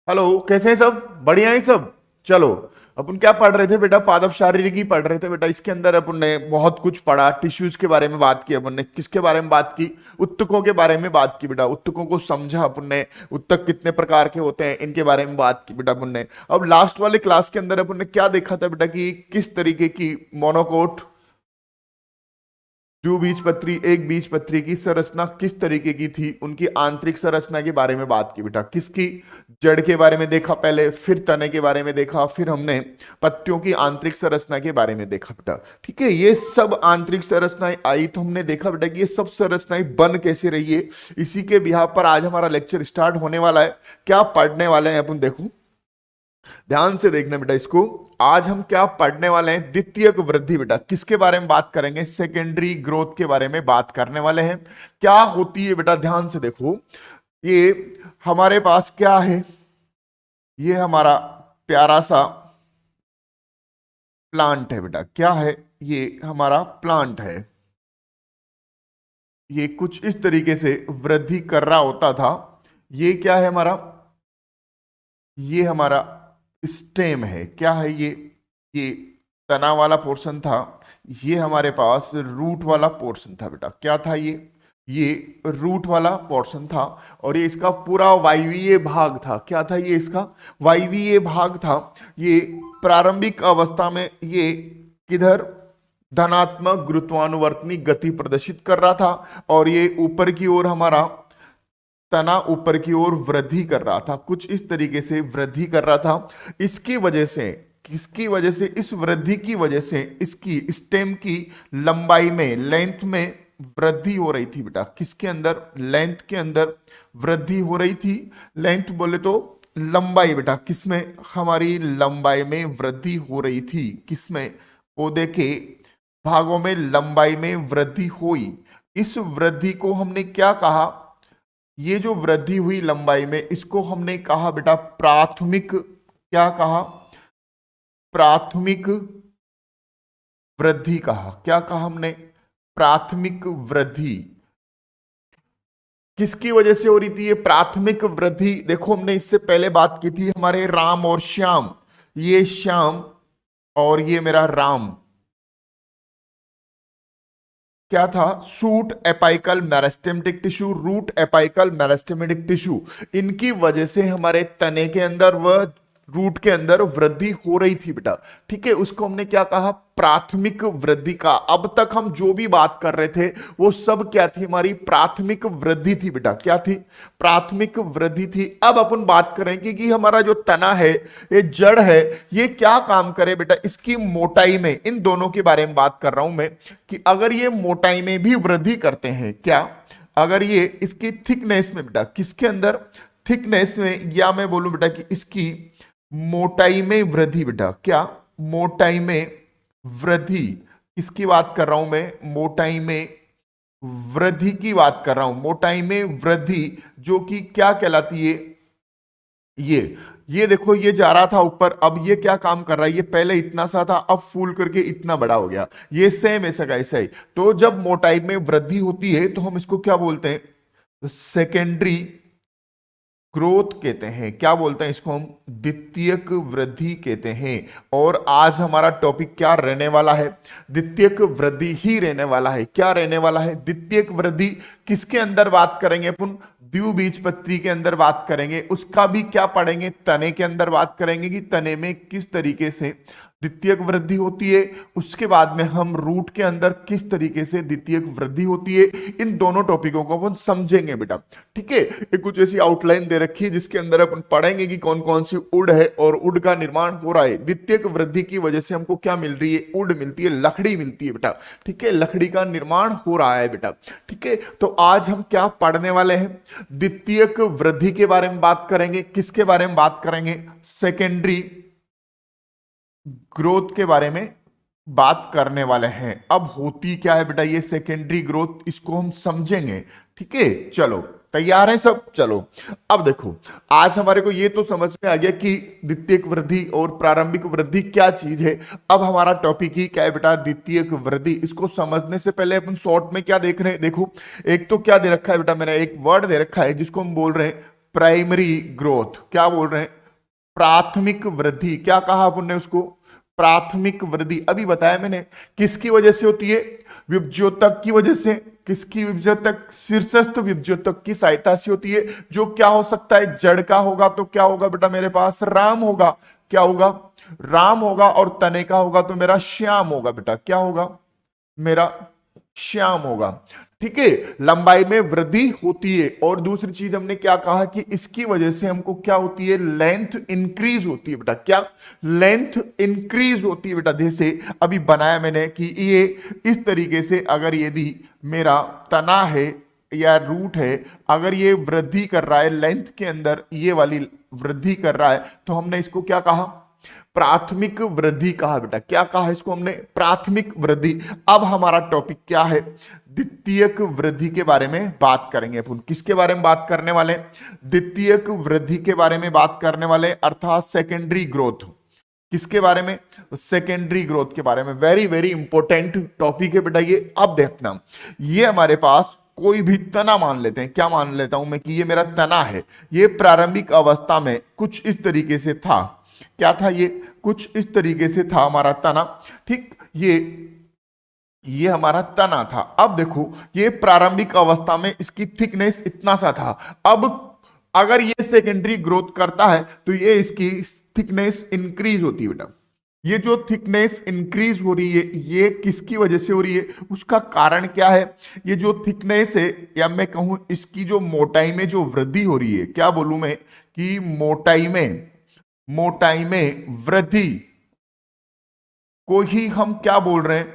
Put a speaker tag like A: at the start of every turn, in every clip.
A: Hello, कैसे हैं सब? बढ़िया है सब। चलो, अपन क्या पढ़ रहे थे बेटा? पादप शारीरिकी पढ़ रहे थे बेटा। इसके अंदर अपन ने बहुत कुछ पढ़ा। टिश्यूज के बारे में बात की अपन ने। किसके बारे में बात की? उत्तकों के बारे में बात की बेटा। उत्तकों को समझा अपन ने। उत्तक कितने प्रकार के होते हैं इनके बारे में बात की बेटा अपन ने। अब लास्ट वाले क्लास के अंदर अपन ने क्या देखा था बेटा कि किस तरीके की मोनोकोट, द्विबीजपत्री, एक बीजपत्री की संरचना किस तरीके की थी, उनकी आंतरिक संरचना के बारे में बात की बेटा। किसकी? जड़ के बारे में देखा पहले, फिर तने के बारे में देखा, फिर हमने पत्तियों की आंतरिक संरचना के बारे में देखा बेटा। ठीक है, ये सब आंतरिक संरचनाएं आई तो हमने देखा बेटा कि ये सब संरचनाएं बन कैसे रही है। इसी के बिहार पर आज हमारा लेक्चर स्टार्ट होने वाला है। क्या पढ़ने वाले हैं अपन? देखो, ध्यान से देखना बेटा इसको। आज हम क्या पढ़ने वाले हैं? द्वितीयक वृद्धि बेटा। किसके बारे में बात करेंगे? सेकेंडरी ग्रोथ के बारे में बात करने वाले हैं। क्या होती है बेटा? ध्यान से देखो। ये हमारे पास क्या है? ये हमारा प्यारा सा प्लांट है बेटा। क्या है? ये हमारा प्लांट है। ये कुछ इस तरीके से वृद्धि कर रहा होता था। ये क्या है हमारा? ये हमारा स्टेम है। क्या है ये तना वाला पोर्शन था। ये हमारे पास रूट वाला पोर्शन था बेटा। क्या था ये रूट वाला पोर्शन था। और ये इसका पूरा वायवीय भाग था। क्या था? ये इसका वायवीय भाग था। ये प्रारंभिक अवस्था में ये किधर धनात्मक गुरुत्वानुवर्तनी गति प्रदर्शित कर रहा था। और ये ऊपर की ओर हमारा तना ऊपर की ओर वृद्धि कर रहा था। कुछ इस तरीके से वृद्धि कर रहा था। इसकी वजह से, किसकी वजह से? इस वृद्धि की वजह से इसकी स्टेम की लंबाई में, लेंथ में वृद्धि हो रही थी बेटा। किसके अंदर? लेंथ के अंदर वृद्धि हो रही थी। लेंथ बोले तो लंबाई बेटा। किसमें? हमारी लंबाई में वृद्धि हो रही थी। किसमें? पौधे के भागों में लंबाई में वृद्धि हुई। इस वृद्धि को हमने क्या कहा? ये जो वृद्धि हुई लंबाई में, इसको हमने कहा बेटा प्राथमिक। क्या कहा? प्राथमिक वृद्धि कहा। क्या कहा हमने? प्राथमिक वृद्धि। किसकी वजह से हो रही थी ये प्राथमिक वृद्धि? देखो, हमने इससे पहले बात की थी हमारे राम और श्याम। ये श्याम और ये मेरा राम। क्या था? Shoot apical meristematic tissue, root apical meristematic tissue. इनकी वजह से हमारे तने के अंदर व रूट के अंदर वृद्धि हो रही थी बेटा। ठीक है, उसको हमने क्या कहा? प्राथमिक वृद्धि का। अब तक हम जो भी बात कर रहे थे वो सब क्या थी? हमारी प्राथमिक वृद्धि थी बेटा। क्या थी? प्राथमिक वृद्धि थी। अब अपन बात करेंगे कि हमारा जो तना है, ये जड़ है, ये क्या काम करे बेटा? इसकी मोटाई में, इन दोनों के बारे में बात कर रहा हूं मैं कि अगर ये मोटाई में भी वृद्धि करते हैं, क्या अगर ये इसकी थिकनेस में बेटा, किसके अंदर? थिकनेस में, या मैं बोलूं बेटा कि इसकी मोटाई में वृद्धि बेटा। क्या? मोटाई में वृद्धि। किसकी बात कर रहा हूं मैं? मोटाई में वृद्धि की बात कर रहा हूं। मोटाई में वृद्धि जो कि क्या कहलाती है? ये देखो, ये जा रहा था ऊपर, अब ये क्या काम कर रहा है? ये पहले इतना सा था, अब फूल करके इतना बड़ा हो गया। ये सेम ऐसा का ऐसा ही। तो जब मोटाई में वृद्धि होती है तो हम इसको क्या बोलते हैं? सेकेंडरी ग्रोथ कहते हैं। क्या बोलते हैं इसको? हम द्वितीयक वृद्धि कहते हैं। और आज हमारा टॉपिक क्या रहने वाला है? द्वितीयक वृद्धि ही रहने वाला है। क्या रहने वाला है? द्वितीयक वृद्धि। किसके अंदर बात करेंगे अपन? द्विबीजपत्री के अंदर बात करेंगे। उसका भी क्या पढ़ेंगे? तने के अंदर बात करेंगे कि तने में किस तरीके से द्वितीयक वृद्धि होती है। उसके बाद में हम रूट के अंदर किस तरीके से द्वितीयक वृद्धि होती है। इन दोनों टॉपिकों को अपन समझेंगे बेटा। ठीक है, एक कुछ ऐसी आउटलाइन दे रखी है जिसके अंदर अपन पढ़ेंगे कि कौन कौन सी उड है और उड का निर्माण हो रहा है। द्वितीयक वृद्धि की वजह से हमको क्या मिल रही है? उड मिलती है, लकड़ी मिलती है बेटा। ठीक है, लकड़ी का निर्माण हो रहा है बेटा। ठीक है, तो आज हम क्या पढ़ने वाले हैं? द्वितीयक वृद्धि के बारे में बात करेंगे। किसके बारे में बात करेंगे? सेकेंडरी ग्रोथ के बारे में बात करने वाले हैं। अब होती क्या है बेटा ये सेकेंडरी ग्रोथ, इसको हम समझेंगे। ठीक है, चलो तैयार है सब? चलो, अब देखो, आज हमारे को ये तो समझ में आ गया कि द्वितीयक वृद्धि और प्रारंभिक वृद्धि क्या चीज है। अब हमारा टॉपिक ही क्या है बेटा? द्वितीयक वृद्धि। इसको समझने से पहले अपन शॉर्ट में क्या देख रहे हैं? देखो, एक तो क्या दे रखा है बेटा? मैंने एक वर्ड दे रखा है जिसको हम बोल रहे हैं प्राइमरी ग्रोथ, क्या बोल रहे हैं, प्राथमिक वृद्धि। क्या कहा अपन ने उसको, प्राथमिक वृद्धि। अभी बताया मैंने किसकी वजह से होती है, विभज्योतक की वजह से। किसकी विभज्योतक, शीर्षस्थ विभज्योतक की सहायता से होती है, जो क्या हो सकता है, जड़ का होगा तो क्या होगा बेटा मेरे पास, राम होगा। क्या होगा, राम होगा। और तने का होगा तो मेरा श्याम होगा बेटा, क्या होगा, मेरा श्याम होगा। ठीक है, लंबाई में वृद्धि होती है। और दूसरी चीज हमने क्या कहा कि इसकी वजह से हमको क्या होती है, लेंथ इंक्रीज होती है बेटा। क्या, लेंथ इंक्रीज होती है बेटा। जैसे अभी बनाया मैंने कि ये इस तरीके से, अगर यदि मेरा तना है या रूट है, अगर ये वृद्धि कर रहा है लेंथ के अंदर, ये वाली वृद्धि कर रहा है, तो हमने इसको क्या कहा, प्राथमिक वृद्धि कहा बेटा। क्या कहा इसको हमने, प्राथमिक वृद्धि। अब हमारा टॉपिक क्या है, द्वितीयक वृद्धि के बारे में बात करेंगे अपन। किसके बारे में बात करने वाले, द्वितीयक वृद्धि के बारे में बात करने वाले, अर्थात सेकेंडरी ग्रोथ। किसके बारे में, सेकेंडरी ग्रोथ के बारे में। वेरी वेरी इंपॉर्टेंट टॉपिक है बेटा ये। अब देखना, ये हमारे पास कोई भी तना मान लेते हैं, क्या मान लेता हूं मैं कि ये मेरा तना है। ये प्रारंभिक अवस्था में कुछ इस तरीके से था। क्या था ये, कुछ इस तरीके से था हमारा तना। ठीक, ये हमारा तना था। अब देखो, ये प्रारंभिक अवस्था में इसकी थिकनेस इतना सा था। अब अगर ये सेकेंडरी ग्रोथ करता है तो ये इसकी थिकनेस इंक्रीज होती है बेटा। ये जो थिकनेस इंक्रीज हो रही है, ये किसकी वजह से हो रही है, उसका कारण क्या है, ये जो थिकनेस है, या मैं कहूं इसकी जो मोटाई में जो वृद्धि हो रही है, क्या बोलूं मैं कि मोटाई में वृद्धि को ही हम क्या बोल रहे हैं,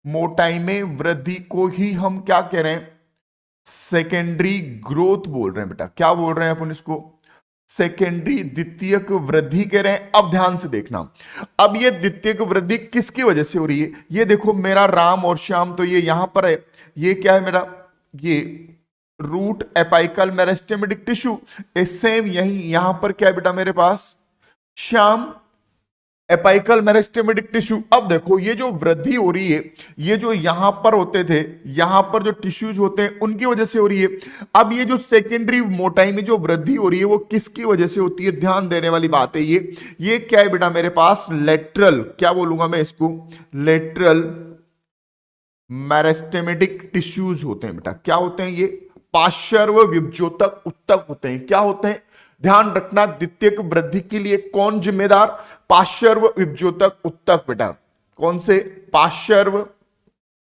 A: मोटाई में वृद्धि को ही हम क्या कह रहे हैं, सेकेंडरी ग्रोथ बोल रहे हैं बेटा। क्या बोल रहे हैं अपन इसको, सेकेंडरी द्वितीयक वृद्धि कह रहे हैं। अब ध्यान से देखना, अब ये द्वितीयक वृद्धि किसकी वजह से हो रही है, ये देखो मेरा राम और श्याम तो ये यहां पर है। ये क्या है मेरा, ये root apical meristematic tissue. Same यहां पर क्या है बेटा मेरे पास, श्याम एपाइकल मेरिस्टेमेटिक टिश्यू। अब देखो, ये जो वृद्धि हो रही है, ये जो यहां पर होते थे, यहां पर जो टिश्यूज होते हैं उनकी वजह से हो रही है। अब ये जो सेकेंडरी मोटाई में जो वृद्धि हो रही है वो किसकी वजह से होती है, ध्यान देने वाली बात है ये क्या है बेटा मेरे पास, लेटरल, क्या बोलूंगा मैं इसको, लेटरल मेरिस्टेमेटिक टिश्यूज होते हैं बेटा। क्या होते हैं ये, पार्श्व विभज्योतक उत्तक होते हैं। क्या होते हैं, ध्यान रखना, द्वितीयक वृद्धि के लिए कौन जिम्मेदार, पार्श्व विभज्योतक उत्तक बेटा। कौन से, पार्श्व,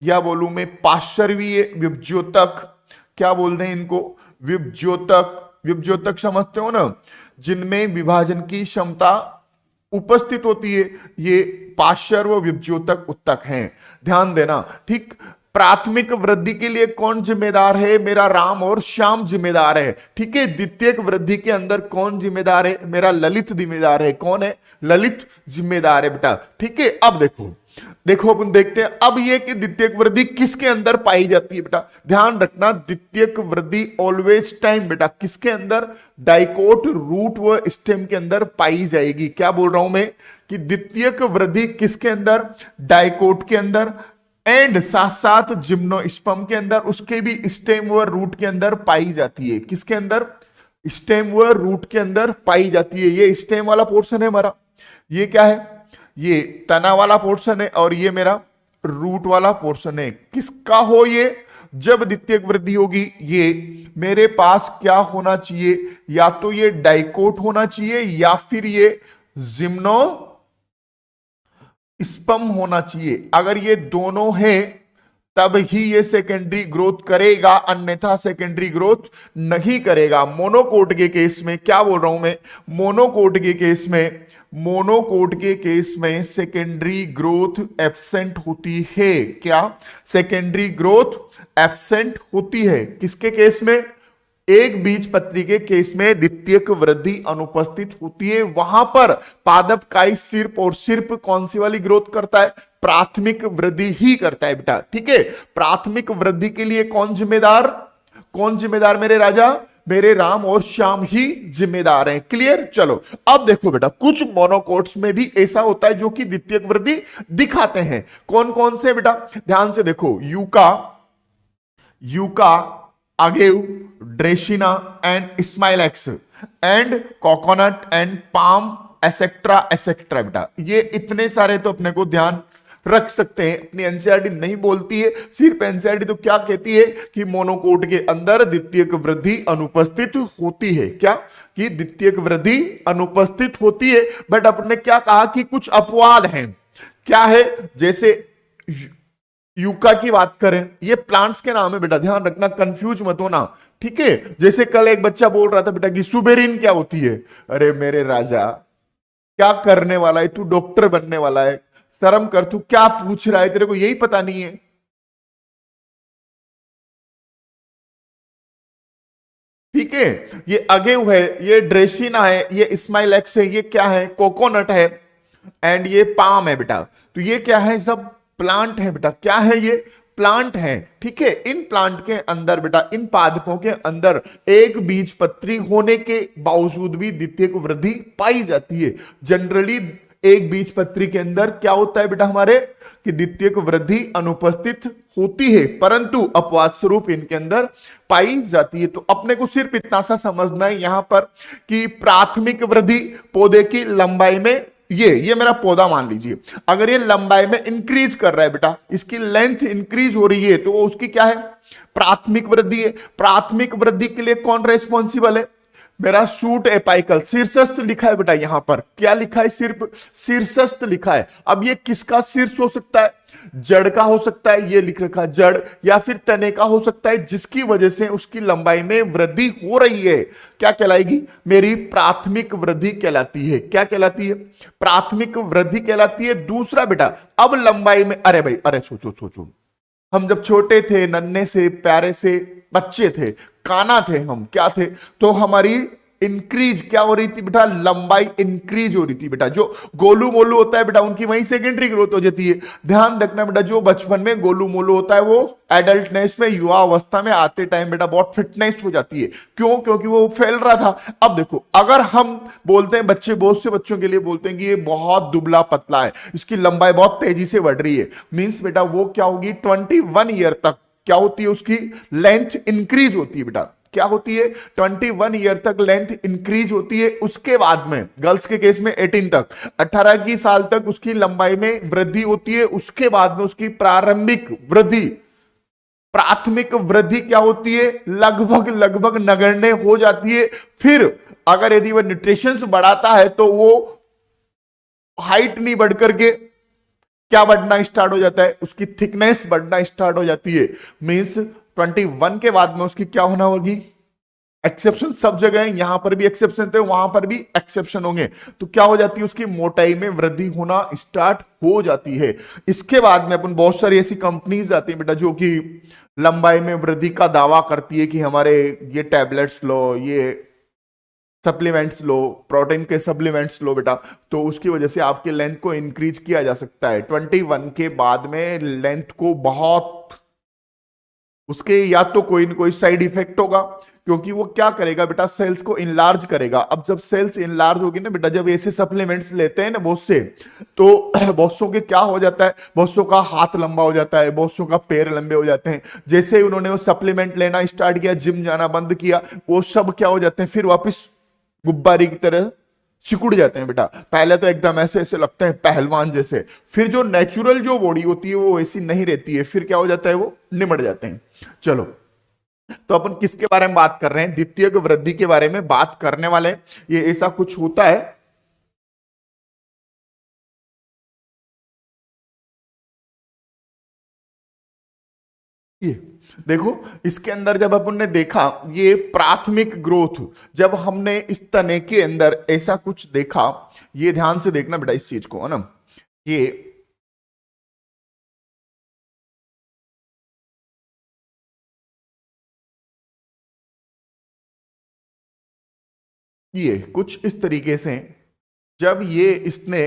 A: या बोलूं मैं पार्श्वीय विभज्योतक, क्या बोलते हैं इनको, विभज्योतक। विभज्योतक समझते हो ना, जिनमें विभाजन की क्षमता उपस्थित होती है, ये पार्श्व विभज्योतक उत्तक हैं। ध्यान देना। ठीक, प्राथमिक वृद्धि के लिए कौन जिम्मेदार है, मेरा राम और श्याम जिम्मेदार है। ठीक है, द्वितीयक वृद्धि के अंदर कौन जिम्मेदार है, मेरा ललित जिम्मेदार है। कौन है, ललित जिम्मेदार है बेटा। ठीक है, अब देखो अपन देखते हैं अब ये कि द्वितीयक वृद्धि किसके अंदर पाई जाती है बेटा। ध्यान रखना, द्वितीयक वृद्धि ऑलवेज टाइम बेटा किसके अंदर, डाइकोट रूट व स्टेम के अंदर पाई जाएगी। क्या बोल रहा हूं मैं कि द्वितीयक वृद्धि किसके अंदर, डाइकोट के अंदर, एंड साथ साथ जिम्नोस्पर्म के अंदर, उसके भी स्टेम व रूट के अंदर पाई जाती है। किसके अंदर, स्टेम व रूट के अंदर पाई जाती है। ये स्टेम वाला पोर्शन है हमारा, ये क्या है, ये तना वाला पोर्शन है, और ये मेरा रूट वाला पोर्शन है। किसका हो ये, जब द्वितीयक वृद्धि होगी ये मेरे पास क्या होना चाहिए, या तो ये डाइकोट होना चाहिए या फिर ये जिम्नो स्पर्म होना चाहिए। अगर ये दोनों है तब ही ये सेकेंडरी ग्रोथ करेगा, अन्यथा सेकेंडरी ग्रोथ नहीं करेगा। मोनोकोट के केस में, क्या बोल रहा हूं मैं, मोनोकोट के केस में सेकेंडरी ग्रोथ एब्सेंट होती है। क्या, सेकेंडरी ग्रोथ एब्सेंट होती है। किसके केस में, एक बीजपत्री के केस में द्वितीयक वृद्धि अनुपस्थित होती है। वहां पर पादप काई सिर्फ और सिर्फ कौन सी वाली ग्रोथ करता है, प्राथमिक वृद्धि ही करता है बेटा। ठीक है, प्राथमिक वृद्धि के लिए कौन जिम्मेदार मेरे राजा, मेरे राम और श्याम ही जिम्मेदार हैं। क्लियर। चलो अब देखो बेटा, कुछ मोनोकोट्स में भी ऐसा होता है जो कि द्वितीयक वृद्धि दिखाते हैं। कौन कौन से बेटा, ध्यान से देखो, yucca agave, ड्रेसिना and Smilax and coconut and palm etcetera etcetera. बेटा ये इतने सारे तो अपने को ध्यान रख सकते हैं। अपनी एनसीईआरटी नहीं बोलती है, सिर्फ एनसीईआरटी तो क्या कहती है कि मोनोकोट के अंदर द्वितीयक वृद्धि अनुपस्थित होती है। क्या कि द्वितीयक वृद्धि अनुपस्थित होती है। बट अपने क्या कहा कि कुछ अपवाद हैं। क्या है? जैसे यूका की बात करें, ये प्लांट्स के नाम है बेटा, ध्यान रखना, कंफ्यूज मत होना, ठीक है। जैसे कल एक बच्चा बोल रहा था बेटा कि सुबेरिन क्या होती है। अरे मेरे राजा, क्या करने वाला है तू? डॉक्टर बनने वाला है, शर्म कर, तू क्या पूछ रहा है? तेरे को यही पता नहीं है? ठीक है, ये अगेव है, ये ड्रेसिना है, ये स्माइलैक्स है, ये क्या है? कोकोनट है एंड ये पाम है बेटा। तो ये क्या है? सब प्लांट है बेटा। क्या है? ये प्लांट है, ठीक है। इन प्लांट के अंदर बेटा, इन पादपों के अंदर एक बीज पत्री होने के बावजूद भी द्वितीयक वृद्धि पाई जाती है। जनरली एक बीज पत्री के अंदर क्या होता है बेटा हमारे, कि द्वितीयक वृद्धि अनुपस्थित होती है, परंतु अपवाद स्वरूप इनके अंदर पाई जाती है। तो अपने को सिर्फ इतना सा समझना है यहां पर कि प्राथमिक वृद्धि पौधे की लंबाई में, ये मेरा पौधा मान लीजिए, अगर ये लंबाई में इंक्रीज कर रहा है बेटा, इसकी लेंथ इंक्रीज हो रही है, तो वो उसकी क्या है? प्राथमिक वृद्धि है। प्राथमिक वृद्धि के लिए कौन रेस्पॉन्सिबल है? मेरा शूट एपाइकल, शीर्षस्थ लिखा है बेटा यहां पर। क्या लिखा है? सिर्फ शीर्षस्थ लिखा है। अब ये किसका शीर्ष हो सकता है? जड़ का हो सकता है, ये लिख रखा जड़, या फिर तने का हो सकता है, जिसकी वजह से उसकी लंबाई में वृद्धि हो रही है। क्या कहलाएगी? मेरी प्राथमिक वृद्धि कहलाती है। क्या कहलाती है? प्राथमिक वृद्धि कहलाती है। दूसरा बेटा, अब लंबाई में, अरे भाई, अरे सोचो सोचो, हम जब छोटे थे, नन्हे से प्यारे से बच्चे थे, काना थे हम, क्या थे, तो हमारी इंक्रीज क्या हो रही थी बेटा? लंबाई इंक्रीज हो रही थी बेटा। जो गोलू मोलू होता है बेटा, उनकी वहीं सेकेंडरी ग्रोथ हो जाती है। ध्यान रखना बेटा, जो बचपन में गोलू मोलू होता है, वो एडल्टनेस में, युवा अवस्था में आते टाइम बेटा बहुत फिटनेस हो जाती है। क्यों? क्योंकि वो फैल रहा था। अब देखो, अगर हम बोलते हैं, बच्चे, बहुत से बच्चों के लिए बोलते हैं कि ये बहुत दुबला पतला है, इसकी लंबाई बहुत तेजी से बढ़ रही है, मींस बेटा वो क्या होगी? 21 ईयर तक क्या होती है? उसकी लेंथ इंक्रीज होती है बेटा। क्या होती है? 21 ईयर तक लेंथ इंक्रीज होती है। उसके बाद में गर्ल्स के केस में 18 तक, 18 की साल तक उसकी लंबाई में वृद्धि होती है। उसके बाद में उसकी प्रारंभिक वृद्धि, प्राथमिक वृद्धि क्या होती है? लगभग लगभग नगण्य हो जाती है। फिर अगर यदि वह न्यूट्रिशंस बढ़ाता है तो वो हाइट नहीं बढ़ करके क्या बढ़ना स्टार्ट हो जाता है? उसकी थिकनेस बढ़ना स्टार्ट हो जाती है। मींस 21 के बाद में उसकी क्या होना होगी? एक्सेप्शन सब जगह है, यहां पर भी एक्सेप्शन थे, वहां पर भी एक्सेप्शन होंगे। तो क्या हो जाती है? उसकी मोटाई में वृद्धि होना स्टार्ट हो जाती है। इसके बाद में अपन बहुत सारी ऐसी कंपनीज आती हैं बेटा, जो कि लंबाई में वृद्धि का दावा करती है कि हमारे ये टैबलेट्स लो, ये सप्लीमेंट्स लो, प्रोटीन के सप्लीमेंट्स लो बेटा, तो उसकी वजह से आपके लेंथ को इंक्रीज किया जा सकता है। 21 के बाद में लेंथ को बहुत, उसके या तो कोई न कोई साइड इफेक्ट होगा, क्योंकि वो क्या करेगा बेटा? सेल्स को इनलार्ज करेगा। अब जब सेल्स इनलार्ज होगी ना बेटा, जब ऐसे सप्लीमेंट्स लेते हैं ना बहुत से, तो बहुत सौ के क्या हो जाता है? बहुत सौ का हाथ लंबा हो जाता है, बहुत सौ का पैर लंबे हो जाते हैं। जैसे ही उन्होंने वो सप्लीमेंट लेना स्टार्ट किया, जिम जाना बंद किया, वो सब क्या हो जाते हैं? फिर वापस गुब्बारे की तरह सिकुड़ जाते हैं बेटा। पहले तो एकदम ऐसे ऐसे लगते हैं पहलवान जैसे, फिर जो नेचुरल जो बॉडी होती है वो ऐसी नहीं रहती है, फिर क्या हो जाता है? वो निमट जाते हैं। चलो, तो अपन किसके बारे में बात कर रहे हैं? द्वितीयक वृद्धि के बारे में बात करने वाले हैं। ये ऐसा कुछ होता है, ये देखो, इसके अंदर जब अपन ने देखा ये प्राथमिक ग्रोथ, जब हमने इस तने के अंदर ऐसा कुछ देखा, ये ध्यान से देखना बेटा इस चीज को, है ना, ये कुछ इस तरीके से, जब ये इसने,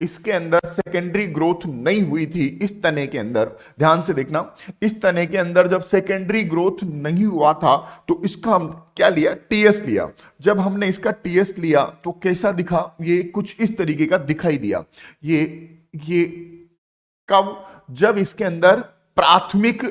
A: इसके अंदर सेकेंडरी ग्रोथ नहीं हुई थी इस तने के अंदर, ध्यान से देखना, इस तने के अंदर जब सेकेंडरी ग्रोथ नहीं हुआ था, तो इसका हम क्या लिया? टीएस लिया। जब हमने इसका टीएस लिया तो कैसा दिखा? ये कुछ इस तरीके का दिखाई दिया। ये कब? जब इसके अंदर प्राथमिक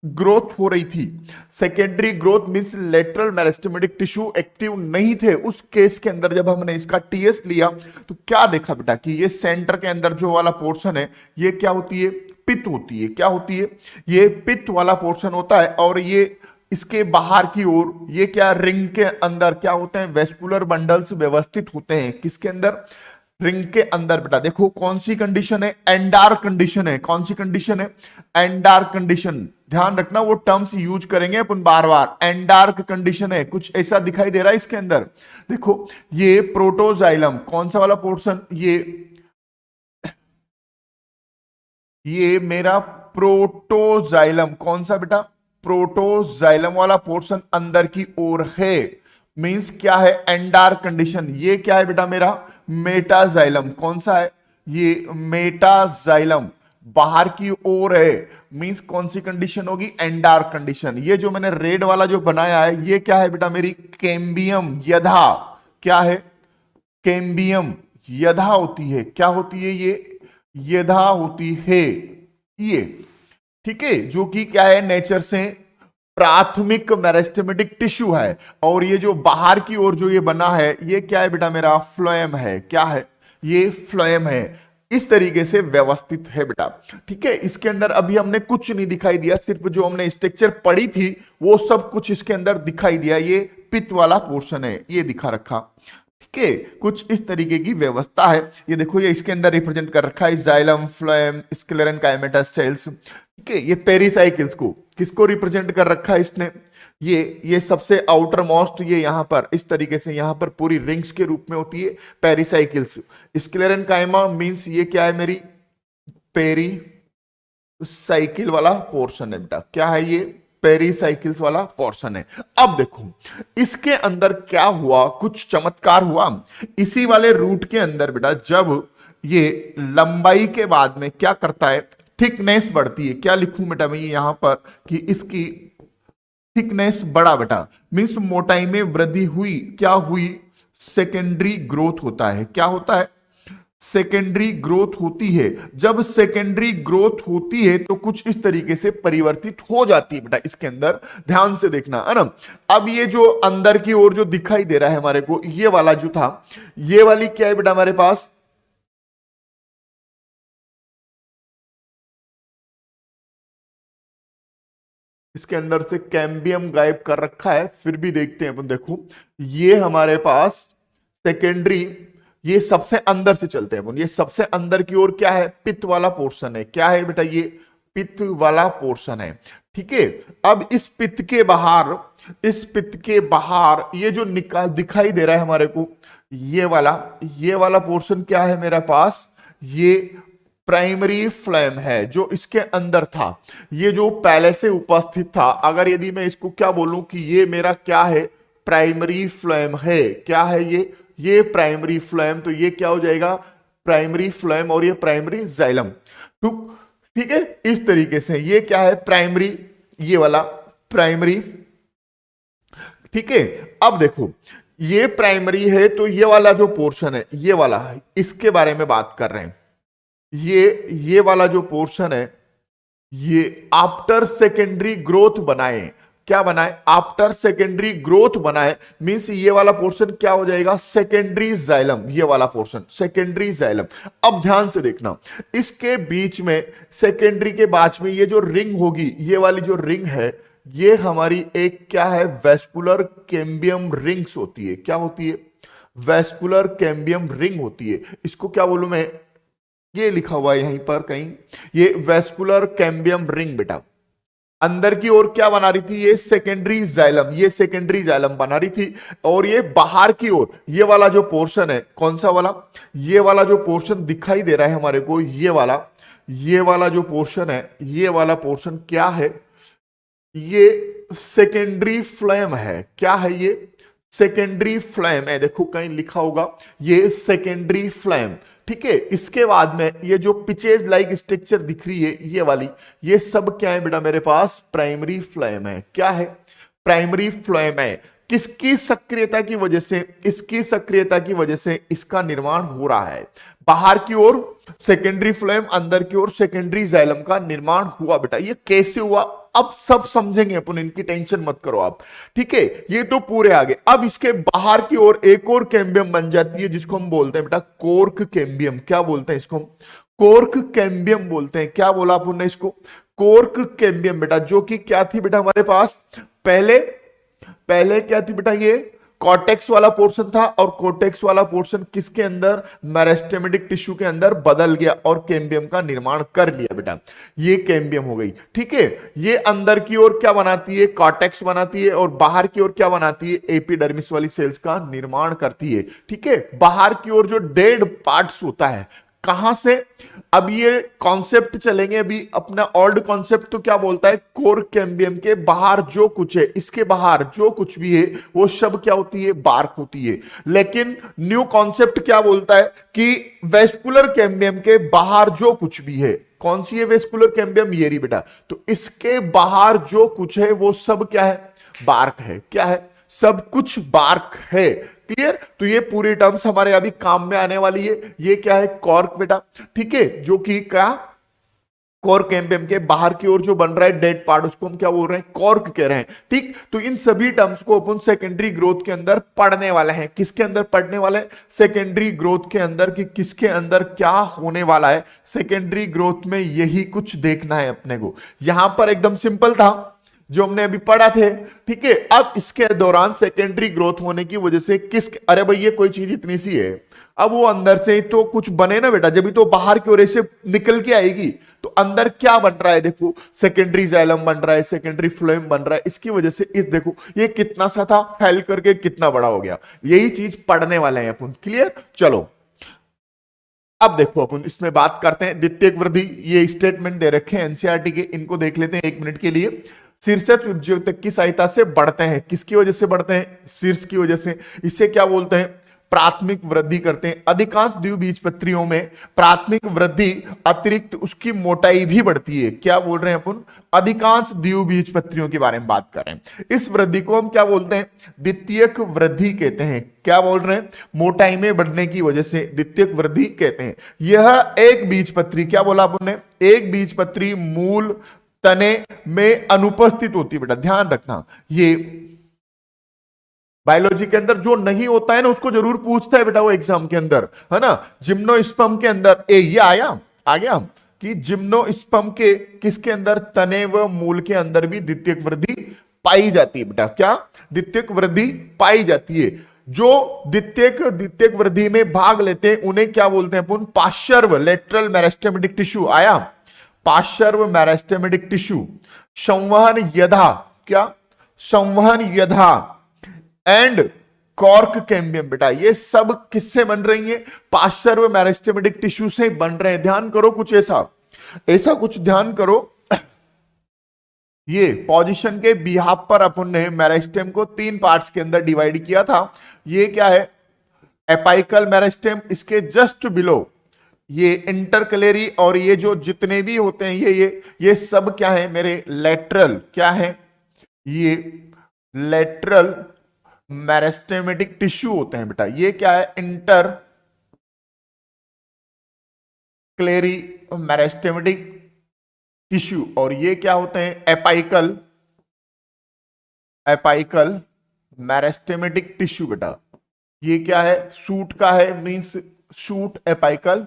A: ग्रोथ हो रही थी। Secondary growth means lateral meristematic tissue active नहीं थे। उस केस के अंदर जब हमने इसका टीएस लिया तो क्या देखा बेटा कि ये सेंटर के अंदर जो वाला पोर्शन है ये क्या होती है, पित्त होती है। क्या होती है, ये पित्त वाला पोर्शन होता है। और ये इसके बाहर की ओर ये क्या, रिंग के अंदर क्या होते हैं, वेस्कुलर बंडल्स व्यवस्थित होते हैं। किसके अंदर, रिंग के अंदर। बेटा देखो कौन सी कंडीशन है, एंडार कंडीशन है। कौन सी कंडीशन है, एंडार कंडीशन। ध्यान रखना वो टर्म्स यूज करेंगे अपन बार बार। एंडार्क कंडीशन है, कुछ ऐसा दिखाई दे रहा है इसके अंदर। देखो ये प्रोटोजाइलम, कौन सा वाला पोर्शन, ये मेरा प्रोटोजाइलम। कौन सा बेटा, प्रोटोजाइलम वाला पोर्शन अंदर की ओर है। मींस क्या है, एंडार कंडीशन। ये क्या है बेटा मेरा, मेटाजाइलम। कौन सा है, ये मेटाजाइलम बाहर की ओर है। मींस कौन सी कंडीशन होगी, एंडार कंडीशन। ये जो मैंने रेड वाला जो बनाया है ये क्या है बेटा, मेरी कैम्बियम यधा। क्या है, कैम्बियम यधा होती है। क्या होती है, ये यधा होती है ये। ठीक है, जो कि क्या है, नेचर से प्राथमिक मेरिस्टेमेटिक टिश्यू है। और ये जो बाहर की ओर जो ये बना है ये क्या है बेटा मेरा, फ्लोएम है। क्या है, ये फ्लोएम है। इस तरीके से व्यवस्थित है बेटा। ठीक है, इसके अंदर अभी हमने कुछ नहीं दिखाई दिया, सिर्फ जो हमने स्ट्रक्चर पढ़ी थी वो सब कुछ इसके अंदर दिखाई दिया। ये पित्त वाला पोर्शन है, ये दिखा रखा। ठीक है, कुछ इस तरीके की व्यवस्था है। ये देखो ये इसके अंदर रिप्रेजेंट कर रखा है, जाइलम, फ्लोएम, स्क्लेरेनकाइमेटा सेल्स। ठीक है, ये पेरिसाइकिल्स को किसको रिप्रेजेंट कर रखा है इसने, ये सबसे आउटर मोस्ट, ये यहां पर इस तरीके से यहां पर पूरी रिंग्स के रूप में होती है पेरिसाइकिल्स। स्क्लेरेनकाइमा मींस ये क्या है, मेरी पेरी साइकिल वाला पोर्शन है बेटा। क्या है, ये पेरिसाइकिल्स वाला पोर्शन है। अब देखो इसके अंदर क्या हुआ, कुछ चमत्कार हुआ। इसी वाले रूट के अंदर बेटा जब ये लंबाई के बाद में क्या करता है, थिकनेस बढ़ती है। क्या लिखूं बेटा मैं यहां पर कि इसकी थिकनेस बढ़ा बेटा, मींस मोटाई में वृद्धि हुई। क्या हुई, सेकेंडरी ग्रोथ होता है। क्या होता है, सेकेंडरी ग्रोथ होती है। जब सेकेंडरी ग्रोथ होती है तो कुछ इस तरीके से परिवर्तित हो जाती है बेटा इसके अंदर। ध्यान से देखना है ना। अब ये जो अंदर की ओर जो दिखाई दे रहा है हमारे को, ये वाला जो था, ये वाली क्या है बेटा हमारे पास, इसके अंदर से कैम्बियम गायब कर रखा है, फिर भी देखते हैं अपन। देखो ये हमारे पास सेकेंडरी, ये सबसे अंदर से चलते हैं अपन। ये सबसे अंदर की ओर क्या है, पित्त वाला पोर्शन है। क्या है बेटा, ये पित्त वाला पोर्शन है। ठीक है, अब इस पित्त के बाहर, इस पित्त के बाहर ये जो निकाल दिखाई दे रहा है हमारे को, ये वाला पोर्शन क्या है मेरे पास, ये प्राइमरी फ्लेम है जो इसके अंदर था। ये जो पहले से उपस्थित था, अगर यदि मैं इसको क्या बोलूं कि ये मेरा क्या है, प्राइमरी फ्लेम है। क्या है ये प्राइमरी फ्लेम। तो ये क्या हो जाएगा, प्राइमरी फ्लेम, और ये प्राइमरी जाइलम। ठीक है, इस तरीके से ये क्या है, प्राइमरी, ये वाला प्राइमरी। ठीक है, अब देखो ये प्राइमरी है तो ये वाला जो पोर्शन है, ये वाला, इसके बारे में बात कर रहे हैं। ये वाला जो पोर्शन है, ये आफ्टर सेकेंडरी ग्रोथ बनाए। क्या बनाए, आफ्टर सेकेंडरी ग्रोथ बनाए। मींस ये वाला पोर्शन क्या हो जाएगा, सेकेंडरी जाइलम। ये वाला पोर्शन सेकेंडरी जाइलम। अब ध्यान से देखना, इसके बीच में, सेकेंडरी के बीच में ये जो रिंग होगी, ये वाली जो रिंग है, ये हमारी एक क्या है, वेस्कुलर कैम्बियम रिंग्स होती है। क्या होती है, वेस्कुलर कैम्बियम रिंग होती है। इसको क्या बोलूं मैं, ये लिखा हुआ है यहीं पर कहीं, ये वेस्कुलर कैम्बियम रिंग बेटा। अंदर की ओर क्या बना रही थी, ये सेकेंडरी जाइलम, ये सेकेंडरी जाइलम बना रही थी। और ये बाहर की ओर ये वाला जो पोर्शन है, कौन सा वाला, ये वाला जो पोर्शन दिखाई दे रहा है हमारे को, ये वाला जो पोर्शन है, ये वाला पोर्शन क्या है, ये सेकेंडरी फ्लेम है। क्या है, ये सेकेंडरी फ्लेम है। देखो कहीं लिखा होगा ये सेकेंडरी फ्लेम। ठीक है, इसके बाद में ये जो पिचेज लाइक स्ट्रक्चर दिख रही है, ये वाली, ये सब क्या है बेटा मेरे पास, प्राइमरी फ्लेम है। क्या है, प्राइमरी फ्लेम है। किसकी सक्रियता की वजह से, इसकी सक्रियता की वजह से इसका निर्माण हो रहा है। बाहर की ओर सेकेंडरी फ्लेम, अंदर की ओर सेकेंडरी जाइलम का निर्माण हुआ बेटा। ये कैसे हुआ, अब सब समझेंगे अपन, इनकी टेंशन मत करो आप, ठीक है। ये तो पूरे आगे। अब इसके बाहर की ओर एक और कैम्बियम बन जाती है जिसको हम बोलते हैं बेटा कोर्क कैम्बियम। क्या बोलते हैं इसको हम? कोर्क कैम्बियम बोलते हैं। क्या बोला अपन ने इसको? कोर्क कैम्बियम बेटा, जो कि क्या थी बेटा हमारे पास पहले, पहले क्या थी बेटा? ये कॉर्टेक्स वाला पोर्शन था, और कॉर्टेक्स वाला पोर्शन किसके अंदर? मेरिस्टेमेटिक टिश्यू के अंदर बदल गया और कैम्बियम का निर्माण कर लिया बेटा। ये कैम्बियम हो गई, ठीक है। ये अंदर की ओर क्या बनाती है? कॉर्टेक्स बनाती है, और बाहर की ओर क्या बनाती है? एपिडर्मिस वाली सेल्स का निर्माण करती है, ठीक है। बाहर की ओर जो डेड पार्ट्स होता है, कहां से? अब ये कॉन्सेप्ट चलेंगे अभी अपना ओल्ड कॉन्सेप्ट तो क्या बोलता है? कोर कैम्बियम के बाहर जो कुछ है, इसके बाहर जो कुछ भी है वो सब क्या होती है? बार्क होती है। लेकिन न्यू कॉन्सेप्ट क्या बोलता है कि वेस्कुलर कैम्बियम के बाहर जो कुछ भी है, कौन सी है वेस्कुलर कैम्बियम? ये रही बेटा। तो इसके बाहर जो कुछ है वो सब क्या है? बार्क है। क्या है? सब कुछ बार्क है। क्लियर? तो ये पूरी टर्म्स हमारे अभी काम में आने वाली है। ये क्या है? कॉर्क बेटा, ठीक है, जो कि क्या? कोर कैम्बियम के बाहर की ओर जो बन रहा है डेड पार्ट, उसको हम क्या बोल रहे हैं? कॉर्क कह रहे हैं, ठीक। तो इन सभी टर्म्स को अपन सेकेंडरी ग्रोथ के अंदर पढ़ने वाले हैं। किसके अंदर पढ़ने वाले हैं? सेकेंडरी ग्रोथ के अंदर, कि किसके अंदर क्या होने वाला है सेकेंडरी ग्रोथ में, यही कुछ देखना है अपने को। यहां पर एकदम सिंपल था जो हमने अभी पढ़ा थे, ठीक है। अब इसके दौरान सेकेंडरी ग्रोथ होने की वजह से अरे भाई ये कोई चीज इतनी सी है, अब वो अंदर से तो कुछ बने ना बेटा, जब भी तो बाहर की ओर से निकल के आएगी। तो अंदर क्या बन रहा है? देखो सेकेंडरी जाइलम बन रहा है, सेकेंडरी फ्लोएम बन रहा है। इसकी वजह से इस देखो ये कितना सा था, फैल करके कितना बड़ा हो गया। यही चीज पढ़ने वाले हैं अपन। क्लियर? चलो अब देखो अपन इसमें बात करते हैं द्वितीयक वृद्धि। ये स्टेटमेंट दे रखे हैं एनसीईआरटी के, इनको देख लेते हैं 1 मिनट के लिए। शीर्षक विभजक की सहायता से बढ़ते हैं। किसकी वजह से बढ़ते हैं? शीर्ष की वजह से। इसे क्या बोलते हैं? प्राथमिक वृद्धि करते हैं। अधिकांश द्विबीजपत्रियों में प्राथमिक वृद्धि अतिरिक्त उसकी मोटाई भी बढ़ती है। क्या बोल रहे हैं अपन? अधिकांश द्विबीजपत्रियों के बारे में बात कर रहे हैं। इस वृद्धि को हम क्या बोलते हैं? द्वितीयक वृद्धि कहते हैं। क्या बोल रहे हैं? मोटाई में बढ़ने की वजह से द्वितीयक वृद्धि कहते हैं। यह एक बीजपत्री, क्या बोला अपन ने? एक बीजपत्री मूल तने में अनुपस्थित होती है बेटा, ध्यान रखना। ये बायोलॉजी के अंदर जो नहीं होता है ना उसको जरूर पूछता है बेटा वो एग्जाम के अंदर, है ना। जिम्नोस्पर्म के अंदर ये आ गया कि जिम्नोस्पर्म के किसके अंदर? तने व मूल के अंदर भी द्वितीयक वृद्धि पाई जाती है बेटा। क्या? द्वितीयक वृद्धि पाई जाती है। जो द्वितीयक वृद्धि में भाग लेते हैं उन्हें क्या बोलते हैं अपन? पार्श्व लेटरल मेरिस्टेमेटिक टिश्यू। आया? पार्श्व मेरिस्टेमेटिक टिश्यू। संवहन यधा, क्या? संवहन यधा एंड कॉर्क कैम्बियम बेटा, ये सब किससे बन रही है? पार्श्व मेरिस्टेमेटिक टिश्यू से बन रहे हैं। ध्यान करो कुछ ऐसा कुछ ध्यान करो। ये पोजीशन के बिहाफ पर अपन ने मेरिस्टेम को 3 पार्ट्स के अंदर डिवाइड किया था। ये क्या है? एपाइकल मेरिस्टेम, इसके जस्ट बिलो ये इंटरकलेरी, और ये जो जितने भी होते हैं ये सब क्या है मेरे? लेटरल। क्या है? ये लेटरल मेरिस्टेमेटिक टिश्यू होते हैं बेटा। ये क्या है? Intercalary meristematic tissue. और ये क्या होते हैं? एपाइकल मेरिस्टेमेटिक टिश्यू बेटा। ये क्या है? सूट का है, means shoot apical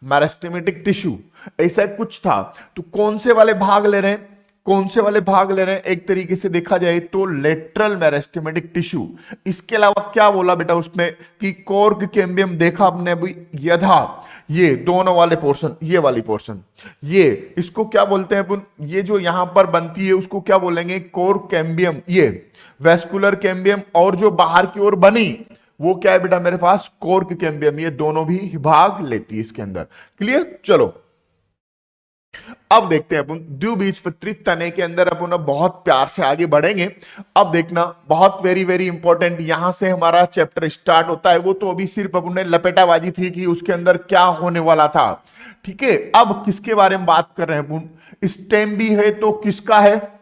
A: meristematic tissue, ऐसा कुछ था। तो कौन से वाले भाग ले रहे हैं? कौन से वाले भाग ले रहे हैं? एक तरीके से देखा जाए तो लेटरल मेरिस्टेमेटिक टिश्यू। इसके अलावा क्या बोला बेटा उसमें? कि कॉर्क कैम्बियम देखा आपने अभी, यथा ये दोनों वाले पोर्शन, ये वाली पोर्शन, ये इसको क्या बोलते हैं अपन? ये जो यहां पर बनती है उसको क्या बोलेंगे? Cork cambium. ये वेस्कुलर कैम्बियम, और जो बाहर की ओर बनी वो क्या है बेटा मेरे पास? Cork cambium. ये दोनों भी भाग लेती है इसके अंदर। क्लियर? चलो अब देखते हैं अपन द्विबीजपत्री तने के अंदर अपन बहुत प्यार से आगे बढ़ेंगे। अब देखना बहुत वेरी वेरी इंपॉर्टेंट, यहां से हमारा चैप्टर स्टार्ट होता है। वो तो अभी सिर्फ अपन ने लपेटाबाजी थी कि उसके अंदर क्या होने वाला था, ठीक है। अब किसके बारे में बात कर रहे हैं अपन? स्टेम भी है तो किसका है?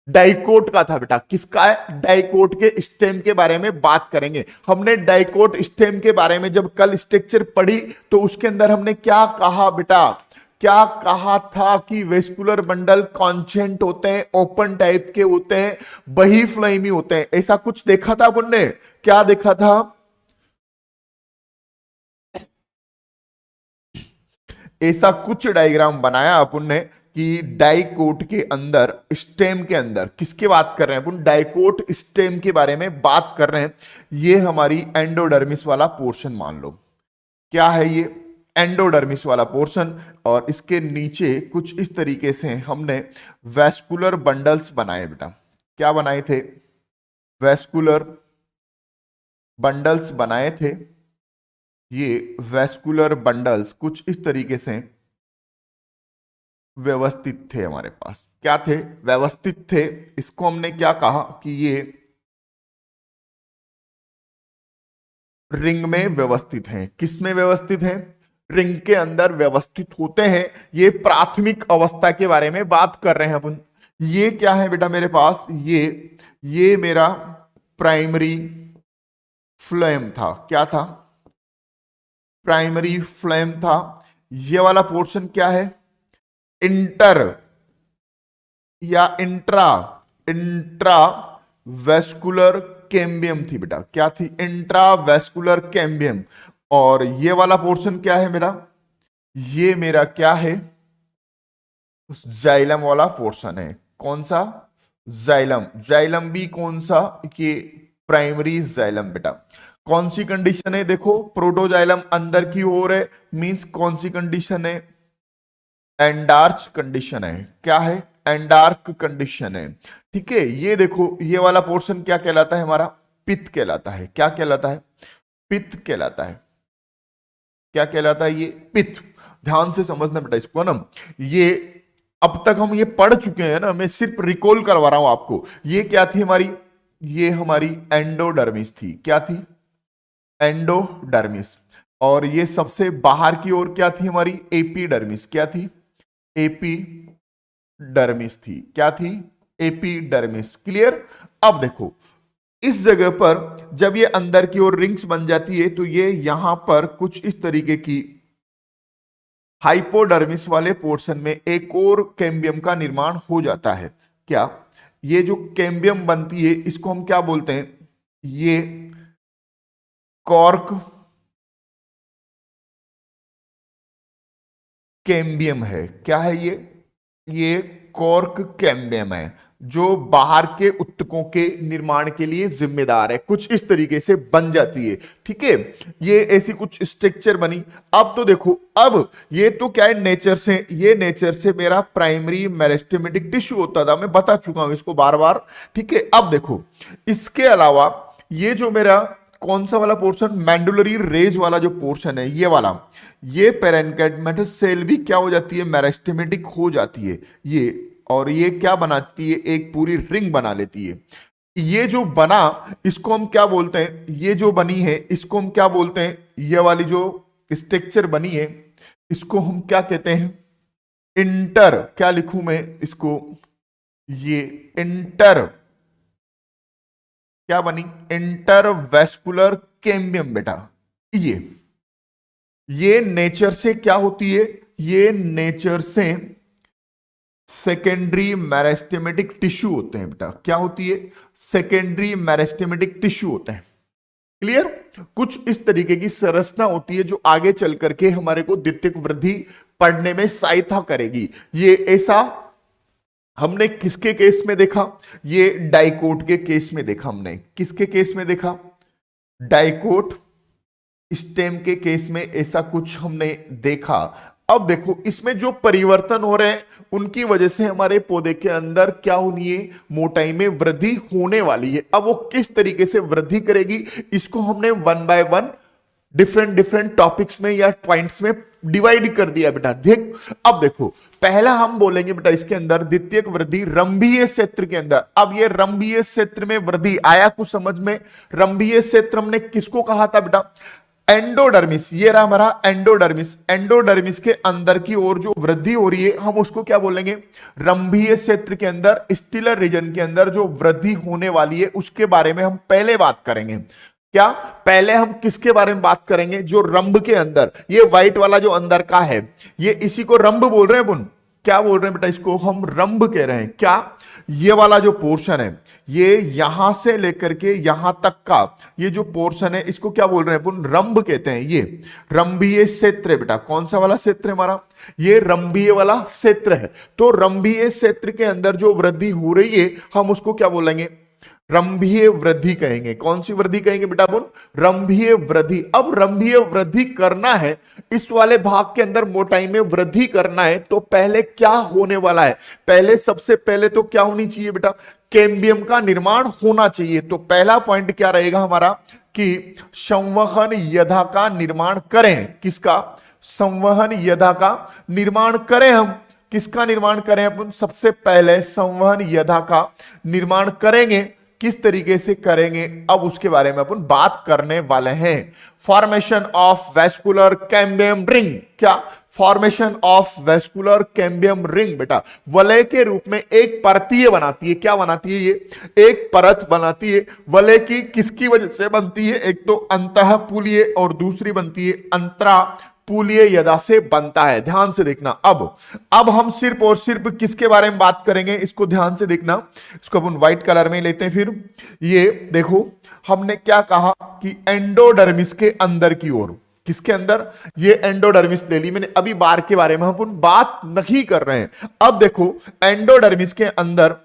A: डाइकोट का था बेटा। किसका है? डाइकोट के स्टेम के बारे में बात करेंगे। हमने डाइकोट स्टेम के बारे में जब कल स्ट्रक्चर पढ़ी तो उसके अंदर हमने क्या कहा बेटा? क्या कहा था कि वेस्कुलर बंडल कॉन्जेंट होते हैं, ओपन टाइप के होते हैं, बही फ्लोएमी होते हैं, ऐसा कुछ देखा था अपन ने? क्या देखा था? ऐसा कुछ डायग्राम बनाया अपन ने कि डाइकोट के अंदर, स्टेम के अंदर, किसके बात कर रहे हैं अपन? डाइकोट स्टेम के बारे में बात कर रहे हैं। ये हमारी एंडोडर्मिस वाला पोर्शन मान लो। क्या है ये? एंडोडर्मिस वाला पोर्शन। और इसके नीचे कुछ इस तरीके से हमने वेस्कुलर बंडल्स बनाए बेटा। क्या बनाए थे? वेस्कुलर बंडल्स बनाए थे। ये वेस्कुलर बंडल्स कुछ इस तरीके से व्यवस्थित थे हमारे पास। क्या थे? व्यवस्थित थे। इसको हमने क्या कहा कि ये रिंग में व्यवस्थित हैं। किस में व्यवस्थित हैं? रिंग के अंदर व्यवस्थित होते हैं। ये प्राथमिक अवस्था के बारे में बात कर रहे हैं अपन। ये क्या है बेटा मेरे पास? ये मेरा प्राइमरी फ्लोएम था। क्या था? प्राइमरी फ्लोएम था। ये वाला पोर्शन क्या है? इंटर या इंट्रा इंट्रा वेस्कुलर कैम्बियम थी बेटा। क्या थी? Intra vascular cambium. और ये वाला पोर्शन क्या है मेरा? ये मेरा क्या है? जाइलम वाला पोर्शन है। कौन सा? जाइलम। जाइलम भी कौन सा? ये प्राइमरी जाइलम बेटा। कौन सी कंडीशन है? देखो, प्रोटोजाइलम अंदर की ओर है, मींस कौन सी कंडीशन है? एंडार्च कंडीशन है। क्या है? एंडार्क कंडीशन है। ठीक है। ये देखो, ये वाला पोर्शन क्या कहलाता है हमारा? पित्त कहलाता है। क्या कहलाता है? पित्त कहलाता है। क्या कहलाता है? ये पित्त। ध्यान से समझना बेटा इसको, है ना। ये अब तक हम ये पढ़ चुके हैं ना, मैं सिर्फ रिकॉल करवा रहा हूं आपको। ये क्या थी हमारी? ये हमारी एंडोडर्मिस थी। क्या थी? एंडोडर्मिस। और ये सबसे बाहर की ओर क्या थी हमारी? एपीडर्मिस। क्या थी? एपीडर्मिस थी। क्या थी? एपीडर्मिस। क्लियर? अब देखो, इस जगह पर जब ये अंदर की ओर रिंग्स बन जाती है तो ये यहां पर कुछ इस तरीके की हाइपोडर्मिस वाले पोर्शन में एक और कैम्बियम का निर्माण हो जाता है। क्या? ये जो कैम्बियम बनती है इसको हम क्या बोलते हैं? ये कॉर्क कैम्बियम है। क्या है ये कॉर्क कैम्बियम है, जो बाहर के उत्तकों के निर्माण के लिए जिम्मेदार है। कुछ इस तरीके से बन जाती है। ठीक है। ये ऐसी कुछ स्ट्रक्चर बनी। अब तो देखो, अब ये तो क्या है? नेचर से, ये नेचर से मेरा प्राइमरी मेरिस्टेमेटिक टिश्यू होता था। मैं बता चुका हूं इसको बार बार। ठीक है। अब देखो, इसके अलावा ये जो मेरा कौन सा वाला पोर्शन? मैंडुलरी रेज वाला जो पोर्शन है, ये वाला, ये पेरेन्काइमेटस सेल भी क्या हो जाती है? मेरिस्टेमेटिक हो जाती है ये। और ये क्या बनाती है? एक पूरी रिंग बना लेती है। ये जो बना, इसको हम क्या बोलते हैं? ये जो बनी है इसको हम क्या बोलते हैं? ये वाली जो स्ट्रक्चर बनी है इसको हम क्या कहते हैं? इंटर, क्या लिखूं मैं इसको? ये इंटर, क्या बनी? इंटरवेस्कुलर कैम्बियम बेटा। ये नेचर से क्या होती है? ये नेचर से सेकेंडरी मेरिस्टेमेटिक टिश्यू होते हैं बेटा। क्या होती है? सेकेंडरी मेरिस्टेमेटिक टिश्यू होते हैं। क्लियर? कुछ इस तरीके की संरचना होती है जो आगे चल करके हमारे को द्वितीयक वृद्धि पढ़ने में सहायता करेगी। ये ऐसा हमने किसके केस में देखा? ये डाइकोट के केस में देखा हमने। किसके केस में देखा? डाइकोट स्टेम के केस में ऐसा कुछ हमने देखा। अब देखो, इसमें जो परिवर्तन हो रहे हैं उनकी वजह से हमारे पौधे के अंदर क्या होनी है? मोटाई में वृद्धि होने वाली है। अब वो किस तरीके से वृद्धि करेगी इसको हमने 1 बाय 1 डिफरेंट टॉपिक्स में या पॉइंट्स में डिवाइड कर दिया बेटा। देख, अब देखो, पहला हम बोलेंगे बेटा इसके अंदर द्वितीयक वृद्धि रंभीय क्षेत्र के अंदर। अब ये रंभीय क्षेत्र में वृद्धि आया कुछ समझ में? रंभीय क्षेत्र हमने किसको कहा था बेटा? एंडोडर्मिस। ये रहा हमारा एंडोडर्मिस। एंडोडर्मिस के अंदर की ओर जो वृद्धि हो रही है हम उसको क्या बोलेंगे? रंभीय क्षेत्र के अंदर, स्टिलर रीजन के अंदर जो वृद्धि होने वाली है उसके बारे में हम पहले बात करेंगे। क्या पहले हम किसके बारे में बात करेंगे? जो रंभ के अंदर, ये व्हाइट वाला जो अंदर का है, ये इसी को रंभ बोल रहे हैं अपन। क्या बोल रहे हैं बेटा? इसको हम रंभ कह रहे हैं। क्या? ये वाला जो पोर्शन है, ये यहां से लेकर के यहां तक का ये जो पोर्शन है, इसको क्या बोल रहे हैं अपन? रंभ कहते हैं। ये रंभीय क्षेत्र है बेटा। कौन सा वाला क्षेत्र है हमारा? ये रंभीय वाला क्षेत्र है। तो रंभीय क्षेत्र के अंदर जो वृद्धि हो रही है, हम उसको क्या बोलेंगे? रंभीय वृद्धि कहेंगे। कौन सी वृद्धि कहेंगे बेटा अपन? रंभीय वृद्धि। अब रंभीय वृद्धि करना है, इस वाले भाग के अंदर मोटाई में वृद्धि करना है, तो पहले क्या होने वाला है? पहले सबसे पहले तो क्या होनी चाहिए बेटा? कैम्बियम का निर्माण होना चाहिए। तो पहला पॉइंट क्या रहेगा हमारा? कि संवहन यधा का निर्माण करें। किसका? संवहन यधा का निर्माण करें हम। किसका निर्माण करें अपन? सबसे पहले संवहन यधा का निर्माण करेंगे। किस तरीके से करेंगे, अब उसके बारे में अपन बात करने वाले हैं। Formation of vascular cambium ring. क्या? Formation of vascular cambium ring बेटा वलय के रूप में एक परतीय बनाती है। क्या बनाती है? ये एक परत बनाती है। वलय की किसकी वजह से बनती है? एक तो अंतःपुलीय और दूसरी बनती है अंतरा पुलीय यदा से बनता है। ध्यान से देखना। अब हम सिर्फ और सिर्फ किसके बारे में बात करेंगे, इसको ध्यान से देखना। इसको अपन व्हाइट कलर में लेते हैं। फिर ये देखो, हमने क्या कहा कि एंडोडर्मिस के अंदर की ओर। किसके अंदर? ये एंडोडर्मिस ले ली मैंने। अभी बार के बारे में अपन बात नहीं कर रहे हैं। अब देखो, एंडोडर्मिस के अंदर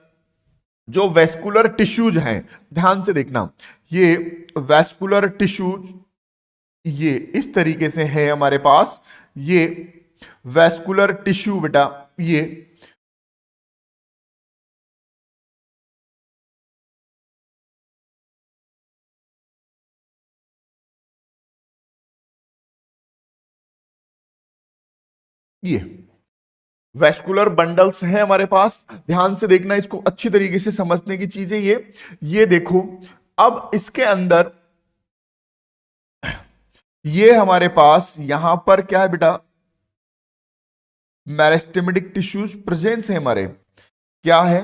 A: जो वेस्कुलर टिश्यूज हैं, ध्यान से देखना, ये वेस्कुलर टिश्यूज ये इस तरीके से है हमारे पास। ये वेस्कुलर टिश्यू बेटा, ये वेस्कुलर बंडल्स हैं हमारे पास। ध्यान से देखना, इसको अच्छी तरीके से समझने की चीज है ये देखो। अब इसके अंदर ये हमारे पास यहां पर क्या है बेटा? मेरिस्टेमेटिक टिश्यूज प्रेजेंस है हमारे। क्या है?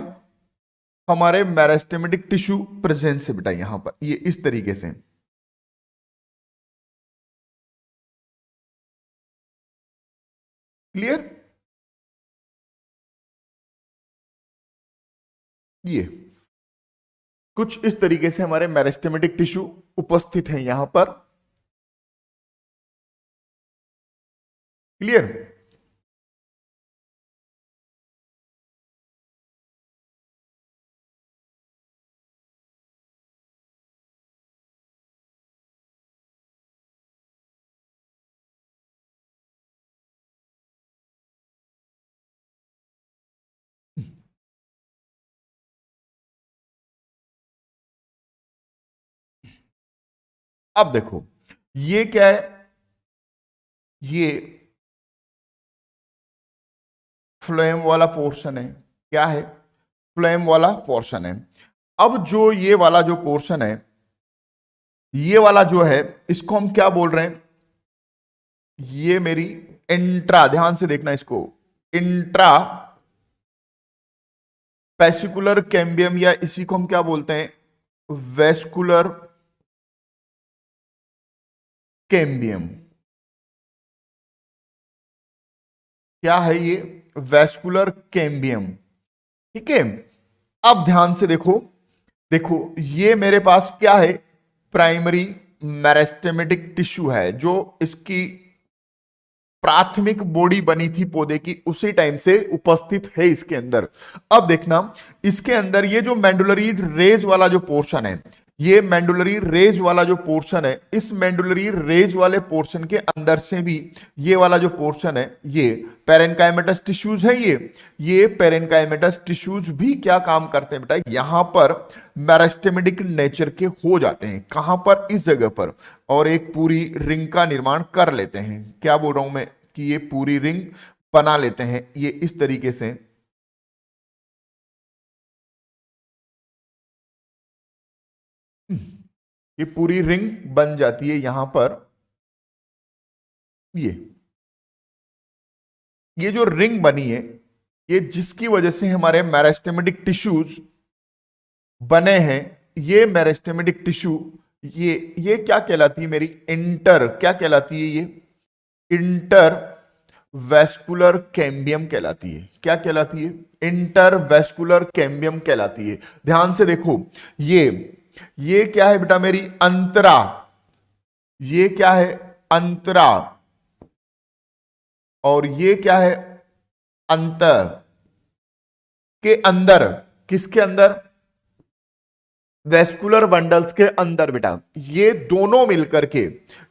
A: हमारे मेरिस्टेमेटिक टिश्यू प्रेजेंस है बेटा यहां पर, ये इस तरीके से। क्लियर? ये कुछ इस तरीके से हमारे मेरिस्टेमेटिक टिश्यू उपस्थित हैं यहां पर। क्लियर? अब देखो, ये क्या है? ये फ्लेम वाला पोर्शन है। क्या है? फ्लेम वाला पोर्शन है। अब जो ये वाला जो पोर्शन है, ये वाला जो है, इसको हम क्या बोल रहे हैं? ये मेरी इंट्रा, ध्यान से देखना इसको, इंट्रा पेसिकुलर कैम्बियम, या इसी को हम क्या बोलते हैं? Vascular cambium. क्या है ये? Vascular cambium. ठीक है। अब ध्यान से देखो, देखो ये मेरे पास क्या है? प्राइमरी मेरिस्टेमेटिक टिश्यू है, जो इसकी प्राथमिक बॉडी बनी थी पौधे की, उसी टाइम से उपस्थित है इसके अंदर। अब देखना, इसके अंदर ये जो मेंडुलरी रेज वाला जो पोर्शन है, ये मेंडुलरी रेज वाला जो पोर्शन है, इस मेंडुलरी रेज वाले पोर्शन के अंदर से भी ये वाला जो पोर्शन है, ये पेरेन्काइमेटस टिश्यूज है। ये पेरेन्काइमेटस टिश्यूज भी क्या काम करते हैं बेटा? यहां पर मेरिस्टेमेटिक नेचर के हो जाते हैं। कहां पर? इस जगह पर। और एक पूरी रिंग का निर्माण कर लेते हैं। क्या बोल रहा हूं मैं? कि ये पूरी रिंग बना लेते हैं, ये इस तरीके से। ये पूरी रिंग बन जाती है यहां पर। ये जो रिंग बनी है, ये जिसकी वजह से हमारे मेरिस्टेमेटिक टिश्यूज बने हैं, ये मेरिस्टेमेटिक टिश्यू ये क्या कहलाती है मेरी, इंटर, क्या कहलाती है ये, इंटर वेस्कुलर कैम्बियम कहलाती है। क्या कहलाती है, इंटर वेस्कुलर कैम्बियम कहलाती है। ध्यान से देखो, ये क्या है बेटा मेरी, अंतरा, ये क्या है, अंतरा, और ये क्या है, अंतर के अंदर, किसके अंदर, वेस्कुलर बंडल्स के अंदर बेटा। ये दोनों मिलकर के,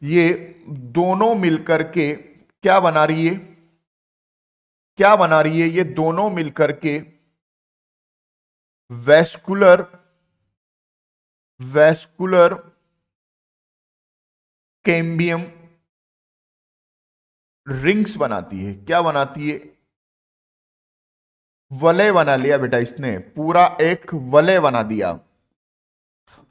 A: ये दोनों मिलकर के क्या बना रही है, क्या बना रही है, ये दोनों मिलकर के वेस्कुलर, वेस्कुलर कैम्बियम रिंग्स बनाती है। क्या बनाती है, वलय बना लिया बेटा, इसने पूरा एक वलय बना दिया,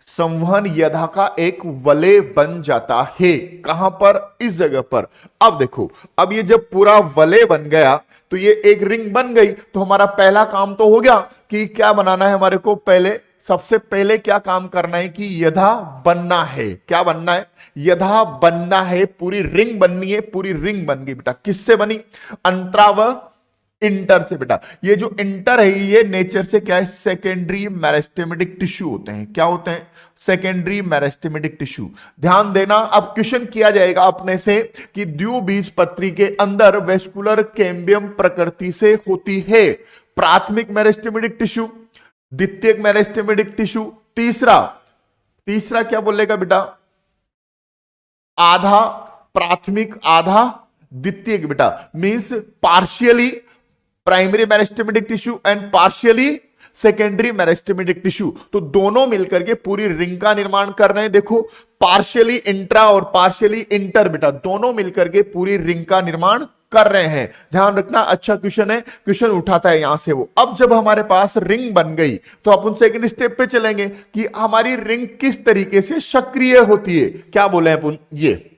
A: संवहन यधा का एक वलय बन जाता है। कहां पर, इस जगह पर। अब देखो, अब ये जब पूरा वलय बन गया तो ये एक रिंग बन गई, तो हमारा पहला काम तो हो गया कि क्या बनाना है हमारे को, पहले सबसे पहले क्या काम करना है कि यथा बनना है। क्या बनना है, यथा बनना है, पूरी रिंग बननी है। पूरी रिंग बन गई बेटा, किससे बनी, अंतरा व इंटर से बेटा। ये जो इंटर है ये नेचर से क्या है, सेकेंडरी मेरिस्टेमेटिक टिश्यू होते हैं। क्या होते हैं, सेकेंडरी मेरिस्टेमेटिक टिश्यू। ध्यान देना, अब क्वेश्चन किया जाएगा अपने से कि द्विबीजपत्री के अंदर वेस्कुलर कैम्बियम प्रकृति से होती है प्राथमिक मेरिस्टेमेटिक टिश्यू, द्वितीयक मेरिस्टेमेटिक टिश्यू, तीसरा, तीसरा क्या बोलेगा बेटा, आधा प्राथमिक आधा द्वितीयक बेटा, means partially primary meristematic tissue and partially secondary meristematic tissue. तो दोनों मिलकर के पूरी रिंग का निर्माण कर रहे हैं। देखो, पार्शियली इंट्रा और पार्शियली इंटर बेटा, दोनों मिलकर के पूरी रिंग का निर्माण कर रहे हैं। ध्यान रखना, अच्छा क्वेश्चन है, क्वेश्चन उठाता है यहां से वो। अब जब हमारे पास रिंग बन गई तो अपन सेकंड स्टेप पे चलेंगे कि हमारी रिंग किस तरीके से सक्रिय होती है। क्या बोले अपन, ये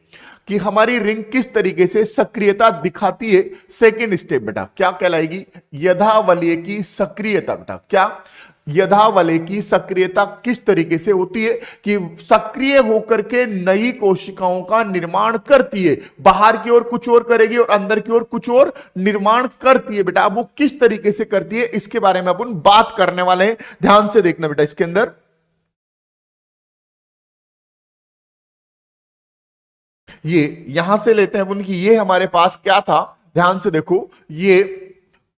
A: कि हमारी रिंग किस तरीके से सक्रियता दिखाती है। सेकंड स्टेप बेटा क्या कहलाएगी, यथावलय की सक्रियता बेटा। क्या, यथावलय की सक्रियता किस तरीके से होती है कि सक्रिय होकर के नई कोशिकाओं का निर्माण करती है। बाहर की ओर कुछ और करेगी और अंदर की ओर कुछ और निर्माण करती है बेटा। अब वो किस तरीके से करती है इसके बारे में अपन बात करने वाले हैं। ध्यान से देखना बेटा, इसके अंदर ये यहां से लेते हैं अपन कि ये हमारे पास क्या था। ध्यान से देखो, ये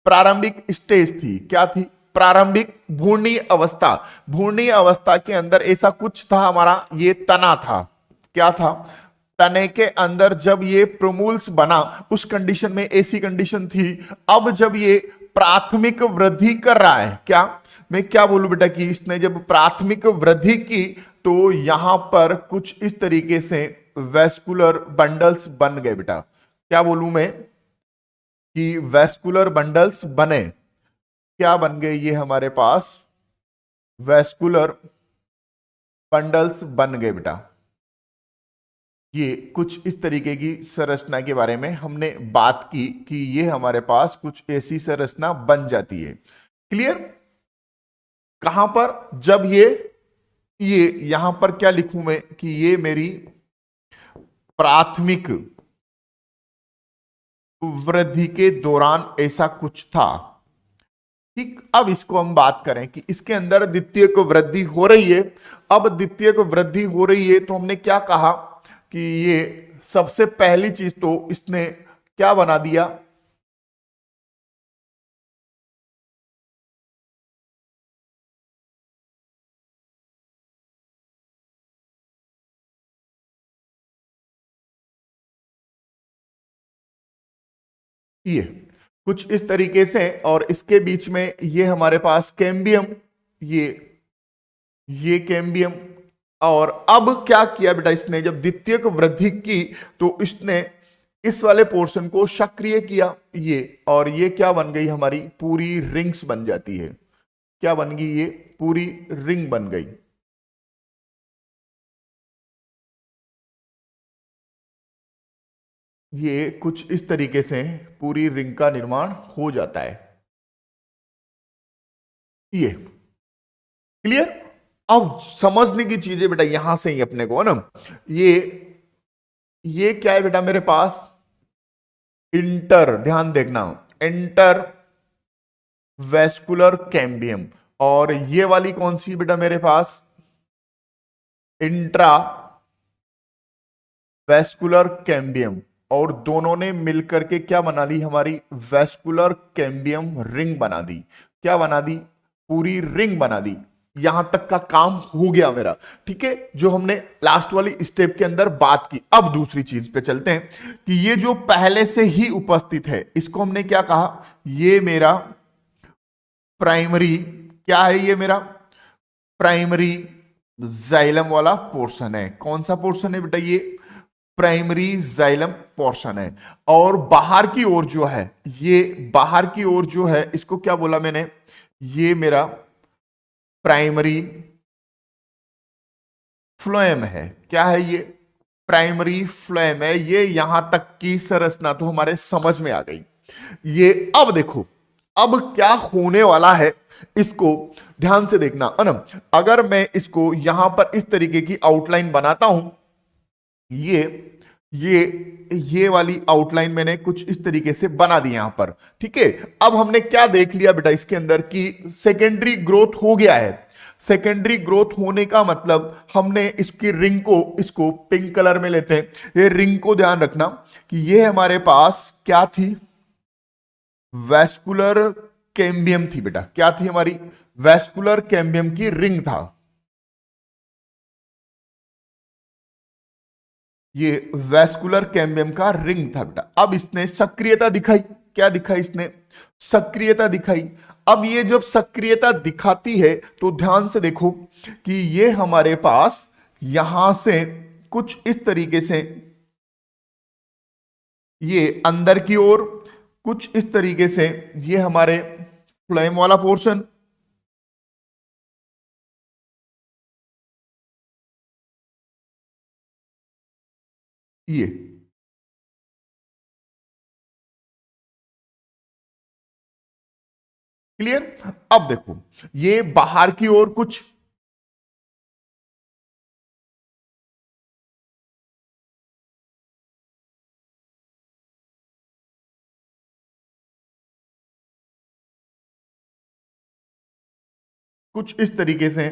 A: प्रारंभिक स्टेज थी। क्या थी, प्रारंभिक भ्रूणीय अवस्था। भ्रूणीय अवस्था के अंदर ऐसा कुछ था हमारा, ये तना था। क्या था, तने के अंदर जब ये प्रोमूल्स बना उस कंडीशन में ऐसी कंडीशन थी। अब जब ये प्राथमिक वृद्धि कर रहा है, क्या मैं क्या बोलूं बेटा कि इसने जब प्राथमिक वृद्धि की तो यहां पर कुछ इस तरीके से वेस्कुलर बंडल्स बन गए बेटा। क्या बोलूं मैं कि वेस्कुलर बंडल्स बने। क्या बन गए ये हमारे पास, वेस्कुलर बंडल्स बन गए बेटा। ये कुछ इस तरीके की संरचना के बारे में हमने बात की कि ये हमारे पास कुछ ऐसी संरचना बन जाती है। क्लियर, कहां पर, जब ये यहां पर क्या लिखूं मैं कि ये मेरी प्राथमिक वृद्धि के दौरान ऐसा कुछ था। ठीक, अब इसको हम बात करें कि इसके अंदर द्वितीय को वृद्धि हो रही है। अब द्वितीय को वृद्धि हो रही है तो हमने क्या कहा कि ये सबसे पहली चीज तो इसने क्या बना दिया, ये कुछ इस तरीके से, और इसके बीच में ये हमारे पास कैम्बियम, ये कैम्बियम। और अब क्या किया बेटा इसने, जब द्वितीयक वृद्धि की तो इसने इस वाले पोर्शन को सक्रिय किया ये, और ये क्या बन गई हमारी पूरी रिंग्स बन जाती है। क्या बन गई, ये पूरी रिंग बन गई। ये कुछ इस तरीके से पूरी रिंग का निर्माण हो जाता है। ये क्लियर, अब समझने की चीजें बेटा यहां से ही अपने को है ना, ये क्या है बेटा मेरे पास, इंटर, ध्यान देखना, इंटर वेस्कुलर कैम्बियम, और ये वाली कौन सी बेटा मेरे पास, इंट्रा वेस्कुलर कैम्बियम, और दोनों ने मिलकर के क्या बना ली, हमारी वेस्कुलर कैम्बियम रिंग बना दी। क्या बना दी, पूरी रिंग बना दी। यहां तक का काम हो गया मेरा, ठीक है, जो हमने लास्ट वाली स्टेप के अंदर बात की। अब दूसरी चीज पे चलते हैं कि ये जो पहले से ही उपस्थित है इसको हमने क्या कहा, ये मेरा प्राइमरी, क्या है ये मेरा प्राइमरी जाइलम वाला पोर्शन है। कौन सा पोर्शन है बेटा, ये प्राइमरी जाइलम पोर्शन है। और बाहर की ओर जो है, ये बाहर की ओर जो है इसको क्या बोला मैंने, ये मेरा प्राइमरी फ्लोएम है। क्या है ये, प्राइमरी फ्लोएम है। ये यहां तक की संरचना तो हमारे समझ में आ गई। ये अब देखो अब क्या होने वाला है, इसको ध्यान से देखना है ना। अगर मैं इसको यहां पर इस तरीके की आउटलाइन बनाता हूं, ये वाली आउटलाइन मैंने कुछ इस तरीके से बना दी यहां पर, ठीक है। अब हमने क्या देख लिया बेटा इसके अंदर कि सेकेंडरी ग्रोथ हो गया है। सेकेंडरी ग्रोथ होने का मतलब हमने इसकी रिंग को, इसको पिंक कलर में लेते हैं, ये रिंग को ध्यान रखना कि ये हमारे पास क्या थी, वेस्कुलर कैम्बियम थी बेटा। क्या थी हमारी, वेस्कुलर कैम्बियम की रिंग था। ये वेस्कुलर कैम्बियम का रिंग था बेटा। अब इसने सक्रियता दिखाई, क्या दिखाई इसने, सक्रियता दिखाई। अब ये जब सक्रियता दिखाती है तो ध्यान से देखो कि ये हमारे पास यहां से कुछ इस तरीके से, ये अंदर की ओर कुछ इस तरीके से, ये हमारे फ्लेम वाला पोर्शन, ये क्लियर। अब देखो ये बाहर की ओर कुछ, कुछ इस तरीके से,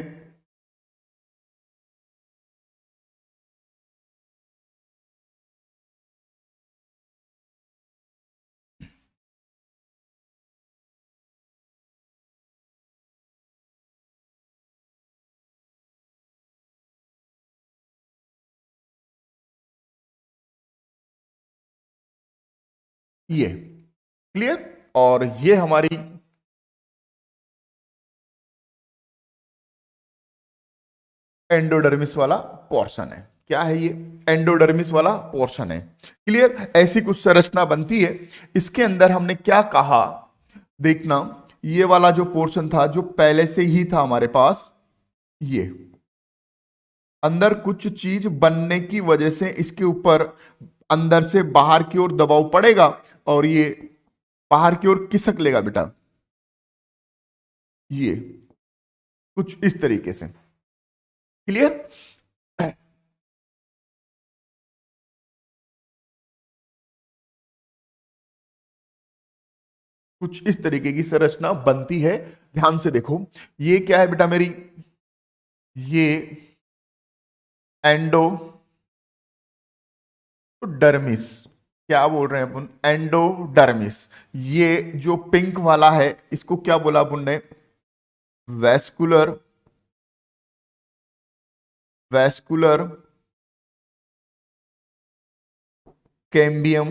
A: ये क्लियर। और ये हमारी एंडोडर्मिस वाला पोर्शन है। क्या है ये, एंडोडर्मिस वाला पोर्शन है। क्लियर, ऐसी कुछ संरचना बनती है। इसके अंदर हमने क्या कहा, देखना, ये वाला जो पोर्शन था जो पहले से ही था हमारे पास, ये अंदर कुछ चीज बनने की वजह से इसके ऊपर अंदर से बाहर की ओर दबाव पड़ेगा और ये बाहर की ओर खिसक लेगा बेटा, ये कुछ इस तरीके से। क्लियर, कुछ इस तरीके की संरचना बनती है। ध्यान से देखो ये क्या है बेटा मेरी, ये एंडोडर्मिस, क्या बोल रहे हैं अपन, एंडोडर्मिस। ये जो पिंक वाला है इसको क्या बोला अपन ने, वेस्कुलर, वेस्कुलर कैम्बियम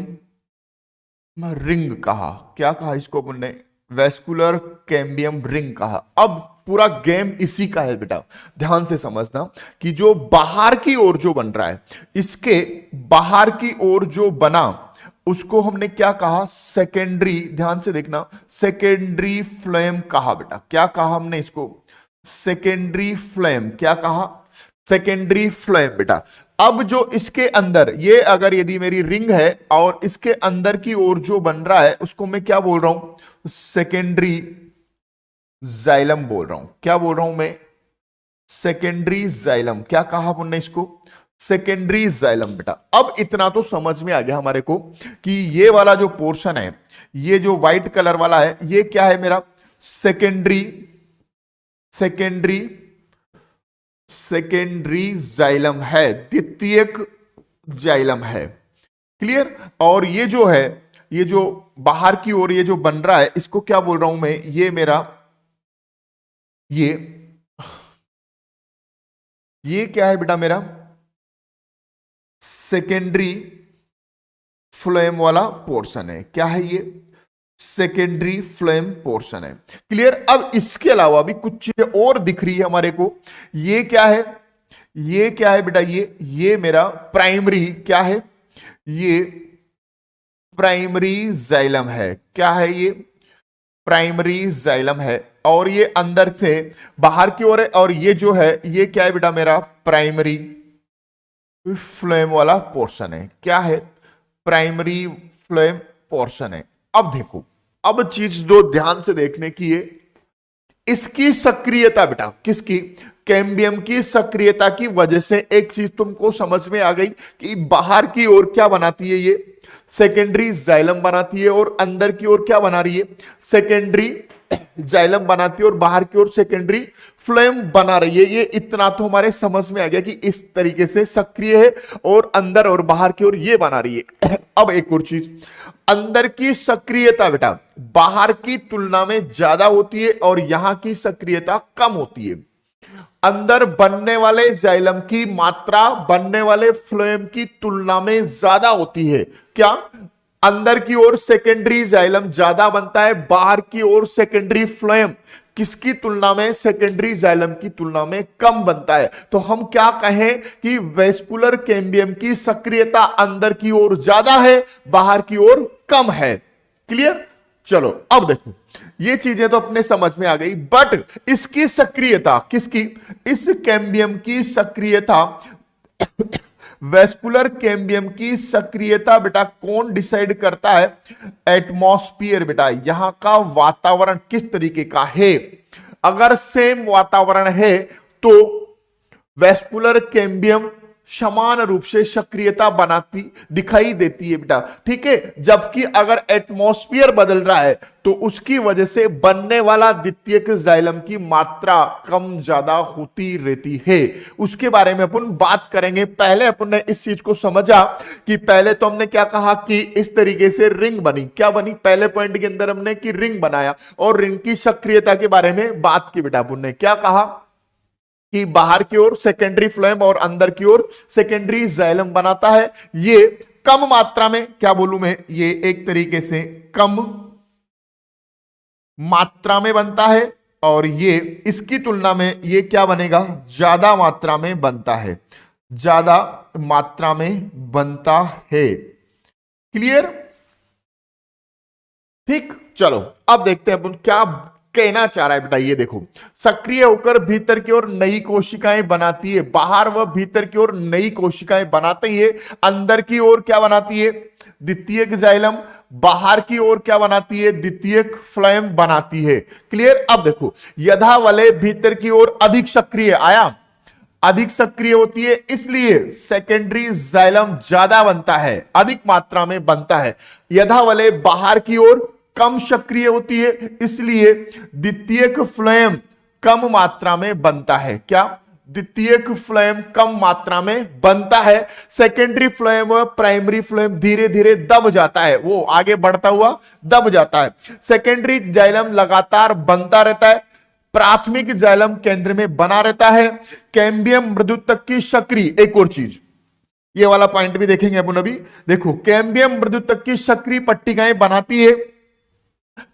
A: रिंग कहा। क्या कहा इसको अपन ने, वेस्कुलर कैम्बियम रिंग कहा। अब पूरा गेम इसी का है बेटा। ध्यान से समझना कि जो बाहर की ओर जो बन रहा है, इसके बाहर की ओर जो बना उसको हमने क्या कहा, सेकेंडरी, ध्यान से देखना, सेकेंडरी फ्लेम कहा बेटा। क्या कहा हमने इसको, सेकेंडरी फ्लेम। क्या कहा, सेकेंडरी फ्लेम बेटा। अब जो इसके अंदर, ये अगर यदि मेरी रिंग है और इसके अंदर की ओर जो बन रहा है उसको मैं क्या बोल रहा हूं, सेकेंडरी जाइलम बोल रहा हूं। क्या बोल रहा हूं मैं, सेकेंडरी जाइलम, क्या कहा हमने इसको? Secondary xylem. बेटा अब इतना तो समझ में आ गया हमारे को कि ये वाला जो पोर्शन है, ये जो व्हाइट कलर वाला है, ये क्या है मेरा? सेकेंडरी सेकेंडरी सेकेंडरी जाइलम है, द्वितीयक जाइलम है। क्लियर? और ये जो है, ये जो बाहर की ओर ये जो बन रहा है, इसको क्या बोल रहा हूं मैं? ये मेरा ये क्या है बेटा? मेरा सेकेंडरी फ्लोएम वाला पोर्शन है। क्या है ये? सेकेंडरी फ्लोएम पोर्शन है। क्लियर? अब इसके अलावा भी कुछ चीजें और दिख रही है हमारे को। ये क्या है? ये क्या है बेटा? ये मेरा प्राइमरी क्या है? ये प्राइमरी जाइलम है। क्या है ये? प्राइमरी जाइलम है। और ये अंदर से बाहर की ओर है, और ये जो है ये क्या है बेटा? मेरा प्राइमरी फ्लोएम वाला पोर्शन है। क्या है? प्राइमरी फ्लोएम पोर्शन है। अब देखो, अब चीज जो ध्यान से देखने की है, इसकी सक्रियता बेटा, किसकी? कैम्बियम की सक्रियता की वजह से एक चीज तुमको समझ में आ गई कि बाहर की ओर क्या बनाती है? ये सेकेंडरी जाइलम बनाती है, और अंदर की ओर क्या बना रही है? सेकेंडरी जाइलम बनाती है, और बाहर की ओर सेकेंडरी फ्लोएम बना रही है। ये इतना तो हमारे समझ में आ गया कि इस तरीके से सक्रिय है, और अंदर और बाहर की ओर ये बना रही है। अब एक और चीज, अंदर की सक्रियता बेटा बाहर की तुलना में ज्यादा होती है, और यहां की सक्रियता कम होती है। अंदर बनने वाले जाइलम की मात्रा बनने वाले फ्लोएम की तुलना में ज्यादा होती है। क्या? अंदर की ओर सेकेंडरी जाइलम ज्यादा बनता है, बाहर की ओर सेकेंडरी फ्लोएम किसकी तुलना में? सेकेंडरी जाइलम की तुलना में कम बनता है। तो हम क्या कहें कि वेस्कुलर कैम्बियम की सक्रियता अंदर की ओर ज्यादा है, बाहर की ओर कम है। क्लियर? चलो अब देखो, ये चीजें तो अपने समझ में आ गई, बट इसकी सक्रियता, किसकी? इस कैम्बियम की सक्रियता, वेस्कुलर कैम्बियम की सक्रियता बेटा कौन डिसाइड करता है? एटमॉस्फियर बेटा, यहां का वातावरण किस तरीके का है। अगर सेम वातावरण है तो वेस्कुलर कैम्बियम समान रूप से सक्रियता बनाती दिखाई देती है बेटा, ठीक है। जबकि अगर एटमॉस्फेयर बदल रहा है तो उसकी वजह से बनने वाला द्वितीयक जाइलम की मात्रा कम ज्यादा होती रहती है। उसके बारे में अपन बात करेंगे। पहले अपन ने इस चीज को समझा कि पहले तो हमने क्या कहा कि इस तरीके से रिंग बनी। क्या बनी? पहले पॉइंट के अंदर हमने कि रिंग बनाया, और रिंग की सक्रियता के बारे में बात की बेटा। अपन ने क्या कहा कि बाहर की ओर सेकेंडरी फ्लोएम और अंदर की ओर सेकेंडरी जाइलम बनाता है। ये कम मात्रा में, क्या बोलूं मैं, ये एक तरीके से कम मात्रा में बनता है, और ये इसकी तुलना में ये क्या बनेगा? ज्यादा मात्रा में बनता है, ज्यादा मात्रा में बनता है। क्लियर? ठीक, चलो अब देखते हैं अपन क्या कहना चाह रहा है बेटा। ये देखो, सक्रिय होकर भीतर की ओर नई कोशिकाएं बनाती है। बाहर वह भीतर की ओर नई कोशिकाएं बनाती है। अंदर की ओर क्या बनाती है? द्वितीयक जाइलम। बाहर की ओर क्या बनाती है? द्वितीयक फ्लोएम बनाती है। क्लियर? अब देखो, यथावलय भीतर की ओर अधिक सक्रिय आया, अधिक सक्रिय होती है, इसलिए सेकेंडरी जाइलम ज्यादा बनता है, अधिक मात्रा में बनता है। यथावलय बाहर की ओर कम सक्रिय होती है, इसलिए द्वितीयक फ्लोएम कम मात्रा में बनता है। क्या? द्वितीयक फ्लोएम कम मात्रा में बनता है। सेकेंडरी फ्लोएम व प्राइमरी फ्लोएम धीरे धीरे दब जाता है, वो आगे बढ़ता हुआ दब जाता है। सेकेंडरी जाइलम लगातार बनता रहता है, प्राथमिक जाइलम केंद्र में बना रहता है। कैम्बियम मृदुतक की सक्रिय, एक और चीज, ये वाला पॉइंट भी देखेंगे अपन अभी। देखो, कैम्बियम मृदुतक की सक्रिय पट्टिकाएं बनाती है,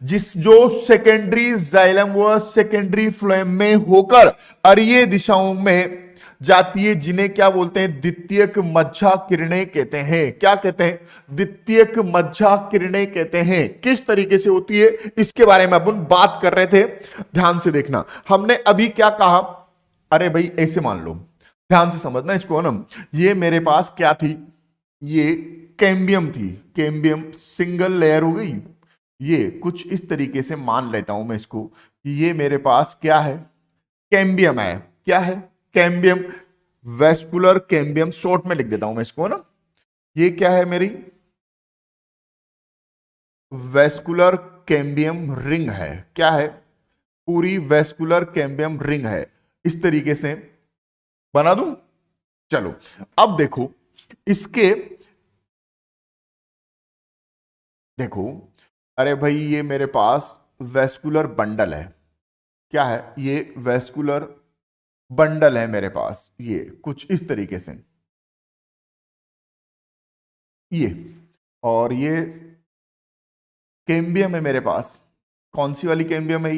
A: जिस जो सेकेंडरी जाइलम व सेकेंडरी फ्लोएम में होकर अरीय दिशाओं में जाती है, जिन्हें क्या बोलते हैं? द्वितीयक मज्जा किरणें कहते हैं। क्या कहते हैं? द्वितीयक मज्जा किरणें कहते हैं। किस तरीके से होती है इसके बारे में अपन बात कर रहे थे, ध्यान से देखना। हमने अभी क्या कहा? अरे भाई ऐसे मान लो, ध्यान से समझना इसको ना। ये मेरे पास क्या थी? ये कैम्बियम थी, कैम्बियम सिंगल लेयर हो गई। ये कुछ इस तरीके से मान लेता हूं मैं इसको कि ये मेरे पास क्या है? कैम्बियम है। क्या है? कैम्बियम, वेस्कुलर कैम्बियम, शॉर्ट में लिख देता हूं मैं इसको ना। ये क्या है मेरी? वेस्कुलर कैम्बियम रिंग है। क्या है? पूरी वेस्कुलर कैम्बियम रिंग है। इस तरीके से बना दूं? चलो अब देखो इसके, देखो, अरे भाई ये मेरे पास वेस्कुलर बंडल है। क्या है? ये वेस्कुलर बंडल है मेरे पास, ये कुछ इस तरीके से, ये, और ये कैम्बियम है मेरे पास। कौन सी वाली कैम्बियम है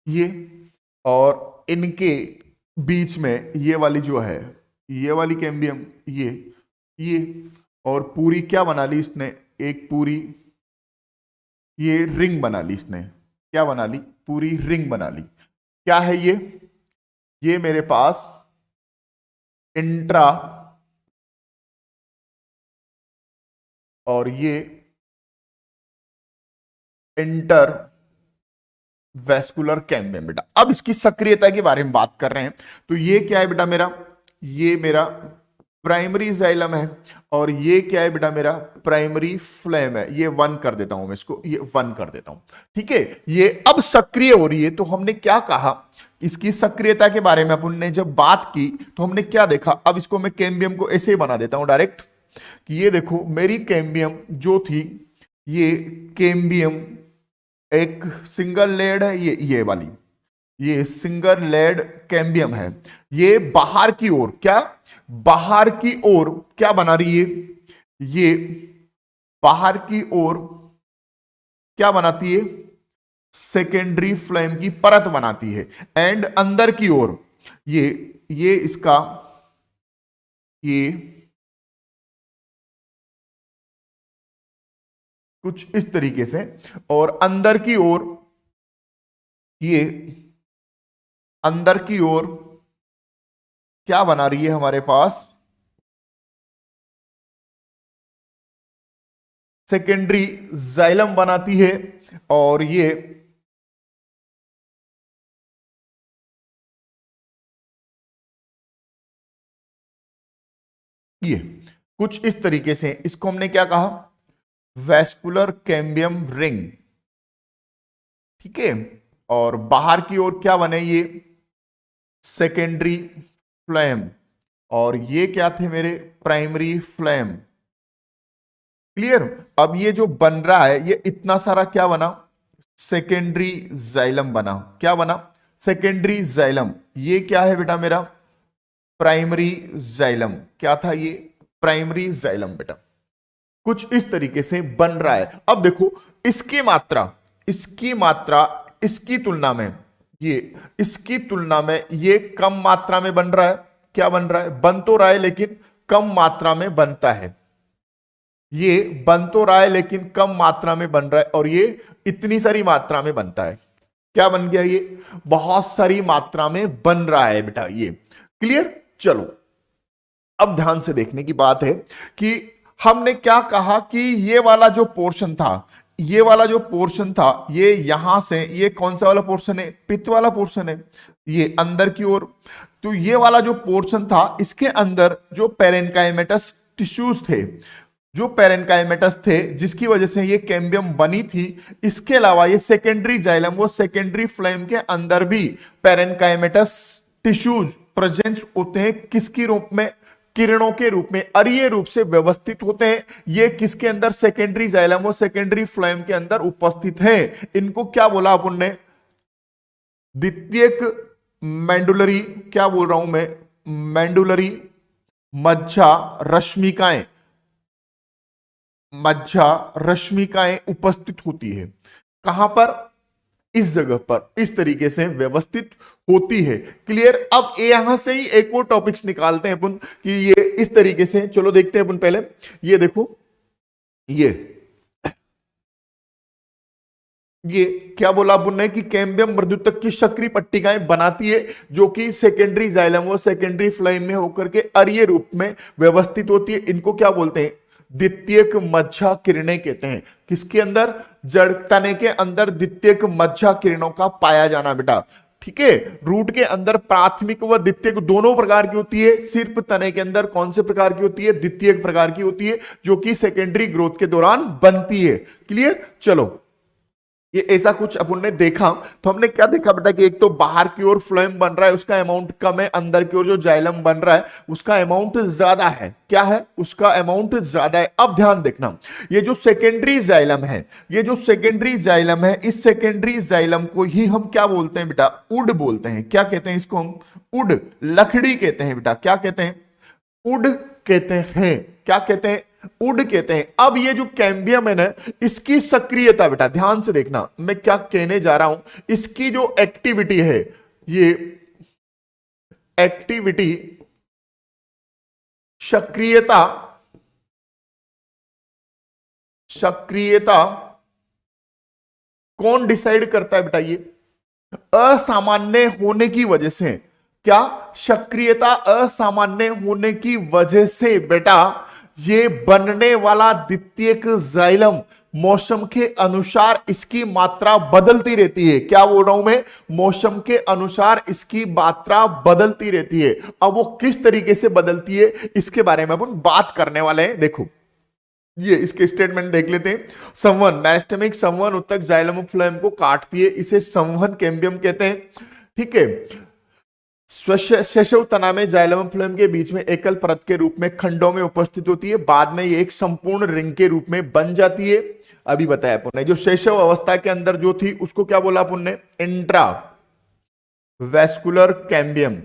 A: ये, और इनके बीच में ये वाली जो है, ये वाली कैम्बियम, ये, और पूरी क्या बना ली इसने? एक पूरी ये रिंग बना ली इसने। क्या बना ली? पूरी रिंग बना ली। क्या है ये मेरे पास इंट्रा और ये इंटर वेस्कुलर कैम्बियम बेटा। अब इसकी सक्रियता के बारे में बात कर रहे हैं, तो ये क्या है बेटा मेरा? ये मेरा प्राइमरी जाइलम है, और ये क्या है बेटा? मेरा प्राइमरी फ्लेम है। ये 1 कर देता हूं मैं इसको, ये 1 कर देता हूं। ठीक है, ये अब सक्रिय हो रही है। तो हमने क्या कहा? इसकी सक्रियता के बारे में अपन ने जब बात की तो हमने क्या देखा? अब इसको मैं कैम्बियम को ऐसे ही बना देता हूं डायरेक्ट, कि ये देखो मेरी कैम्बियम जो थी, ये कैम्बियम एक सिंगल लेड है, ये वाली, ये सिंगल लेड कैम्बियम है। ये बाहर की ओर, क्या बाहर की ओर क्या बना रही है? ये बाहर की ओर क्या बनाती है? सेकेंडरी फ्लेम की परत बनाती है। एंड अंदर की ओर ये इसका ये कुछ इस तरीके से, और अंदर की ओर ये अंदर की ओर क्या बना रही है हमारे पास? सेकेंडरी जाइलम बनाती है। और ये कुछ इस तरीके से, इसको हमने क्या कहा? Vascular cambium ring. ठीक है, और बाहर की ओर क्या बने? ये सेकेंडरी फ्लेम, और ये क्या थे मेरे? Primary flame. क्लियर? अब ये जो बन रहा है, ये इतना सारा क्या बना? सेकेंडरी जाइलम बना। क्या बना? Secondary xylem. ये क्या है बेटा मेरा? Primary xylem. क्या था ये? प्राइमरी जाइलम बेटा। कुछ इस तरीके से बन रहा है। अब देखो इसकी मात्रा, इसकी तुलना में, ये इसकी तुलना में ये कम मात्रा में बन रहा है। क्या बन रहा है? बन तो रहा है लेकिन कम मात्रा में बनता है। ये बन तो रहा है लेकिन कम मात्रा में बन रहा है, और ये इतनी सारी मात्रा में बनता है। क्या बन गया? ये बहुत सारी मात्रा में बन रहा है बेटा ये। क्लियर? चलो अब ध्यान से देखने की बात है कि हमने क्या कहा कि ये वाला जो पोर्शन था, ये वाला जो पोर्शन था, ये यहां से, ये कौन सा वाला पोर्शन है? पित्त वाला पोर्शन है, ये अंदर की ओर। तो ये वाला जो पोर्शन था, इसके अंदर जो पेरेन्काइमेटस टिश्यूज थे, जो पेरेन्काइमेटस थे, जिसकी वजह से ये कैम्बियम बनी थी। इसके अलावा ये सेकेंडरी जाइलम, वो सेकेंडरी फ्लेम के अंदर भी पेरेन्काइमेटस टिश्यूज प्रेजेंस होते हैं। किसकी रूप में? किरणों के रूप में, अरीय रूप से व्यवस्थित होते हैं। ये किसके अंदर? सेकेंडरी जाइलम, वो सेकेंडरी फ्लेम के अंदर उपस्थित हैं। इनको क्या बोला अपन ने? द्वितीयक मेंडुलरी, क्या बोल रहा हूं मैं? मेंडुलरी मज्जा रश्मिकाएं, मज्जा रश्मिकाएं उपस्थित होती है। कहां पर? इस जगह पर इस तरीके से व्यवस्थित होती है। क्लियर? अब यहां से ही एक और टॉपिक्स निकालते हैं अपन कि ये इस तरीके से, चलो देखते हैं अपन पहले। ये देखो, ये क्या बोला अपन ने कि कैम्बियम मृदुतक की सक्रिय पट्टिकाएं बनाती है, जो कि सेकेंडरी जाइलम व सेकेंडरी फ्लेम में होकर के अरीय रूप में व्यवस्थित होती है। इनको क्या बोलते हैं? द्वितीयक मज्जा किरणें कहते हैं। किसके अंदर? जड़ तने के अंदर द्वितीयक मज्जा किरणों का पाया जाना बेटा। ठीक है। रूट के अंदर प्राथमिक व द्वितीयक दोनों प्रकार की होती है, सिर्फ तने के अंदर कौन से प्रकार की होती है, द्वितीयक प्रकार की होती है, जो कि सेकेंडरी ग्रोथ के दौरान बनती है। क्लियर। चलो, ये ऐसा कुछ अपन ने देखा, तो हमने क्या देखा बेटा कि एक तो बाहर की ओर फ्लोएम बन रहा है, उसका अमाउंट कम है, अंदर की ओर जो जाइलम बन रहा है उसका अमाउंट ज्यादा है। क्या है? उसका अमाउंट ज्यादा है। अब ध्यान देखना, ये जो सेकेंडरी जाइलम है, ये जो सेकेंडरी जाइलम है, इस सेकेंडरी जाइलम को ही हम क्या बोलते हैं बेटा? उड बोलते हैं। क्या कहते हैं इसको हम? उड, लकड़ी कहते हैं बेटा। क्या कहते हैं? उड कहते हैं। क्या कहते हैं? उड कहते हैं। अब ये जो कैम्बियम है ना, इसकी सक्रियता बेटा ध्यान से देखना, मैं क्या कहने जा रहा हूं। इसकी जो एक्टिविटी है, ये एक्टिविटी, सक्रियता, सक्रियता कौन डिसाइड करता है बेटा? ये असामान्य होने की वजह से। क्या? सक्रियता असामान्य होने की वजह से बेटा ये बनने वाला द्वितीयक जाइलम मौसम के अनुसार इसकी मात्रा बदलती रहती है। क्या बोल रहा हूं मैं? मौसम के अनुसार इसकी मात्रा बदलती रहती है। अब वो किस तरीके से बदलती है इसके बारे में अपन बात करने वाले हैं। देखो, ये इसके स्टेटमेंट देख लेते हैं। संवन, मेरिस्टेमिक संवन उत्तक जाइलम फ्लोएम को काटती है, इसे संवहन कैम्बियम कहते हैं। ठीक है। सेशव तना में जाइलम फ्लोएम के बीच में एकल परत के रूप में खंडों में उपस्थित होती है, बाद में ये एक संपूर्ण रिंग के रूप में बन जाती है। अभी बताया अपन ने, जो सेशव अवस्था के अंदर जो थी उसको क्या बोला अपन ने? Intra vascular cambium.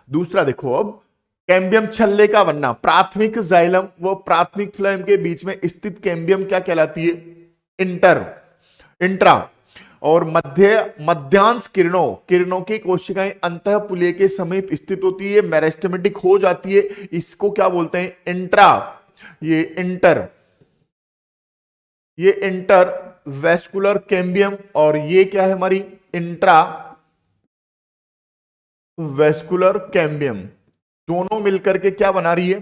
A: दूसरा देखो, अब कैम्बियम छल्ले का बनना, प्राथमिक जाइलम व प्राथमिक फ्लोएम के बीच में स्थित कैम्बियम क्या कहलाती है? इंट्रा। और मध्यांश किरणों की कोशिकाएं अंतःपुलीय के समीप स्थित होती है, मेरिस्टेमेटिक हो जाती है, इसको क्या बोलते हैं? इंट्रा। ये इंटर वेस्कुलर कैम्बियम, और ये क्या है हमारी? Intra vascular cambium. दोनों मिलकर के क्या बना रही है?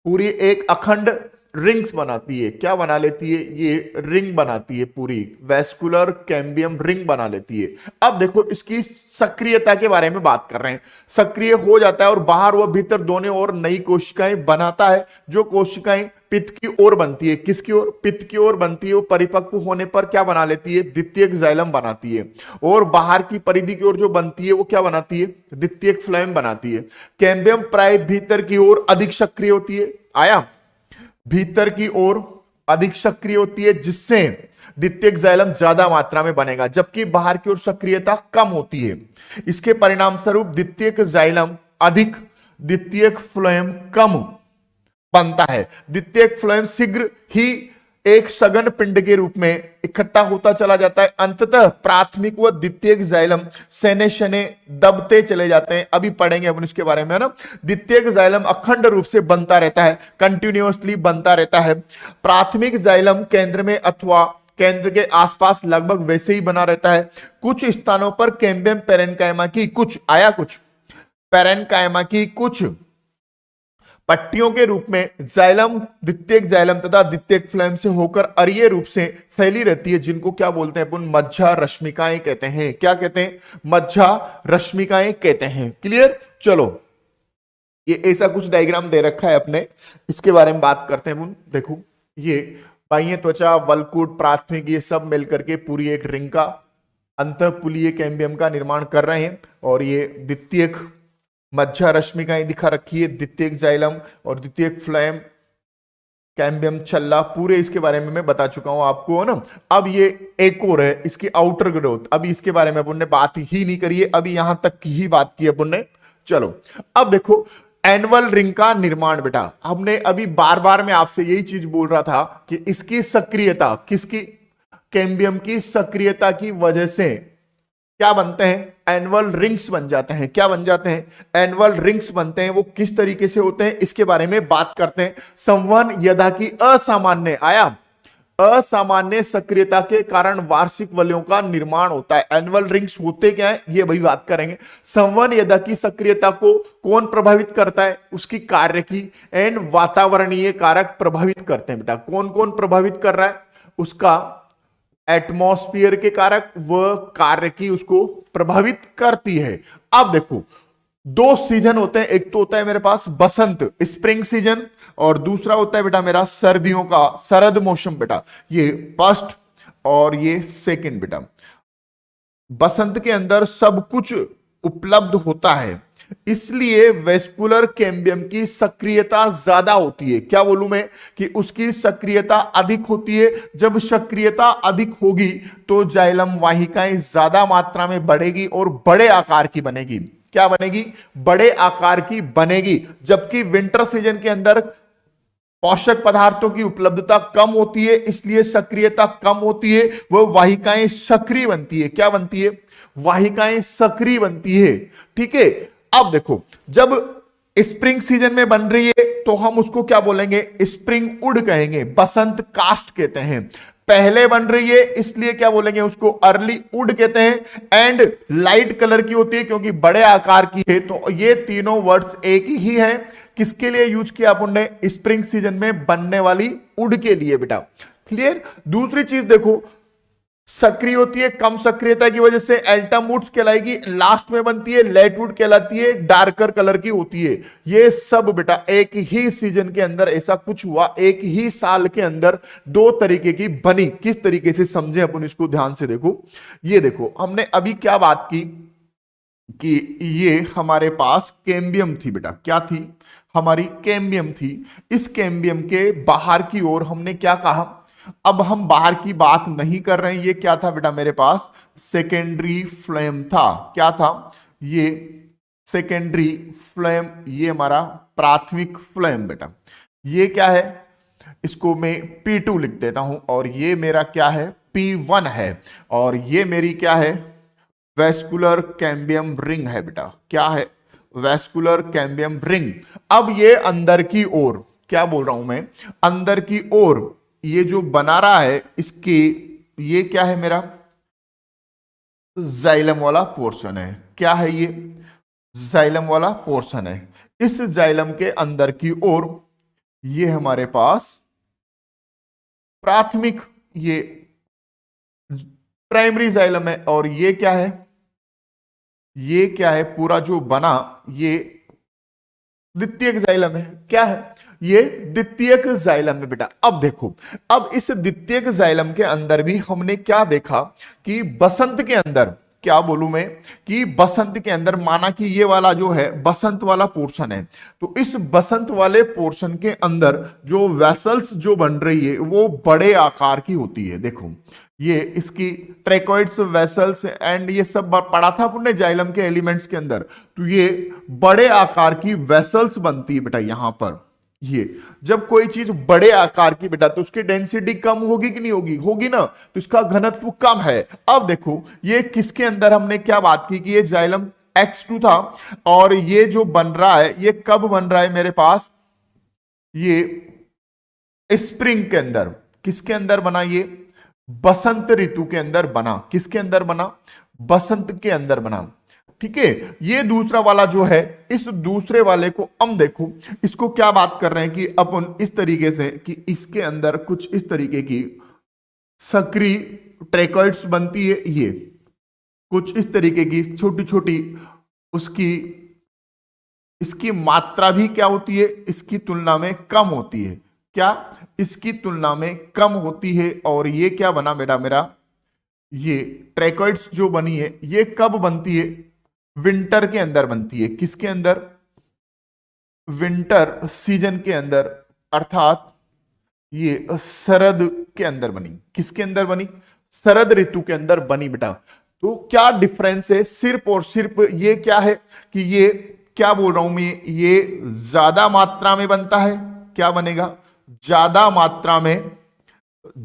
A: पूरी एक अखंड रिंग्स बनाती है। क्या बना लेती है? ये रिंग बनाती है, पूरी वेस्कुलर कैम्बियम रिंग बना लेती है। अब देखो, इसकी सक्रियता के बारे में बात कर रहे हैं। सक्रिय हो जाता है और बाहर व भीतर दोनों ओर नई कोशिकाएं बनाता है, जो कोशिकाएं पित्त की ओर बनती है। किसकी ओर? पित्त की ओर बनती है। वो परिपक्व होने पर क्या बना लेती है? द्वितीयक जाइलम बनाती है। और बाहर की परिधि की ओर जो बनती है वो क्या बनाती है? द्वितीयक फ्लोएम बनाती है। कैम्बियम प्राय भीतर की ओर अधिक सक्रिय होती है। आया? भीतर की ओर अधिक सक्रिय होती है, जिससे द्वितीयक जाइलम ज्यादा मात्रा में बनेगा, जबकि बाहर की ओर सक्रियता कम होती है। इसके परिणाम स्वरूप द्वितीयक जाइलम अधिक, द्वितीयक फ्लोएम कम बनता है। द्वितीयक फ्लोएम शीघ्र ही एक सघन पिंड के रूप में इकट्ठा होता चला जाता है। अंततः प्राथमिक व द्वितीयक जाइलम शने शने दबते चले जाते हैं। अभी पढ़ेंगे अपन इसके बारे में, है ना। द्वितीयक जाइलम अखंड रूप से बनता रहता है, कंटिन्यूअसली बनता रहता है। प्राथमिक जाइलम केंद्र में अथवा केंद्र के आसपास लगभग वैसे ही बना रहता है। कुछ स्थानों पर कैम्बियम पैरेन्काइमा की कुछ पट्टियों के रूप में जाइलम, द्वितीयक जाइलम तथा द्वितीयक फ्लोएम से होकर अरीय रूप से फैली रहती है, जिनको क्या बोलते हैं अपन? मज्जा रश्मिकाएं कहते हैं। क्या कहते हैं? मज्जा रश्मिकाएं कहते हैं। क्लियर। चलो, ये ऐसा कुछ डायग्राम दे रखा है अपने, इसके बारे में बात करते हैं अपन। देखो, ये बाह्य त्वचा, वल्कुट, प्राथमिक, ये सब मिलकर के पूरी एक रिंग का अंतःपुलीय कैम्बियम का निर्माण कर रहे हैं। और ये द्वितीयक मज्जा रश्मिकाएं दिखा रखी है, द्वितीयक जाइलम और द्वितीयक फ्लोएम, कैम्बियम छल्ला, पूरे इसके बारे में मैं बता चुका हूं आपको, है ना। अब ये एक और है, इसकी आउटर ग्रोथ, अभी इसके बारे में अपन ने बात ही नहीं करी है, अभी यहां तक की ही बात की अपन ने। चलो, अब देखो एनुअल रिंग का निर्माण बेटा, हमने अभी बार बार मैं आपसे यही चीज बोल रहा था कि इसकी सक्रियता, किसकी? कैम्बियम की सक्रियता की वजह से क्या बनते हैं? एनुअल रिंग्स बन जाते हैं। क्या बन जाते हैं? एनुअल रिंग्स बनते हैं। वो किस तरीके से होते हैं इसके बारे में बात करते हैं। संवहन यदा की असामान्य, आया? असामान्य सक्रियता के कारण वार्षिक वलयों का निर्माण होता है। एनुअल रिंग्स होते क्या है ये भाई बात करेंगे। संवहन यदा की सक्रियता को कौन प्रभावित करता है? उसकी कार्य की एंड वातावरणीय कारक प्रभावित करते हैं बेटा। कौन कौन प्रभावित कर रहा है? उसका एटमॉस्फेयर के कारक वह कार्य की उसको प्रभावित करती है। अब देखो, दो सीजन होते हैं, एक तो होता है मेरे पास बसंत स्प्रिंग सीजन, और दूसरा होता है बेटा मेरा सर्दियों का शरद मौसम। बेटा ये फर्स्ट और ये सेकंड। बेटा बसंत के अंदर सब कुछ उपलब्ध होता है, इसलिए वेस्कुलर कैम्बियम की सक्रियता ज्यादा होती है। क्या बोलूं मैं कि उसकी सक्रियता अधिक होती है। जब सक्रियता अधिक होगी तो जाइलम वाहिकाएं ज्यादा मात्रा में बढ़ेगी और बड़े आकार की बनेगी। क्या बनेगी? बड़े आकार की बनेगी। जबकि विंटर सीजन के अंदर पोषक पदार्थों की उपलब्धता कम होती है, इसलिए सक्रियता कम होती है, वह वाहिकाएं सक्रिय बनती है। क्या बनती है? वाहिकाएं सक्रिय बनती है। ठीक है। अब देखो, जब स्प्रिंग सीजन में बन रही है तो हम उसको क्या बोलेंगे? स्प्रिंग वुड कहेंगे, बसंत कास्ट कहते हैं। पहले बन रही है इसलिए क्या बोलेंगे? उसको अर्ली वुड कहते हैं। एंड लाइट कलर की होती है क्योंकि बड़े आकार की है। तो ये तीनों वर्ड्स एक ही है। किसके लिए यूज किया अपन ने? स्प्रिंग सीजन में बनने वाली वुड के लिए। बेटा क्लियर? दूसरी चीज देखो, सक्रिय होती है कम सक्रियता की वजह से एल्टम वुड्स कहलाएगी, लास्ट में बनती है लेट वुड कहलाती है, डार्कर कलर की होती है। ये सब बेटा एक ही सीजन के अंदर ऐसा कुछ हुआ, एक ही साल के अंदर दो तरीके की बनी। किस तरीके से समझे अपन इसको? ध्यान से देखो। ये देखो, हमने अभी क्या बात की कि ये हमारे पास कैम्बियम थी। बेटा क्या थी? हमारी कैम्बियम थी। इस कैम्बियम के बाहर की ओर हमने क्या कहा? अब हम बाहर की बात नहीं कर रहे हैं। ये क्या था बेटा? मेरे पास सेकेंडरी फ्लेम था। क्या था? ये सेकेंडरी फ्लेम, ये हमारा प्राथमिक फ्लेम। बेटा ये क्या है? इसको मैं P2 लिख देता हूं, और ये मेरा क्या है? P1 है। और ये मेरी क्या है? वेस्कुलर कैम्बियम रिंग है। बेटा क्या है? Vascular cambium ring. अब ये अंदर की ओर, क्या बोल रहा हूं मैं? अंदर की ओर ये जो बना रहा है, इसके ये क्या है? मेरा जाइलम वाला पोर्शन है। क्या है? ये जाइलम वाला पोर्शन है। इस जाइलम के अंदर की ओर ये हमारे पास प्राथमिक, ये प्राइमरी जाइलम है। और ये क्या है? ये क्या है? पूरा जो बना ये द्वितीयक जाइलम है। क्या है? ये द्वितीयक जाइलम है। बेटा अब देखो, अब इस द्वितीयक जाइलम के अंदर भी हमने क्या देखा कि बसंत के अंदर, क्या बोलूं मैं कि बसंत के अंदर, माना कि ये वाला जो है बसंत वाला पोर्शन है, तो इस बसंत वाले पोर्शन के अंदर जो वेसल्स जो बन रही है वो बड़े आकार की होती है। देखो ये इसकी ट्रेकोइड्स, वेसल्स एंड ये सब पढ़ा था अपने जाइलम के एलिमेंट्स के अंदर। तो ये बड़े आकार की वेसल्स बनती है बेटा यहां पर। ये जब कोई चीज बड़े आकार की बेटा, तो उसकी डेंसिटी कम होगी कि नहीं होगी? होगी ना। तो इसका घनत्व कम है। अब देखो ये किसके अंदर हमने क्या बात की कि ये जाइलम X2 था, और ये जो बन रहा है ये कब बन रहा है मेरे पास? ये स्प्रिंग के अंदर। किसके अंदर बना? ये बसंत ऋतु के अंदर बना। किसके अंदर बना? बसंत के अंदर बना। ठीक है। ये दूसरा वाला जो है, इस दूसरे वाले को हम देखो, इसको क्या बात कर रहे हैं कि अपन इस तरीके से कि इसके अंदर कुछ इस तरीके की सक्रिय ट्रेकोइड्स बनती है। ये कुछ इस तरीके की छोटी छोटी, उसकी इसकी मात्रा भी क्या होती है? इसकी तुलना में कम होती है। क्या? इसकी तुलना में कम होती है। और ये क्या बना बेटा मेरा? ये ट्रेकोइड्स जो बनी है ये कब बनती है? विंटर के अंदर बनती है। किसके अंदर? विंटर सीजन के अंदर, अर्थात ये शरद के अंदर बनी। किसके अंदर बनी? शरद ऋतु के अंदर बनी। बेटा तो क्या डिफरेंस है? सिर्फ और सिर्फ ये क्या है कि ये, क्या बोल रहा हूं मैं, ये ज्यादा मात्रा में बनता है। क्या बनेगा? ज्यादा मात्रा में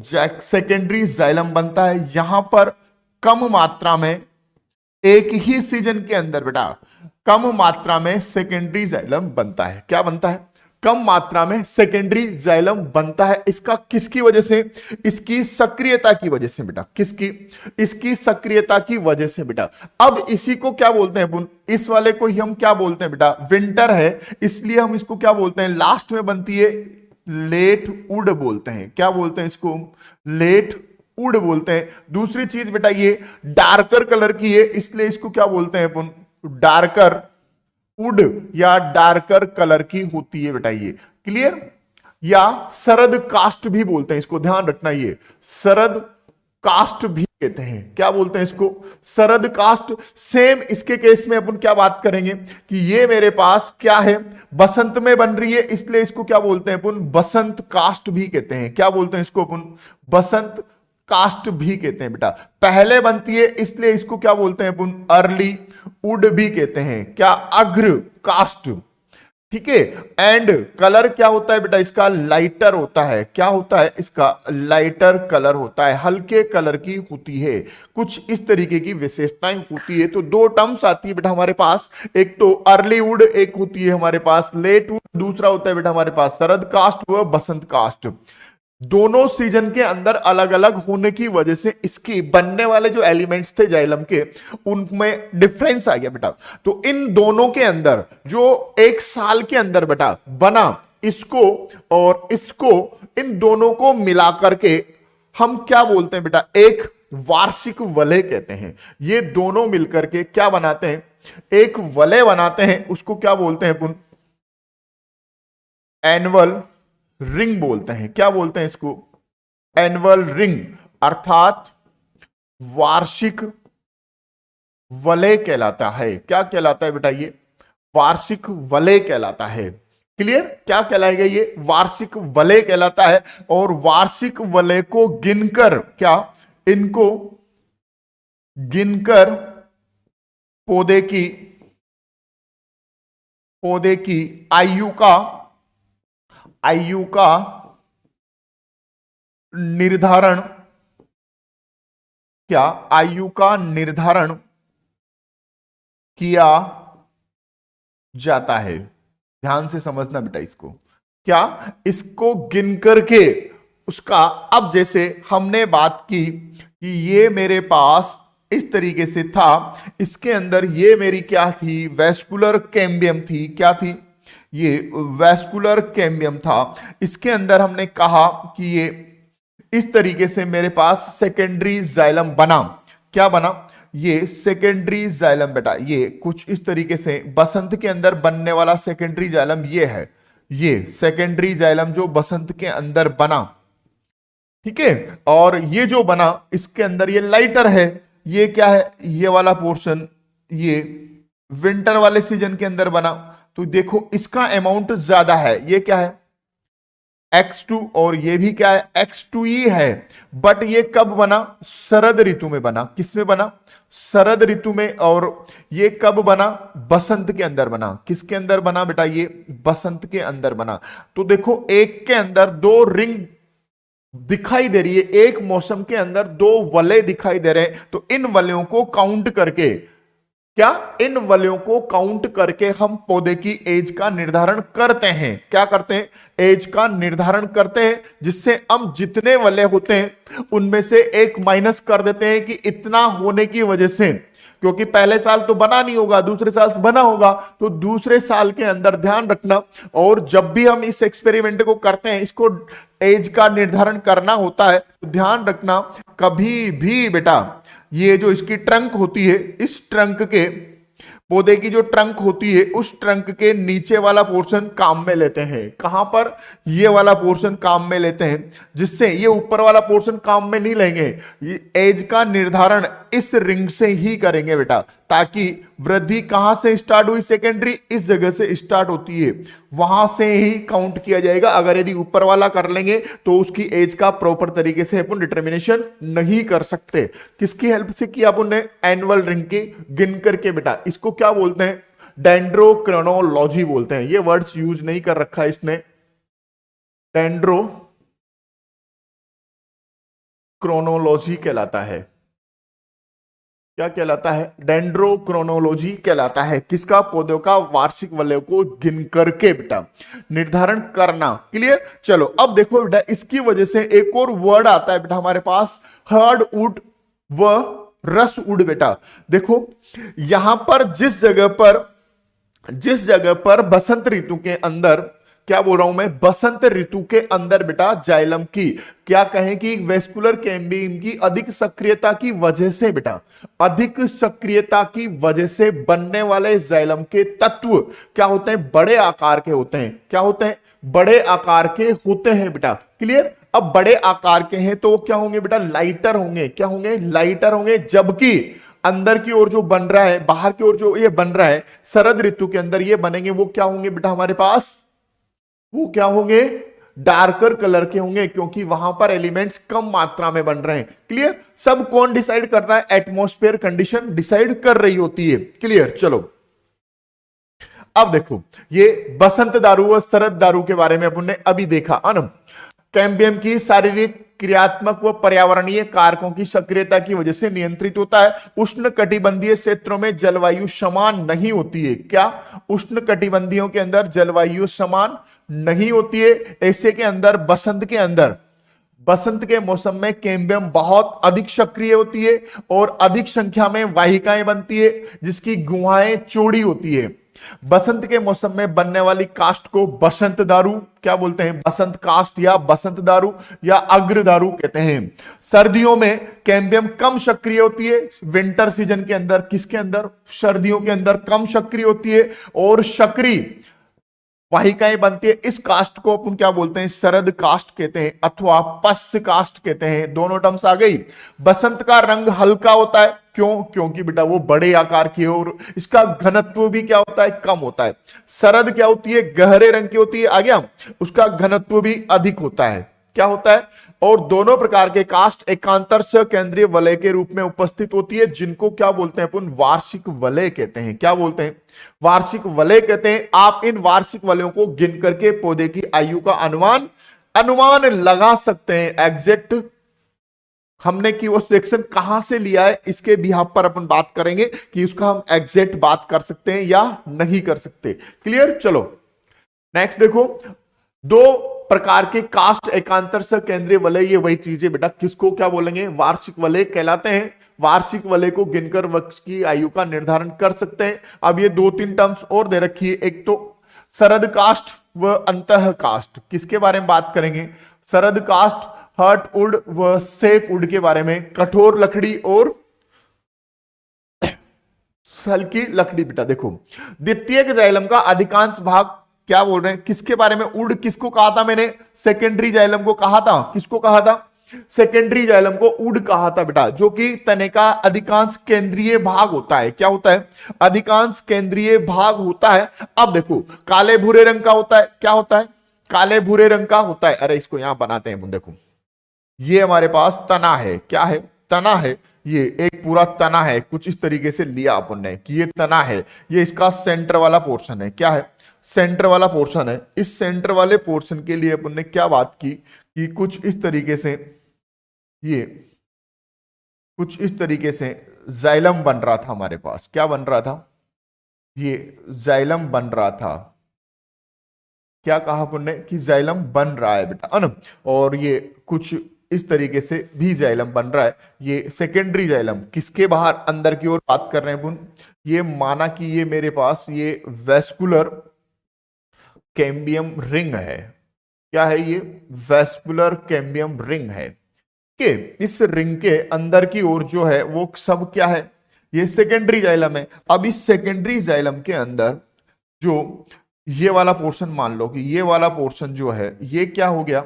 A: सेकेंडरी जाइलम बनता है। यहां पर कम मात्रा में, एक ही सीजन के अंदर बेटा कम मात्रा में सेकेंडरी जाइलम बनता है। क्या बनता है? कम मात्रा में सेकेंडरी जाइलम बनता है। इसका किसकी वजह से? इसकी सक्रियता की वजह से बेटा। किसकी? इसकी सक्रियता की वजह से बेटा। अब इसी को क्या बोलते हैं? इस वाले को ही हम क्या बोलते हैं बेटा? विंटर है, इसलिए हम इसको क्या बोलते हैं? लास्ट में बनती है लेट वुड बोलते हैं। क्या बोलते हैं इसको? लेट उड बोलते हैं। दूसरी चीज बेटा ये डार्कर कलर की है, इसलिए इसको क्या बोलते हैं अपन, डार्कर उड या डार्कर कलर की होती है बेटा ये। क्लियर? या शरद कास्ट भी बोलते हैं इसको, ध्यान रखना, ये शरद कास्ट भी कहते हैं। क्या बोलते हैं इसको? शरद कास्ट। सेम इसके केस में अपन क्या बात करेंगे कि ये मेरे पास क्या है, बसंत में बन रही है, इसलिए इसको क्या बोलते हैं अपन, बसंत कास्ट भी कहते हैं। क्या बोलते हैं इसको अपन? बसंत कास्ट भी कहते हैं बेटा। पहले बनती है इसलिए इसको क्या बोलते हैं अपन, अर्ली उड भी कहते हैं। क्या? अग्र कास्ट। ठीक है। एंड कलर क्या होता है बेटा इसका? लाइटर होता है। क्या होता है इसका? लाइटर कलर होता है, हल्के कलर की होती है। कुछ इस तरीके की विशेषताएं होती है। तो दो टर्म्स आती है बेटा हमारे पास, एक तो अर्ली वुड, एक होती है हमारे पास लेट वुड, दूसरा होता है बेटा हमारे पास शरद कास्ट व बसंत कास्ट। दोनों सीजन के अंदर अलग अलग होने की वजह से इसकी बनने वाले जो एलिमेंट्स थे जाइलम के, उनमें डिफरेंस आ गया बेटा। तो इन दोनों के अंदर जो एक साल के अंदर बेटा बना, इसको और इसको, इन दोनों को मिला करके हम क्या बोलते हैं बेटा? एक वार्षिक वलय कहते हैं। ये दोनों मिलकर के क्या बनाते हैं? एक वलय बनाते हैं। उसको क्या बोलते हैं अपन? एनुअल रिंग बोलते हैं। क्या बोलते हैं इसको? एनुअल रिंग, अर्थात वार्षिक वलय कहलाता है। क्या कहलाता है बेटा? ये वार्षिक वलय कहलाता है। क्लियर? क्या कहलाएगा? ये वार्षिक वलय कहलाता है। और वार्षिक वलय को गिनकर, क्या इनको गिनकर पौधे की आयु का निर्धारण, क्या आयु का निर्धारण किया जाता है। ध्यान से समझना बेटा इसको। क्या? इसको गिन करके उसका, अब जैसे हमने बात की कि ये मेरे पास इस तरीके से था, इसके अंदर ये मेरी क्या थी? वेस्कुलर कैम्बियम थी। क्या थी? ये वेस्कुलर कैम्बियम था। इसके अंदर हमने कहा कि ये इस तरीके से मेरे पास सेकेंडरी जाइलम बना। क्या बना? ये सेकेंडरी जाइलम बेटा, ये कुछ इस तरीके से बसंत के अंदर बनने वाला सेकेंडरी जाइलम ये है। ये सेकेंडरी जाइलम जो बसंत के अंदर बना, ठीक है। और ये जो बना इसके अंदर ये लाइटर है। ये क्या है? ये वाला पोर्शन ये विंटर वाले सीजन के अंदर बना। तो देखो इसका अमाउंट ज्यादा है। ये क्या है? X2, और ये भी क्या है? X2 ही है। बट ये कब बना? शरद ऋतु में बना। किसमें बना? शरद ऋतु में। और ये कब बना? बसंत के अंदर बना। किसके अंदर बना बेटा? ये बसंत के अंदर बना। तो देखो एक के अंदर दो रिंग दिखाई दे रही है, एक मौसम के अंदर दो वलय दिखाई दे रहे हैं। तो इन वलयों को काउंट करके, क्या इन वलयों को काउंट करके हम पौधे की एज का निर्धारण करते हैं। क्या करते हैं? एज का निर्धारण करते हैं, जिससे हम जितने वलय होते हैं उनमें से एक माइनस कर देते हैं कि इतना होने की वजह से, क्योंकि पहले साल तो बना नहीं होगा, दूसरे साल से बना होगा, तो दूसरे साल के अंदर ध्यान रखना। और जब भी हम इस एक्सपेरिमेंट को करते हैं, इसको एज का निर्धारण करना होता है, तो ध्यान रखना कभी भी बेटा ये जो इसकी ट्रंक होती है, इस ट्रंक के, पौधे की जो ट्रंक होती है, उस ट्रंक के नीचे वाला पोर्शन काम में लेते हैं। कहां पर? ये वाला पोर्शन काम में लेते हैं, जिससे ये ऊपर वाला पोर्शन काम में नहीं लेंगे। ये एज का निर्धारण इस रिंग से ही करेंगे बेटा, ताकि वृद्धि कहां से स्टार्ट हुई? सेकेंडरी, इस जगह से स्टार्ट होती है, वहां से ही काउंट किया जाएगा। अगर यदि ऊपर वाला कर लेंगे तो उसकी एज का प्रॉपर तरीके से अपन डिटर्मिनेशन नहीं कर सकते। किसकी हेल्प से किया अपन ने? एनुअल रिंग की गिन करके बेटा। इसको क्या बोलते हैं? डेंड्रोक्रोनोलॉजी बोलते हैं। ये वर्ड्स यूज नहीं कर रखा है इसने। डेंड्रोक्रोनोलॉजी कहलाता है। क्या कहलाता है? डेंड्रोक्रोनोलॉजी कहलाता है। किसका? पौधों का वार्षिक वलय को गिन करके बेटा निर्धारण करना। क्लियर? चलो अब देखो बेटा, इसकी वजह से एक और वर्ड आता है बेटा हमारे पास, हर्ड वुड व रस वुड। बेटा देखो यहां पर जिस जगह पर बसंत ऋतु के अंदर क्या बोल रहा हूं मैं, बसंत ऋतु के अंदर बेटा जाइलम की क्या कहें कि वेस्कुलर कैम्बियम की अधिक सक्रियता की वजह से बेटा, अधिक सक्रियता की वजह से बनने वाले जाइलम के तत्व क्या होते हैं, बड़े आकार के होते हैं। क्या होते हैं, बड़े आकार के होते हैं बेटा। क्लियर। अब बड़े आकार के हैं तो वो क्या होंगे बेटा, लाइटर होंगे। क्या होंगे, लाइटर होंगे। जबकि अंदर की ओर जो बन रहा है, बाहर की ओर जो ये बन रहा है शरद ऋतु के अंदर ये बनेंगे, वो क्या होंगे बेटा हमारे पास, वो क्या होंगे, डार्कर कलर के होंगे, क्योंकि वहां पर एलिमेंट्स कम मात्रा में बन रहे हैं। क्लियर। सब कौन डिसाइड कर रहा है, एटमॉस्फेयर कंडीशन डिसाइड कर रही होती है। क्लियर। चलो अब देखो, ये बसंत दारू व शरद दारू के बारे में अपन ने अभी देखा है ना। कैम्बियम की शारीरिक, क्रियात्मक व पर्यावरणीय कारकों की सक्रियता की वजह से नियंत्रित होता है। उष्ण कटिबंधीय क्षेत्रों में जलवायु समान नहीं होती है। क्या, उष्ण कटिबंधियों के अंदर जलवायु समान नहीं होती है। ऐसे के अंदर बसंत के अंदर, बसंत के मौसम में कैम्बियम बहुत अधिक सक्रिय होती है और अधिक संख्या में वाहिकाएं बनती है जिसकी गुहाएं चौड़ी होती है। बसंत के मौसम में बनने वाली कास्ट को बसंत दारू क्या बोलते हैं, बसंत कास्ट या बसंत दारू या अग्र दारू कहते हैं। सर्दियों में कैम्बियम कम सक्रिय होती है। विंटर सीजन के अंदर, किसके अंदर, सर्दियों के अंदर कम सक्रिय होती है और सक्रिय वाहिकाएं बनती है। इस कास्ट को अपन क्या बोलते हैं, शरद कास्ट कहते हैं अथवा पश्च कास्ट कहते हैं। दोनों टर्म्स आ गई। बसंत का रंग हल्का होता है। क्यों, क्योंकि बेटा वो बड़े आकार की है और इसका घनत्व भी क्या होता है, कम होता है। शरद क्या होती है, गहरे रंग की होती है, आ गया, उसका घनत्व भी अधिक होता है। क्या होता है, और दोनों प्रकार के कास्ट एकांतर केंद्रीय वलय के रूप में उपस्थित होती है, जिनको क्या बोलते हैं अपन, वार्षिक वलय कहते हैं। क्या बोलते हैं, वार्षिक वलय कहते हैं। आप इन वार्षिक वलयों को गिन करके पौधे की आयु का अनुमान लगा सकते हैं। एग्जैक्ट हमने कि वो सेक्शन कहां से लिया है इसके भी यहाँ पर अपन बात करेंगे कि उसका हम एग्जैक्ट बात कर सकते हैं या नहीं कर सकते। क्लियर। चलो नेक्स्ट देखो, दो प्रकार के कास्ट एकांतर केंद्रीय वलय, ये वही चीजें बेटा, किसको क्या बोलेंगे, वार्षिक वलय कहलाते हैं। वार्षिक वलय को गिनकर वृक्ष की आयु का निर्धारण कर सकते हैं। अब ये दो तीन टर्म्स और दे रखी है, एक तो शरद कास्ट व अंतः कास्ट। किसके बारे में बात करेंगे, शरद कास्ट हर्ट वुड व सेफ वुड के बारे में, कठोर लकड़ी और हल्की लकड़ी। बेटा देखो, द्वितीयक जाइलम का अधिकांश भाग क्या बोल रहे हैं, किसके बारे में, वुड किसको कहा था मैंने, सेकेंडरी जाइलम को कहा था। किसको कहा था, सेकेंडरी जाइलम को वुड कहा था बेटा, जो कि तने का अधिकांश केंद्रीय भाग होता है। क्या होता है, अधिकांश केंद्रीय भाग होता है। अब देखो, काले भूरे रंग का होता है। क्या होता है, काले भूरे रंग का होता है। अरे इसको यहां बनाते हैं, देखो ये हमारे पास तना है। क्या है, तना है। ये एक पूरा तना है, कुछ इस तरीके से लिया अपन ने कि ये तना है, ये इसका सेंटर वाला पोर्शन है। क्या है, सेंटर वाला पोर्शन है। इस सेंटर वाले पोर्शन के लिए अपन ने क्या बात की कि कुछ इस तरीके से, ये कुछ इस तरीके से जाइलम बन रहा था हमारे पास। क्या बन रहा था, ये जाइलम बन रहा था। क्या कहा अपन ने कि जाइलम बन रहा है बेटा, है ना। और ये कुछ इस तरीके से भी जाइलम बन रहा है। ये सेकेंडरी जाइलम, किसके बाहर, अंदर की ओर बात कर रहे हैं अपन। ये माना कि ये मेरे पास ये वेस्कुलर कैम्बियम रिंग है। क्या है ये, वेस्कुलर कैम्बियम रिंग है। कि इस रिंग के अंदर की ओर जो है वो सब क्या है, ये सेकेंडरी जाइलम है। अब इस सेकेंडरी जाइलम के अंदर जो ये वाला पोर्शन, मान लो कि ये वाला पोर्शन जो है ये क्या हो गया,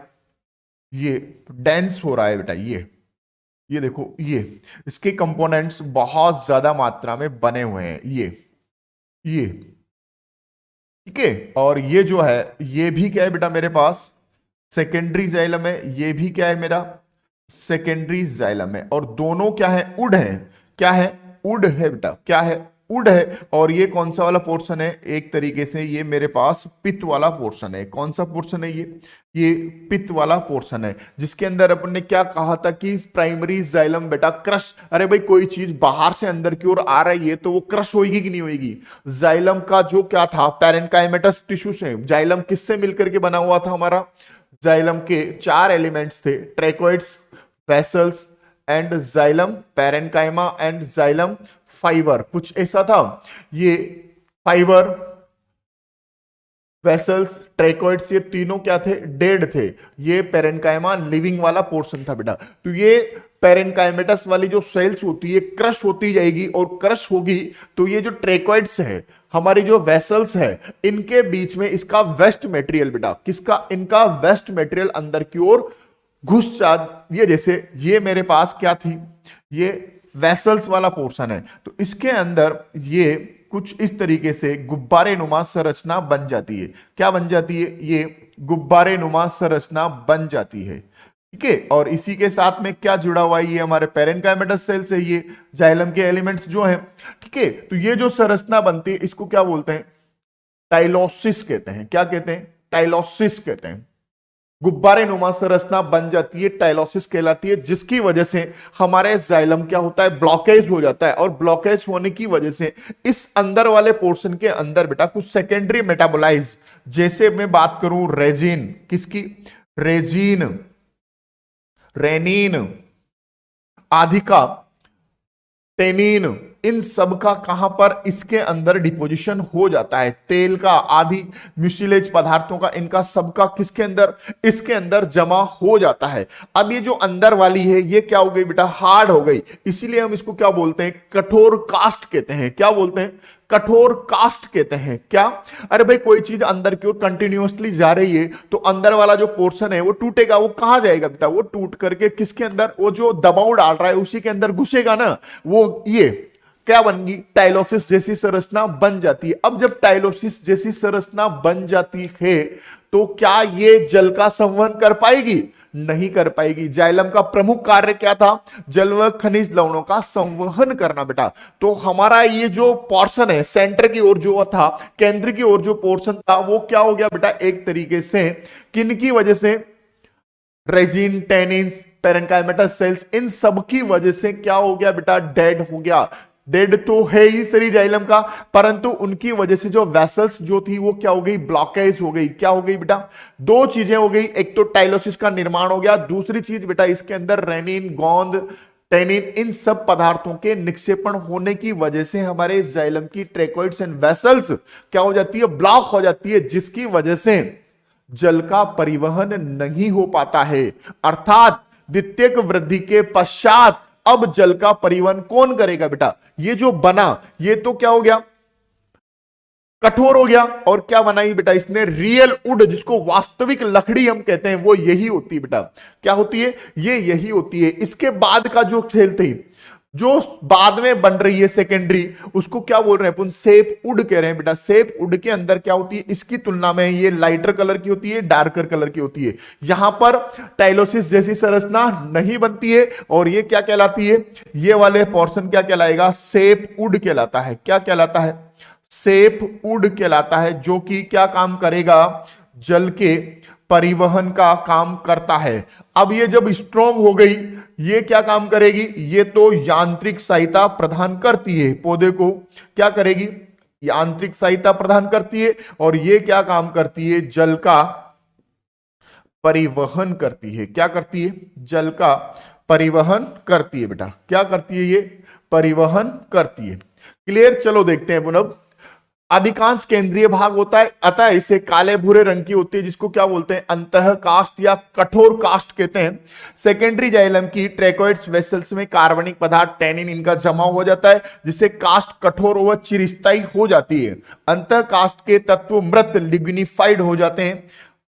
A: ये डेंस हो रहा है बेटा। ये देखो, ये इसके कंपोनेंट्स बहुत ज्यादा मात्रा में बने हुए हैं। ये ठीक है। और ये जो है ये भी क्या है बेटा मेरे पास, सेकेंडरी जाइलम है। ये भी क्या है मेरा, सेकेंडरी जाइलम है। और दोनों क्या है, उड है। क्या है, उड है बेटा। क्या है, उड है। और ये कौन सा वाला पोर्शन है, एक तरीके से ये मेरे पास पित्त वाला पोर्शन है। कौन सा पोर्शन है ये पित्त वाला पोर्शन है, जिसके अंदर अपन ने क्या कहा था कि प्राइमरी जाइलम बेटा क्रश। अरे भाई, कोई चीज बाहर से अंदर की ओर आ रही है तो वो क्रश होगी कि नहीं होगी। जाइलम का जो क्या था, पैरेन्काइमेटस टिश्यू से। जाइलम किससे मिलकर के बना हुआ था हमारा, जाइलम के चार एलिमेंट्स थे, tracheids, vessels and xylem, parenchyma and xylem fibre, कुछ ऐसा था। ये फाइबर वेसल्स, ट्रैकोइड्स, ये तीनों क्या थे? डेड थे। ये पेरेन्काइमा लिविंग वाला पोर्शन था बेटा। तो ये पेरेन्काइमेटस वाली जो सेल्स होती है क्रश होती जाएगी, और क्रश होगी तो ये जो ट्रैकोइड्स है, हमारी जो वेसल्स है, इनके बीच में इसका वेस्ट मटेरियल बेटा, किसका? इनका वेस्ट मटेरियल अंदर की ओर घुस जा। ये जैसे ये मेरे पास क्या थी? ये वेसल्स वाला पोर्शन है, तो इसके अंदर ये कुछ इस तरीके से गुब्बारे नुमा संरचना बन जाती है। क्या बन जाती है? ये गुब्बारे नुमा संरचना बन जाती है। ठीक है, और इसी के साथ में क्या जुड़ा हुआ है? ये हमारे पेरेन्काइमेटस सेल से ये जाइलम के एलिमेंट्स जो हैं। ठीक है, तो ये जो संरचना बनती है इसको क्या बोलते हैं? टाइलोसिस कहते हैं। क्या कहते हैं? टाइलोसिस कहते हैं। गुब्बारे नुमा संरचना बन जाती है, टाइलोसिस कहलाती है, जिसकी वजह से हमारे जाइलम क्या होता है? ब्लॉकेज हो जाता है, और ब्लॉकेज होने की वजह से इस अंदर वाले पोर्शन के अंदर बेटा कुछ सेकेंडरी मेटाबोलाइज, जैसे मैं बात करूं रेजिन, किसकी? रेजिन, रेनिन, आधिका, टेनिन, इन सब का कहां पर? इसके अंदर डिपोजिशन हो जाता है। तेल का, आदि म्यूसिलेज पदार्थों का, इनका सबका किसके अंदर? इसके अंदर जमा हो जाता है। अब ये जो अंदर वाली है ये क्या हो गई बेटा? हार्ड हो गई। इसीलिए हम इसको क्या बोलते हैं? कठोर कास्ट कहते हैं। क्या बोलते हैं? कठोर कास्ट कहते हैं। क्या? अरे भाई कोई चीज अंदर की ओर कंटिन्यूअसली जा रही है तो अंदर वाला जो पोर्शन है वो टूटेगा। वो कहां जाएगा बेटा? वो टूट करके किसके अंदर? वो जो दबाव डाल रहा है उसी के अंदर घुसेगा ना। वो ये क्या बन गई? टाइलोसिस जैसी संरचना बन जाती है। अब जब टाइलोसिस जैसी संरचना बन जाती है तो क्या ये जल का संवहन कर पाएगी? नहीं कर पाएगी। जाइलम का प्रमुख कार्य क्या था? जल व खनिज लवणों का संवहन करना बेटा। तो हमारा ये जो पोर्शन है सेंटर की ओर जो था, केंद्र की ओर जो पोर्शन था, वो क्या हो गया बेटा? एक तरीके से किन की वजह से? रेजिन, टेनिन, पेरेन्काइमेटस सेल्स, इन सब की वजह से क्या हो गया बेटा? डेड हो गया। डेड तो है ही शरीर जाइलम का, परंतु उनकी वजह से जो वेसल्स जो थी वो क्या हो गई? ब्लॉकेज हो गई। क्या हो गई बेटा? दो चीजें हो गई, एक तो टाइलोसिस का निर्माण हो गया, दूसरी चीज बेटा इसके अंदर रेनिन, गोंद, टेनिन, इन सब पदार्थों के निक्षेपण होने की वजह से हमारे जाइलम की ट्रैकोइड्स एंड वेसल्स क्या हो जाती है? ब्लॉक हो जाती है, जिसकी वजह से जल का परिवहन नहीं हो पाता है। अर्थात द्वितीयक वृद्धि के पश्चात अब जल का परिवहन कौन करेगा बेटा? ये जो बना ये तो क्या हो गया? कठोर हो गया। और क्या बनाई बेटा इसने? रियल वुड, जिसको वास्तविक लकड़ी हम कहते हैं, वो यही होती है बेटा। क्या होती है? ये यही होती है। इसके बाद का जो खेल थी, जो बाद में बन रही है सेकेंडरी, उसको क्या बोल रहे हैं अपन? सेप वुड कह रहे हैं बेटा। सेप वुड के अंदर क्या होती है? इसकी तुलना में ये लाइटर कलर की होती है, डार्कर कलर की होती है। यहां पर टाइलोसिस जैसी संरचना नहीं बनती है, और ये क्या कहलाती है? ये वाले पोर्शन क्या कहलाएगा? सेप वुड कहलाता है। क्या कहलाता है? सेप वुड कहलाता है, जो कि क्या काम करेगा? जल के परिवहन का काम करता है। अब ये जब स्ट्रॉन्ग हो गई, ये क्या काम करेगी? ये तो यांत्रिक सहायता प्रदान करती है पौधे को। क्या करेगी? यांत्रिक सहायता प्रदान करती है। और ये क्या काम करती है? जल का परिवहन करती है। क्या करती है? जल का परिवहन करती है बेटा। क्या करती है? ये परिवहन करती है। क्लियर? चलो देखते हैं पुनः। अधिकांश केंद्रीय भाग होता है, अतः इसे काले भूरे रंग की होती है, जिसको क्या बोलते हैं? अंतः कास्ट या कठोर कास्ट कहते हैं। सेकेंडरी जाइलम की ट्रैकोइड्स वेसल्स में कार्बनिक पदार्थ टेनिन इनका जमा हो जाता है, जिससे कास्ट कठोर व चिरस्थायी हो जाती है। अंतः कास्ट के तत्व मृत लिग्निफाइड हो जाते हैं।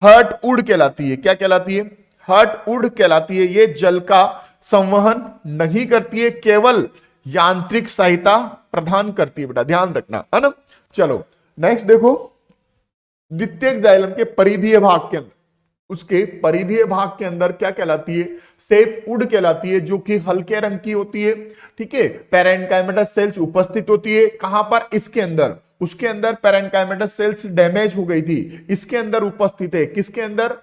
A: हर्ट वुड कहलाती है। क्या कहलाती है? हर्ट वुड कहलाती है। ये जल का संवहन नहीं करती है, केवल यांत्रिक सहायता प्रदान करती है बेटा, ध्यान रखना, है ना। चलो नेक्स्ट देखो, द्वितीयक जाइलम के परिधीय भाग के अंदर, उसके परिधीय भाग के अंदर क्या कहलाती है? सेप वुड कहलाती है, जो कि हल्के रंग की होती है। ठीक है, पेरेन्काइमेटस सेल्स उपस्थित होती है। कहां पर? इसके अंदर। उसके अंदर पेरेन्काइमेटस सेल्स डैमेज हो गई थी, इसके अंदर उपस्थित है। किसके अंदर?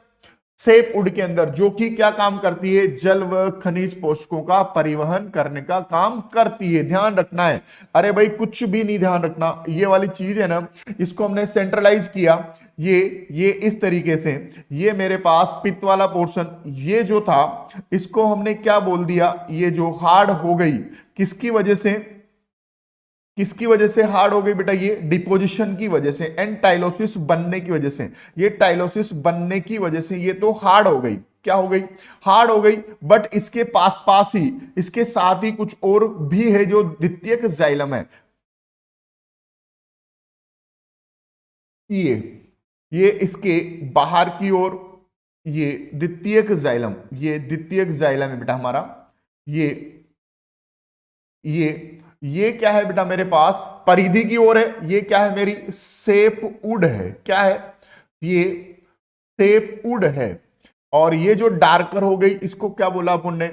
A: सेप वुड के अंदर, जो कि क्या काम करती है? जल व खनिज पोषकों का परिवहन करने का काम करती है। ध्यान रखना है। अरे भाई कुछ भी नहीं ध्यान रखना, ये वाली चीज है ना, इसको हमने सेंट्रलाइज किया। ये इस तरीके से, ये मेरे पास पित्त वाला पोर्शन ये जो था, इसको हमने क्या बोल दिया? ये जो हार्ड हो गई, किसकी वजह से? किसकी वजह से हार्ड हो गई बेटा? ये डिपोजिशन की वजह से, एंड टाइलोसिस बनने की वजह से। ये टाइलोसिस बनने की वजह से ये तो हार्ड हो गई। क्या हो गई? हार्ड हो गई। बट इसके पास पास ही, इसके साथ ही कुछ और भी है जो द्वितीयक जाइलम है। ये इसके बाहर की ओर ये द्वितीयक जाइलम, ये द्वितीयक जाइलम है बेटा हमारा। ये ये क्या है बेटा मेरे पास? परिधि की ओर है। ये क्या है? मेरी सेप वुड है। क्या है? ये सेप वुड है। और ये जो डार्कर हो गई, इसको क्या बोला अपन ने?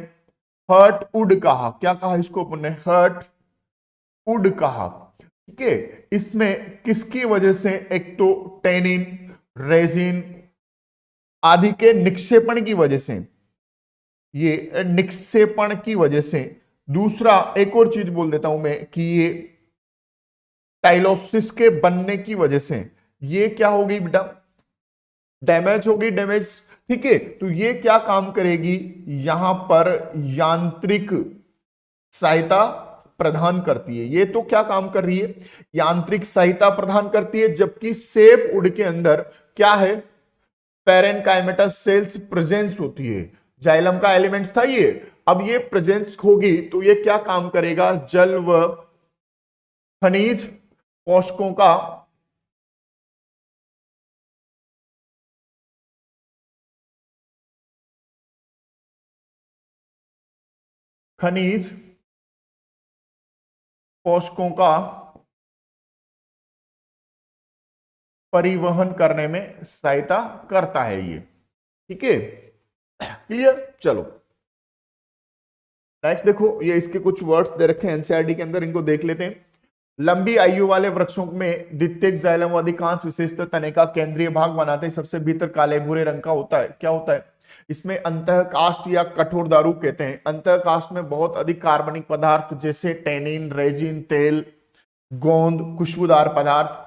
A: हर्ट वुड कहा। क्या कहा इसको अपन ने? हर्ट वुड कहा। ठीक है। इसमें किसकी वजह से? एक तो टेनिन, रेजिन आदि के निक्षेपण की वजह से, ये निक्षेपण की वजह से। दूसरा एक और चीज बोल देता हूं मैं कि ये टाइलोसिस के बनने की वजह से ये क्या हो गई बेटा? डैमेज हो गई, डैमेज। ठीक है। तो ये क्या काम करेगी? यहां पर यांत्रिक सहायता प्रदान करती है। ये तो क्या काम कर रही है? यांत्रिक सहायता प्रदान करती है। जबकि सेप वुड के अंदर क्या है? पैरेनकाइमेटस सेल्स प्रेजेंस होती है। जाइलम का एलिमेंट्स था ये। अब ये प्रेजेंस होगी तो ये क्या काम करेगा? जल व खनिज पोषकों का खनिज पोषकों का परिवहन करने में सहायता करता है ये। ठीक है, क्लियर? चलो नेक्स्ट देखो, ये इसके कुछ वर्ड्स दे रखे हैं एनसीईआरटी के अंदर, इनको देख लेते हैं। लंबी आयु वाले वृक्षों में द्वितीयक जाइलम अधिकांश विशेषता तने का केंद्रीय भाग बनाते हैं। सबसे भीतर काले भूरे रंग का होता है। क्या होता है? इसमें अंतःकाष्ठ या कठोर दारू कहते हैं। अंतःकाष्ठ में बहुत अधिक कार्बनिक पदार्थ जैसे टेनिन, रेजिन, तेल, गोंद, खुशबूदार पदार्थ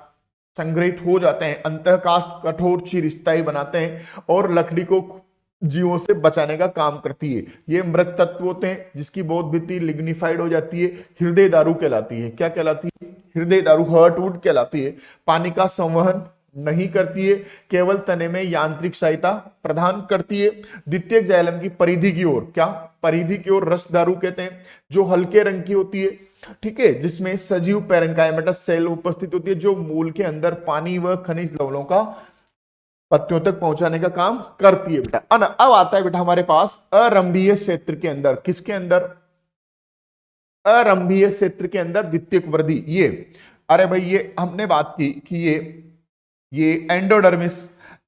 A: संग्रहित हो जाते हैं। अंतःकाष्ठ कठोर चिरस्थायी बनाते हैं और लकड़ी को जीवों से बचाने का काम करती है। ये मृत तत्व होते हैं जिसकी बहुत भित्ति लिग्निफाइड हो जाती है, हृदय दारू कहलाती है। क्या कहलाती है? हृदय दारू, हर्टवुड कहलाती है। पानी का संवहन नहीं करती है, केवल तने में यांत्रिक सहायता प्रदान करती है। द्वितीयक जाइलम की परिधि की ओर, क्या परिधि की ओर रस दारू कहते हैं, जो हल्के रंग की होती है। ठीक है, जिसमें सजीव पैरेनकाइमेटस सेल उपस्थित होती है, जो मूल के अंदर पानी व खनिज लवणों का पत्तियों तक पहुंचाने का काम करती है बेटा। अब आता है बेटा हमारे पास अरंभीय क्षेत्र के अंदर। किसके अंदर? अरंभीय क्षेत्र के अंदर द्वितीयक वृद्धि। ये अरे भाई, ये हमने बात की कि ये एंडोडर्मिस,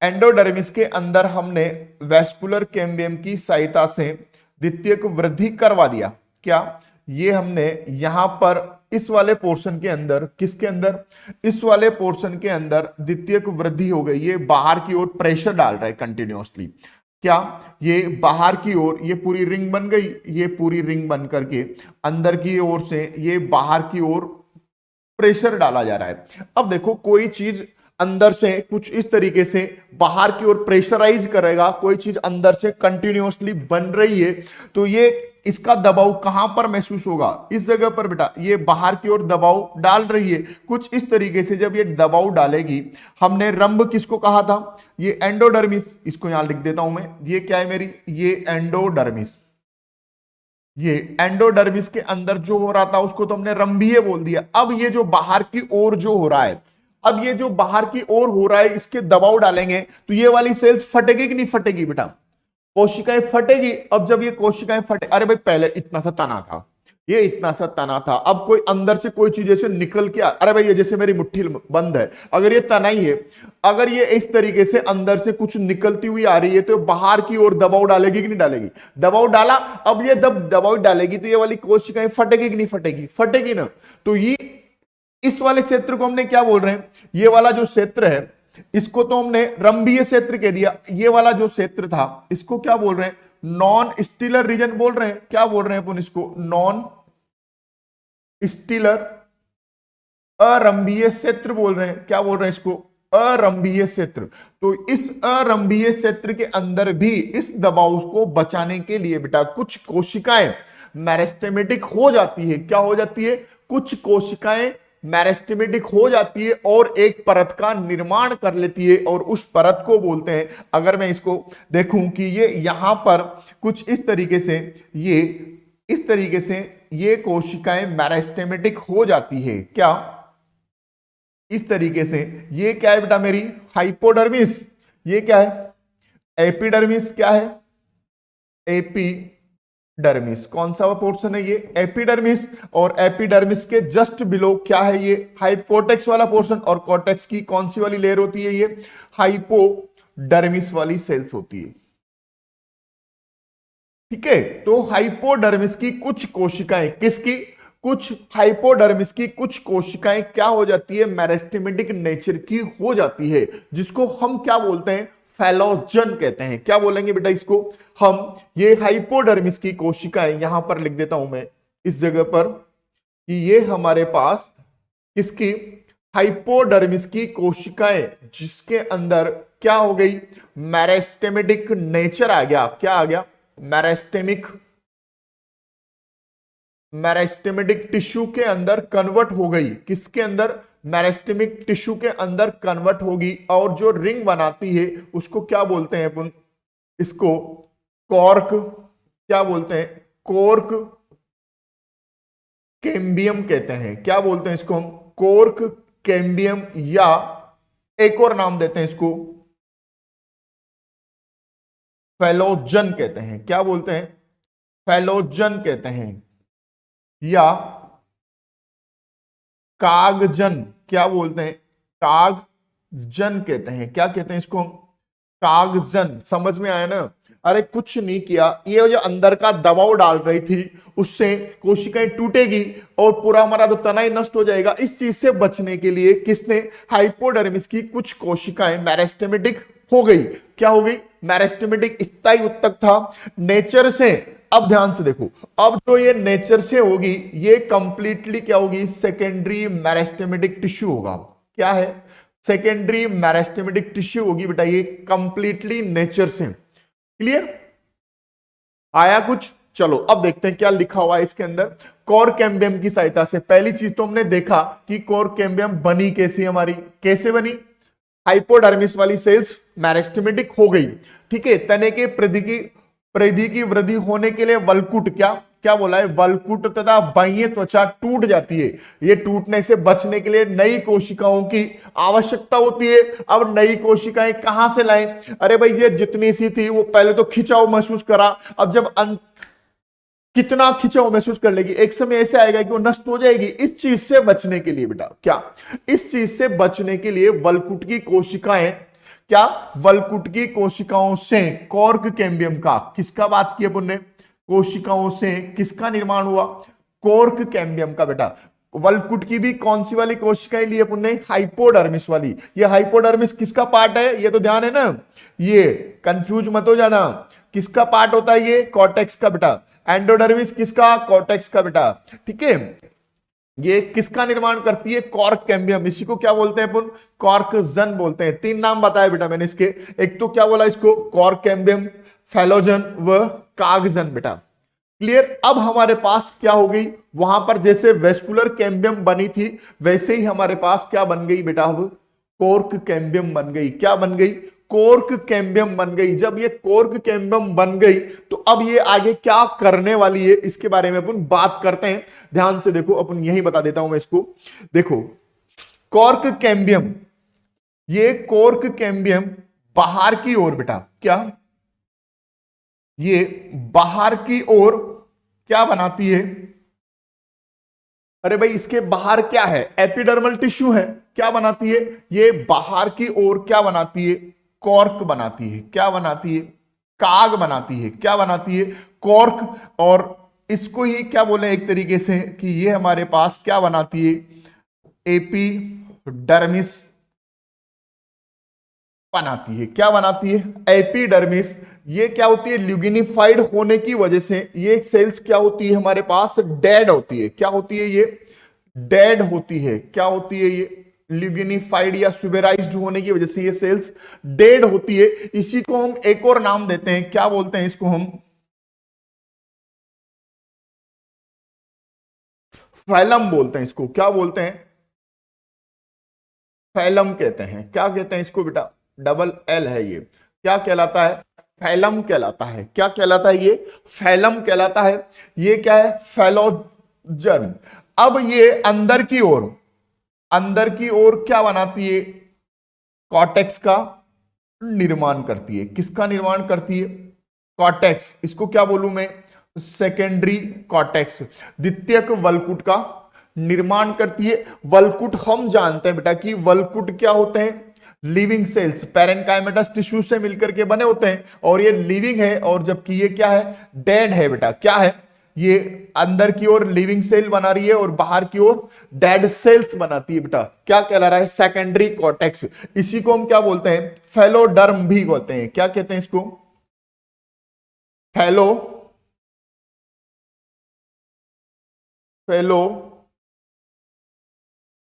A: एंडोडर्मिस के अंदर हमने वेस्कुलर कैम्बियम की सहायता से द्वितीयक वृद्धि करवा दिया। क्या? ये हमने यहां पर इस वाले पोर्शन के अंदर, किसके अंदर? इस वाले पोर्शन के अंदर द्वितीयक वृद्धि हो गई। ये बाहर की ओर प्रेशर डाल रहा है कंटिन्यूअसली। क्या? ये बाहर की ओर ये पूरी रिंग बन गई। ये पूरी रिंग बन करके अंदर की ओर से ये बाहर की ओर प्रेशर डाला जा रहा है। अब देखो, कोई चीज अंदर से कुछ इस तरीके से बाहर की ओर प्रेशराइज करेगा, कोई चीज अंदर से कंटिन्यूअसली बन रही है, तो ये इसका दबाव कहां पर महसूस होगा? इस जगह पर बेटा। ये बाहर की ओर दबाव डाल रही है कुछ इस तरीके से। जब ये दबाव डालेगी, हमने रंभ किसको कहा था? ये एंडोडर्मिस। इसको यहां लिख देता हूं मैं। ये क्या है मेरी? ये एंडोडर्मिस। ये एंडोडर्मिस के अंदर जो हो रहा था उसको तो हमने रंभीय बोल दिया। अब ये जो बाहर की ओर जो हो रहा है, अब ये जो बाहर की ओर हो रहा है, इसके दबाव डालेंगे तो ये वाली सेल्स फटेगी कि नहीं फटेगी बेटा? कोशिकाएं फटेगी। अब जब ये कोशिकाएं फटे, अरे भाई पहले इतना सा तना था, ये इतना सा तना था, अब कोई अंदर से कोई चीज जैसे निकल के अरे भाई ये जैसे मेरी मुट्ठी बंद है, अगर ये तना ही है, अगर ये इस तरीके से अंदर से कुछ निकलती हुई आ रही है तो बाहर की ओर दबाव डालेगी कि नहीं डालेगी? दबाव डाला। अब ये दबाव डालेगी तो ये वाली कोशिकाएं फटेगी कि नहीं फटेगी? फटेगी ना। तो ये इस वाले क्षेत्र को हमने क्या बोल रहे हैं? ये वाला जो क्षेत्र है इसको तो हमने रंभीय क्षेत्र कह दिया। ये वाला जो क्षेत्र था इसको क्या बोल रहे हैं? नॉन स्टीलर रीजन बोल रहे हैं। क्या बोल रहे हैं अपन इसको? नॉन स्टीलर अरंभीय क्षेत्र बोल रहे हैं। क्या बोल रहे हैं इसको? अरंभीय क्षेत्र। तो इस अरंभीय क्षेत्र के अंदर भी इस दबाव को बचाने के लिए बेटा कुछ कोशिकाएं मेरिस्टेमेटिक हो जाती है। क्या हो जाती है? कुछ कोशिकाएं मेरिस्टेमेटिक हो जाती है और एक परत का निर्माण कर लेती है और उस परत को बोलते हैं, अगर मैं इसको देखूं कि ये यहां पर कुछ इस तरीके से, ये इस तरीके से ये कोशिकाएं मेरिस्टेमेटिक हो जाती है, क्या इस तरीके से, ये क्या है बेटा मेरी हाइपोडर्मिस, ये क्या है एपिडर्मिस, क्या है एपिडर्मिस, कौन सा पोर्शन है ये एपिडर्मिस, और एपिडर्मिस के जस्ट बिलो क्या है ये हाइपोटेक्स वाला पोर्शन, और कोर्टेक्स की कौन सी वाली लेयर होती है ये हाइपोडर्मिस वाली सेल्स होती है। ठीक है, तो हाइपोडर्मिस की कुछ कोशिकाएं, किसकी कुछ हाइपोडर्मिस की कुछ कोशिकाएं क्या हो जाती है मेरिस्टेमेटिक नेचर की हो जाती है, जिसको हम क्या बोलते हैं फैलोजन कहते हैं। क्या बोलेंगे बेटा इसको हम, ये हाइपोडर्मिस की कोशिकाएं, यहां पर लिख देता हूं मैं इस जगह पर कि ये हमारे पास किसकी हाइपोडर्मिस की कोशिकाएं, जिसके अंदर क्या हो गई मेरिस्टेमेटिक नेचर आ गया, क्या आ गया मेरिस्टेमेटिक टिश्यू के अंदर कन्वर्ट हो गई, किसके अंदर मेरिस्टेमिक टिश्यू के अंदर कन्वर्ट होगी, और जो रिंग बनाती है उसको क्या बोलते हैं अपन, इसको कॉर्क, क्या बोलते हैं कॉर्क कैम्बियम कहते हैं। क्या बोलते हैं इसको हम कॉर्क कैम्बियम, या एक और नाम देते हैं इसको फैलोजन कहते हैं। क्या बोलते हैं फैलोजन कहते हैं, या कागजन, क्या बोलते हैं कागजन कहते हैं। क्या कहते हैं इसको हम कागजन, समझ में आया ना। अरे कुछ नहीं किया, ये जो अंदर का दबाव डाल रही थी उससे कोशिकाएं टूटेगी और पूरा हमारा तो तना ही नष्ट हो जाएगा। इस चीज से बचने के लिए किसने हाइपोडर्मिस की कुछ कोशिकाएं मेरिस्टेमेटिक हो गई, क्या हो गई मेरिस्टेमेटिक, स्थायी उत्तक था नेचर से। अब ध्यान से देखो, अब जो ये नेचर से होगी ये कंप्लीटली क्या होगी सेकेंडरी मेरिस्टेमेटिक टिश्यू होगा। क्या है सेकेंडरी मेरिस्टेमेटिक टिश्यू होगी बेटा, ये कंप्लीटली नेचर से। क्लियर आया कुछ। चलो अब देखते हैं क्या लिखा हुआ है इसके अंदर। कोर कैम्बियम की सहायता से पहली चीज तो हमने देखा कि कोर कैम्बियम बनी कैसी, हमारी कैसे बनी हाइपोडर्मिस वाली सेल्स मेरिस्टेमेटिक हो गई। ठीक है, तने के परिधि की वृद्धि होने के लिए वलकुट, क्या बोला है वलकुट तथा बाह्य त्वचा टूट जाती है। ये टूटने से बचने के लिए नई कोशिकाओं की आवश्यकता होती है। अब नई कोशिकाएं कहां से लाएं, अरे भाई ये जितनी सी थी वो पहले तो खिंचाव महसूस करा, अब जब कितना खिंचाव महसूस कर लेगी, एक समय ऐसे आएगा कि वो नष्ट हो जाएगी। इस चीज से बचने के लिए बेटा, क्या इस चीज से बचने के लिए वलकुट की कोशिकाएं, क्या वलकुट की कोशिकाओं से कॉर्क कैम्बियम का, किसका बात की अपन ने कोशिकाओं से किसका निर्माण हुआ कॉर्क कैम्बियम का। बेटा वलकुट की भी कौन सी वाली कोशिकाएं ली अपन ने हाइपोडर्मिस वाली। ये हाइपोडर्मिस किसका पार्ट है, ये तो ध्यान है ना, ये कंफ्यूज मत हो जाना, किसका पार्ट होता है ये कॉर्टेक्स का बेटा। एंडोडर्मिस किसका कॉर्टेक्स का बेटा। ठीक है, ये किसका निर्माण करती है कॉर्क कैम्बियम, इसी को क्या बोलते हैं अपन कॉर्कजन बोलते हैं। तीन नाम बताया बेटा मैंने इसके, एक तो क्या बोला इसको कॉर्क कैम्बियम, फैलोजन व कागजन बेटा। क्लियर। अब हमारे पास क्या हो गई, वहां पर जैसे वेस्कुलर कैम्बियम बनी थी वैसे ही हमारे पास क्या बन गई बेटा, अब कॉर्क कैम्बियम बन गई। क्या बन गई कॉर्क कैम्बियम बन गई। जब ये कॉर्क कैम्बियम बन गई तो अब ये आगे क्या करने वाली है इसके बारे में अपन बात करते हैं। ध्यान से देखो, अपन यही बता देता हूं मैं इसको। देखो कॉर्क कैम्बियम, ये कॉर्क कैम्बियम बाहर की ओर बेटा, क्या ये बाहर की ओर क्या बनाती है, अरे भाई इसके बाहर क्या है एपिडर्मल टिश्यू है, क्या बनाती है ये बाहर की ओर क्या बनाती है कॉर्क बनाती है। क्या बनाती है काग बनाती है। क्या बनाती है कॉर्क। और इसको ही क्या बोले एक तरीके से कि ये हमारे पास क्या बनाती है एपिडर्मिस बनाती है। क्या बनाती है एपिडर्मिस। ये क्या होती है ल्यूगिनिफाइड होने की वजह से ये सेल्स क्या होती है हमारे पास डेड होती है। क्या होती है ये डेड होती है। क्या होती है ये ल्यूगिनिफाइड या सुबेराइज्ड होने की वजह से ये सेल्स डेड होती है। इसी को हम एक और नाम देते हैं, क्या बोलते हैं इसको हम फैलम बोलते हैं इसको। क्या बोलते हैं? फैलम कहते हैं। क्या कहते हैं इसको बेटा? डबल एल है ये। क्या कहलाता है? फैलम कहलाता है। क्या कहलाता है ये? फैलम कहलाता है। ये क्या है? फैलोजर्म। अब ये अंदर की ओर क्या बनाती है? कॉर्टेक्स का निर्माण करती है। किसका निर्माण करती है? कॉर्टेक्स। इसको क्या बोलूं मैं? Secondary cortex. द्वितीयक वल्कुट का निर्माण करती है। वल्कुट हम जानते हैं बेटा कि वल्कुट क्या होते हैं? लिविंग सेल्स, पैरेनकाइमेटस टिश्यू से मिलकर के बने होते हैं, और ये लिविंग है, और जबकि ये क्या है? डेड है बेटा। क्या है ये? अंदर की ओर लिविंग सेल बना रही है और बाहर की ओर डेड सेल्स बनाती है बेटा। क्या कहला रहा है? Secondary cortex. इसी को हम क्या बोलते हैं? फैलोडर्म भी बोलते हैं। क्या कहते हैं इसको? फैलो फैलो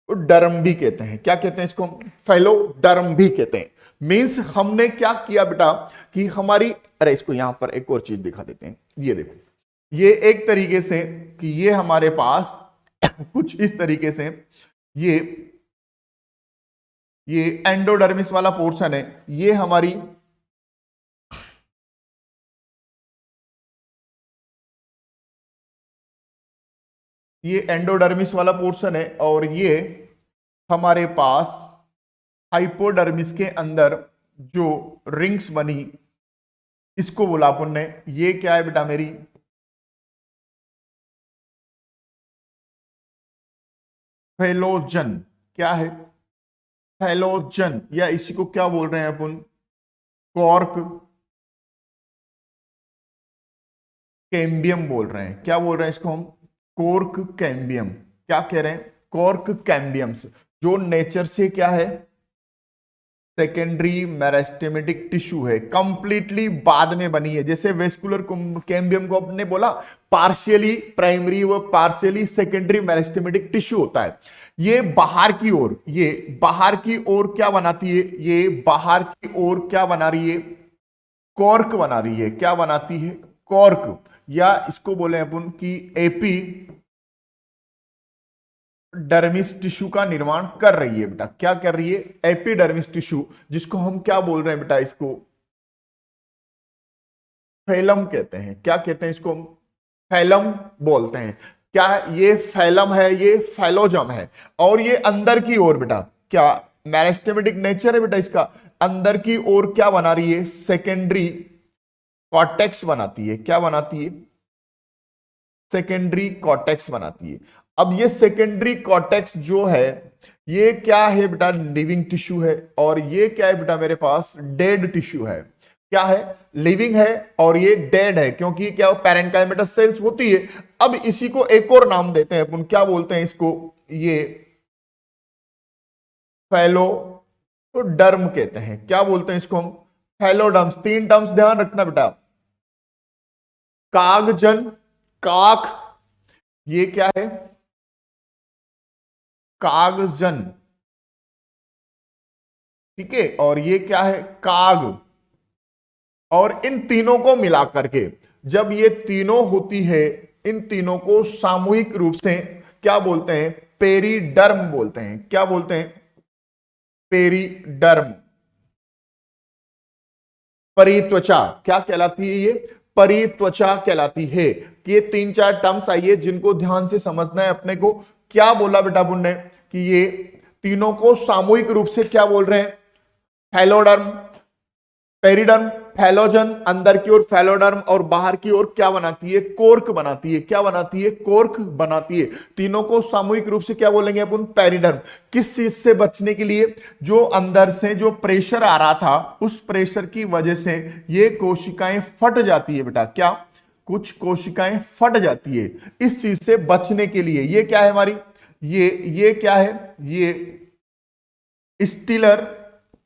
A: डर्म भी कहते हैं। क्या कहते हैं इसको? फैलो डर्म भी कहते हैं। मींस हमने क्या किया बेटा कि हमारी, अरे इसको यहां पर एक और चीज दिखा देते हैं। ये देखो, ये एक तरीके से कि ये हमारे पास कुछ इस तरीके से ये ये एंडोडर्मिस वाला पोर्शन है। ये हमारी ये एंडोडर्मिस वाला पोर्शन है, और ये हमारे पास हाइपोडर्मिस के अंदर जो रिंग्स बनी, इसको बोला अपन ने। ये क्या है बेटा? मेरी फैलोजन। क्या है? फैलोजन, या इसी को क्या बोल रहे हैं अपन? कॉर्क कैम्बियम बोल रहे हैं। क्या बोल रहे हैं इसको हम? Cork cambium. क्या कह रहे हैं? कॉर्क कैम्बियम्स, जो नेचर से क्या है? सेकेंडरी मेरिस्टेमेटिक टिश्यू है, कंप्लीटली बाद में बनी है। जैसे वेस्कुलर कैम्बियम को आपने बोला पार्शियली प्राइमरी व पार्शियली सेकेंडरी मेरिस्टेमेटिक टिश्यू होता है। ये बाहर की ओर क्या बनाती है? ये बाहर की ओर क्या बना रही है? कॉर्क बना रही है। क्या बनाती है? कॉर्क, या इसको बोले अपन कि एपी डर्मिस टिश्यू का निर्माण कर रही है बेटा। क्या कर रही है? एपिडर्मिस टिश्यू, जिसको हम क्या बोल रहे हैं बेटा? इसको फैलम कहते हैं। क्या कहते हैं इसको? हम फैलम बोलते हैं। क्या है? ये फैलम है, ये फैलोजम है। और ये अंदर की ओर बेटा, क्या मेरिस्टेमेटिक नेचर है बेटा इसका? अंदर की ओर क्या बना रही है? सेकेंडरी कॉर्टेक्स बनाती है। क्या बनाती है? सेकेंडरी कॉर्टेक्स बनाती है। अब ये सेकेंडरी कॉर्टेक्स जो है, ये क्या है बेटा? लिविंग टिश्यू है। और ये क्या है बेटा? मेरे पास डेड टिश्यू है। क्या है? लिविंग है और ये डेड है, क्योंकि क्या पैरेन्काइमेटस सेल्स होती है। अब इसी को एक और नाम देते हैं अपन। क्या बोलते हैं इसको? ये फैलो तो डर्म कहते हैं। क्या बोलते हैं इसको हम? फैलोडर्म्स। तीन टर्म्स ध्यान रखना बेटा। कागजन, काक, ये क्या है? कागजन। ठीक है, और ये क्या है? काग। और इन तीनों को मिलाकर के जब ये तीनों होती है, इन तीनों को सामूहिक रूप से क्या बोलते हैं? पेरिडर्म बोलते हैं। क्या बोलते हैं? पेरिडर्म। परित्वचा क्या कहलाती है? ये परित्वचा कहलाती है। कि ये तीन चार टर्म्स आइए जिनको ध्यान से समझना है अपने को। क्या बोला बेटा बुन ने कि ये तीनों को सामूहिक रूप से क्या बोल रहे हैं? Phelloderm, periderm, phellogen. अंदर की ओर फैलोडर्म और बाहर की ओर क्या बनाती है? कोर्क बनाती है। क्या बनाती है? कोर्क बनाती है। तीनों को सामूहिक रूप से क्या बोलेंगे अपन? पेरिडर्म। किस चीज से बचने के लिए? जो अंदर से जो प्रेशर आ रहा था, उस प्रेशर की वजह से ये कोशिकाएं फट जाती है बेटा। क्या? कुछ कोशिकाएं फट जाती है। इस चीज से बचने के लिए ये क्या है हमारी? ये क्या है? ये स्टीलर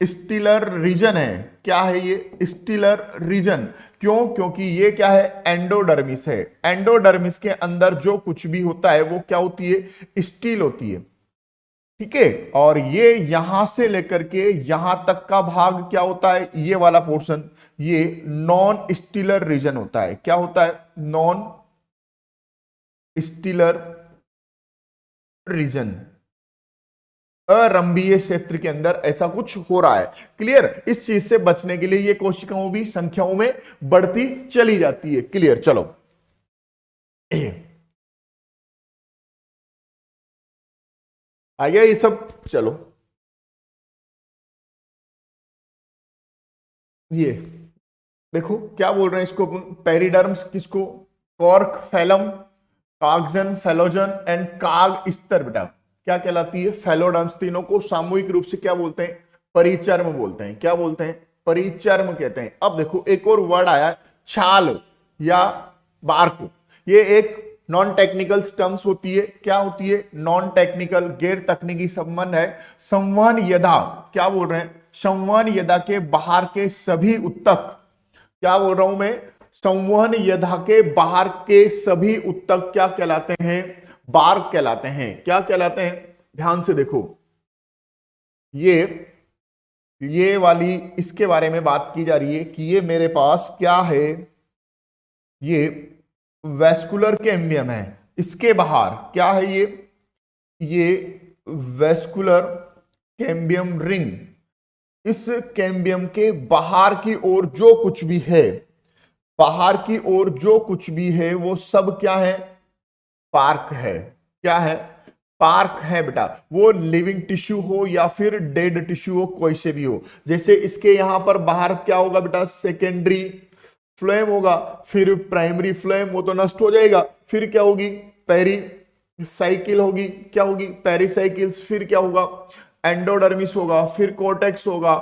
A: स्टीलर रीजन है। क्या है ये? Stelar region. क्यों? क्योंकि ये क्या है? एंडोडर्मिस है। एंडोडर्मिस के अंदर जो कुछ भी होता है वो क्या होती है? स्टील होती है। ठीक है, और ये यहां से लेकर के यहां तक का भाग क्या होता है? ये वाला पोर्शन, ये नॉन स्टीलर रीजन होता है। क्या होता है? नॉन स्टीलर रीजन, अरंभीय क्षेत्र के अंदर ऐसा कुछ हो रहा है। क्लियर? इस चीज से बचने के लिए ये कोशिकाओं भी संख्याओं में बढ़ती चली जाती है। क्लियर? चलो आ गया ये सब। चलो ये देखो क्या बोल रहे हैं इसको, पेरिडर्म्स किसको, कॉर्क, फैलम, कागजन, फेलोजन एंड काग स्तर बेटा क्या कहलाती है, फेलोडर्म्स। तीनों को सामूहिक रूप से क्या बोलते हैं, परिचर्म बोलते हैं। क्या बोलते हैं? परिचर्म कहते हैं। अब देखो एक और वर्ड आया, छाल या बार्क। ये एक नॉन टेक्निकल टर्म्स होती है। क्या होती है? नॉन टेक्निकल, गैर तकनीकी संबंध है। संवहन यदा, क्या बोल रहे हैं, संवहन यदा के बाहर के सभी उत्तक, क्या बोल रहा हूं मैं, संवहन यदा के बाहर के सभी उत्तक क्या कहलाते हैं, बार्क कहलाते हैं। क्या कहलाते हैं? ध्यान से देखो, ये वाली इसके बारे में बात की जा रही है कि ये मेरे पास क्या है, ये वेस्कुलर कैम्बियम है। इसके बाहर क्या है, ये वेस्कुलर कैम्बियम रिंग। इस कैम्बियम के बाहर की ओर जो कुछ भी है, बाहर की ओर जो कुछ भी है वो सब क्या है, पार्क है। क्या है? पार्क है बेटा। वो लिविंग टिश्यू हो या फिर डेड टिश्यू हो, कोई से भी हो। जैसे इसके यहां पर बाहर क्या होगा बेटा, सेकेंडरी फ्लेम होगा, फिर प्राइमरी फ्लेम, वो तो नष्ट हो जाएगा। फिर क्या होगी, पेरी साइकिल होगी। क्या होगी? पेरीसाइकिल्स। फिर क्या होगा, एंडोडर्मिस होगा, फिर कोर्टेक्स होगा,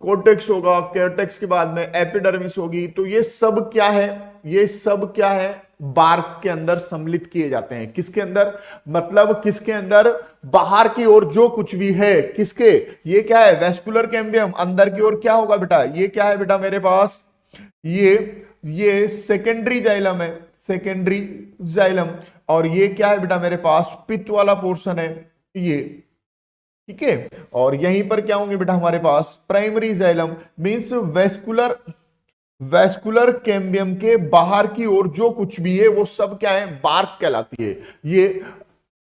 A: कोर्टेक्स होगा, कोर्टेक्स के बाद में एपिडर्मिस होगी। तो ये सब क्या है, ये सब क्या है, बार्क के अंदर सम्मिलित किए जाते हैं। किसके अंदर? मतलब किसके अंदर? बाहर की ओर जो कुछ भी है, किसके, ये क्या है, वेस्कुलर कैम्बियम। अंदर की ओर क्या होगा बेटा, ये क्या है बेटा मेरे पास, ये सेकेंडरी जाइलम है, सेकेंडरी जाइलम। और ये क्या है बेटा मेरे पास, पित्त वाला पोर्शन है ये। ठीक है? और यहीं पर क्या होंगे बेटा हमारे पास, primary xylem. Means vascular cambium के बाहर की ओर जो कुछ भी है वो सब क्या है, बार्क कहलाती है। ये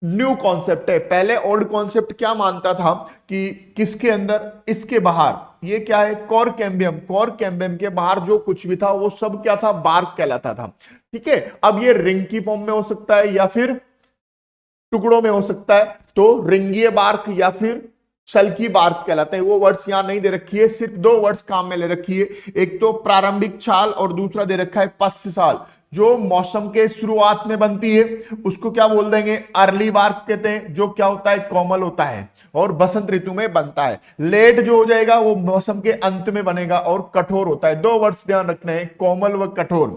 A: न्यू कॉन्सेप्ट है। पहले ओल्ड कॉन्सेप्ट क्या मानता था कि किसके अंदर, इसके बाहर, ये क्या है, कोर कैम्बियम। कोर कैम्बियम के बाहर जो कुछ भी था वो सब क्या था, बार्क कहलाता था। ठीक है? अब ये रिंग की फॉर्म में हो सकता है या फिर टुकड़ों में हो सकता है। तो रिंगीय बार्क या फिर सल्की बार्क कहलाते हैं। वो वर्ड्स यहां नहीं दे रखी है, सिर्फ दो वर्ड्स काम में ले रखी है। एक तो प्रारंभिक छाल और दूसरा दे रखा है पक्ष साल। जो मौसम के शुरुआत में बनती है उसको क्या बोल देंगे, अर्ली बार्क कहते हैं, जो क्या होता है, कोमल होता है और बसंत ऋतु में बनता है। लेट जो हो जाएगा वो मौसम के अंत में बनेगा और कठोर होता है। दो वर्ड्स ध्यान रखने हैं, कोमल व कठोर।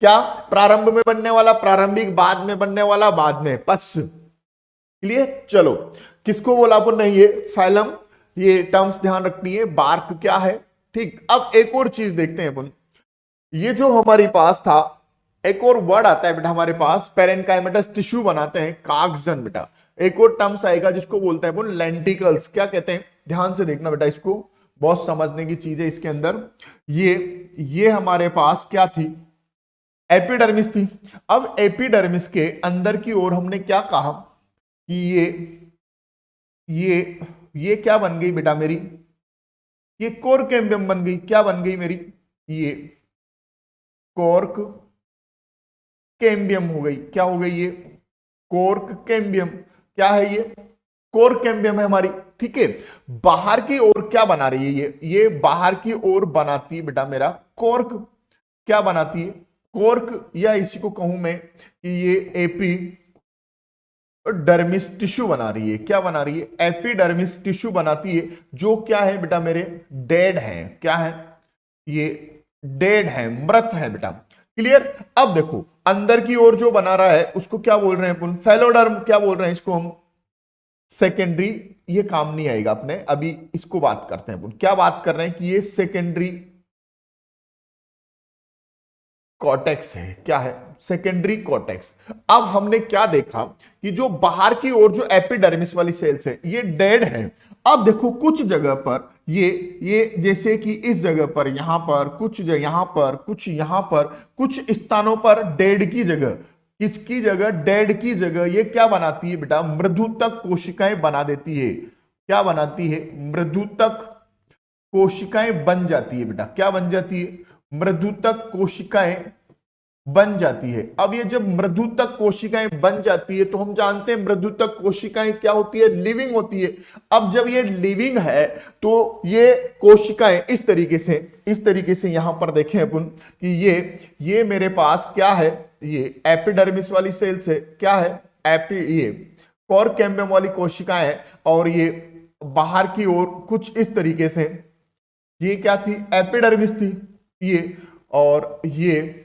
A: क्या? प्रारंभ में बनने वाला प्रारंभिक, बाद में बनने वाला बाद में, पक्ष। क्लियर? चलो किसको बोला अपन ने, ये फाइलम। ये टर्म्स ध्यान रखनी है, बार्क क्या है। ठीक, अब एक और चीज देखते हैं अपन। ये जो हमारे पास था, एक और वर्ड आता है बेटा हमारे पास, पेरेन्काइमेटस टिश्यू बनाते हैं, कागजन बेटा। एक और टर्म्स आएगा जिसको बोलते हैं अपन लेंटिकल्स। क्या कहते हैं, ध्यान से देखना बेटा, इसको बहुत समझने की चीज है इसके अंदर। ये हमारे पास क्या थी, एपिडर्मिस थी। अब एपिडर्मिस के अंदर की ओर हमने क्या कहा कि ये क्या बन गई बेटा मेरी, ये कोर कैम्बियम बन गई। क्या बन गई मेरी, ये कॉर्क कैम्बियम हो गई। क्या हो गई, ये कॉर्क कैम्बियम। क्या है, ये कोर कैम्बियम है हमारी। ठीक है? बाहर की ओर क्या बना रही है, ये बाहर की ओर बनाती है बेटा मेरा कॉर्क। क्या बनाती है, कॉर्क, या इसी को कहूं मैं कि ये एपिडर्मिस टिश्यू बना रही है। क्या बना रही है, एपिडर्मिस टिश्यू बनाती है, जो क्या है बेटा मेरे, डेड है। क्या है, ये डेड है, मृत है बेटा। क्लियर? अब देखो अंदर की ओर जो बना रहा है उसको क्या बोल रहे हैं अपन, फेलोडर्म। क्या बोल रहे हैं इसको हम, सेकेंडरी। ये काम नहीं आएगा अपने, अभी इसको बात करते हैं अपन। क्या बात कर रहे हैं कि ये सेकेंडरी कॉर्टेक्स है। क्या है, सेकेंडरी कॉर्टेक्स। अब हमने क्या देखा कि जो बाहर की ओर जो एपिडर्मिस वाली सेल्स है ये डेड है। अब देखो कुछ जगह पर ये जैसे कि इस जगह पर, यहां पर कुछ, यहां पर कुछ, यहां पर कुछ स्थानों पर डेड की जगह किसकी जगह, डेड की जगह ये क्या बनाती है बेटा, मृदुतक कोशिकाएं बना देती है। क्या बनाती है, मृदुतक कोशिकाएं बन जाती है बेटा। क्या बन जाती है, मृदुतक कोशिकाएं बन जाती है। अब ये जब मृदुतक कोशिकाएं बन जाती है तो हम जानते हैं मृदुतक कोशिकाएं क्या होती है, लिविंग होती है। अब जब ये लिविंग है तो ये कोशिकाएं इस तरीके से यहां पर देखें अपन कि ये मेरे पास क्या है, ये एपिडर्मिस वाली सेल्स है। क्या है, ये कोर कैम्बियम वाली कोशिकाएं है। और ये बाहर की ओर कुछ इस तरीके से, ये क्या थी, एपिडर्मिस थी ये। और ये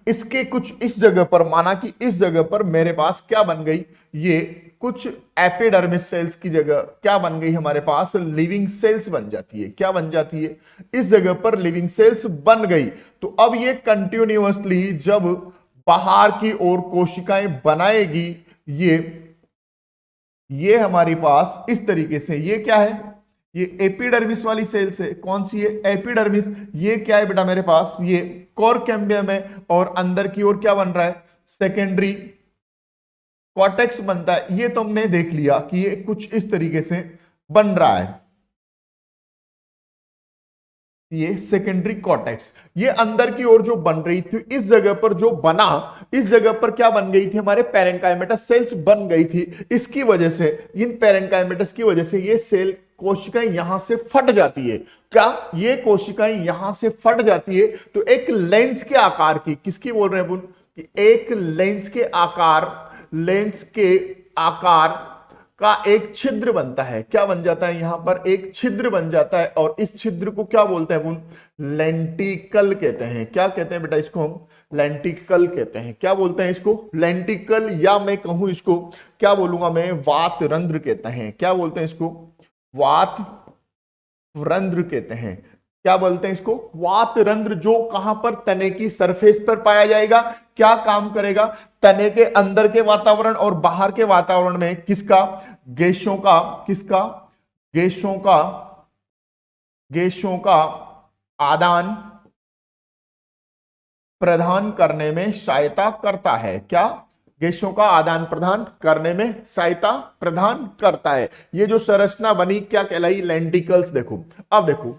A: इसके कुछ इस जगह पर, माना कि इस जगह पर मेरे पास क्या बन गई, ये कुछ एपिडर्मिस सेल्स की जगह क्या बन गई, हमारे पास लिविंग सेल्स बन जाती है। क्या बन जाती है, इस जगह पर लिविंग सेल्स बन गई। तो अब ये कंटिन्यूअसली जब बाहर की ओर कोशिकाएं बनाएगी, ये हमारे पास इस तरीके से, ये क्या है, ये एपिडर्मिस वाली सेल्स है। कौन सी है, एपिडर्मिस। ये क्या है बेटा मेरे पास, ये कोर कैम्बियम है। और अंदर की ओर क्या बन रहा है, सेकेंडरी कॉर्टेक्स बनता है। ये तुमने देख लिया कि ये कुछ इस तरीके से बन रहा है, ये सेकेंडरी कॉर्टेक्स। ये अंदर की ओर जो बन रही थी, इस जगह पर जो बना, इस जगह पर क्या बन गई थी, हमारे पेरेन्काइमेटस सेल्स बन गई थी। इसकी वजह से, इन पेरेन्काइमेटस की वजह से ये सेल कोशिकाएं यहां से फट जाती है। क्या, ये कोशिकाएं यहां से फट जाती है तो एक लेंस के आकार की, किसकी बोल रहे हैं अपन, कि एक लेंस के आकार का एक छिद्र बनता है। क्या बन जाता है, यहां पर एक छिद्र बन जाता है। और इस छिद्र को क्या बोलते हैं अपन, लेंटिकल कहते हैं। क्या कहते हैं बेटा, इसको हम लेंटिकल कहते हैं। क्या बोलते हैं इसको, लेंटिकल, या मैं कहूं इसको क्या बोलूंगा मैं, वात रंध्र कहते हैं। क्या बोलते हैं इसको, वात रंध्र कहते हैं। क्या बोलते हैं इसको, वात रंध्र, जो कहां पर, तने की सरफेस पर पाया जाएगा। क्या काम करेगा, तने के अंदर के वातावरण और बाहर के वातावरण में किसका, गैसों का आदान प्रदान करने में सहायता करता है। क्या, गैसों का आदान प्रदान करने में सहायता प्रदान करता है। ये जो संरचना बनी क्या कहलाई, लेंटिकल्स। देखो, अब देखो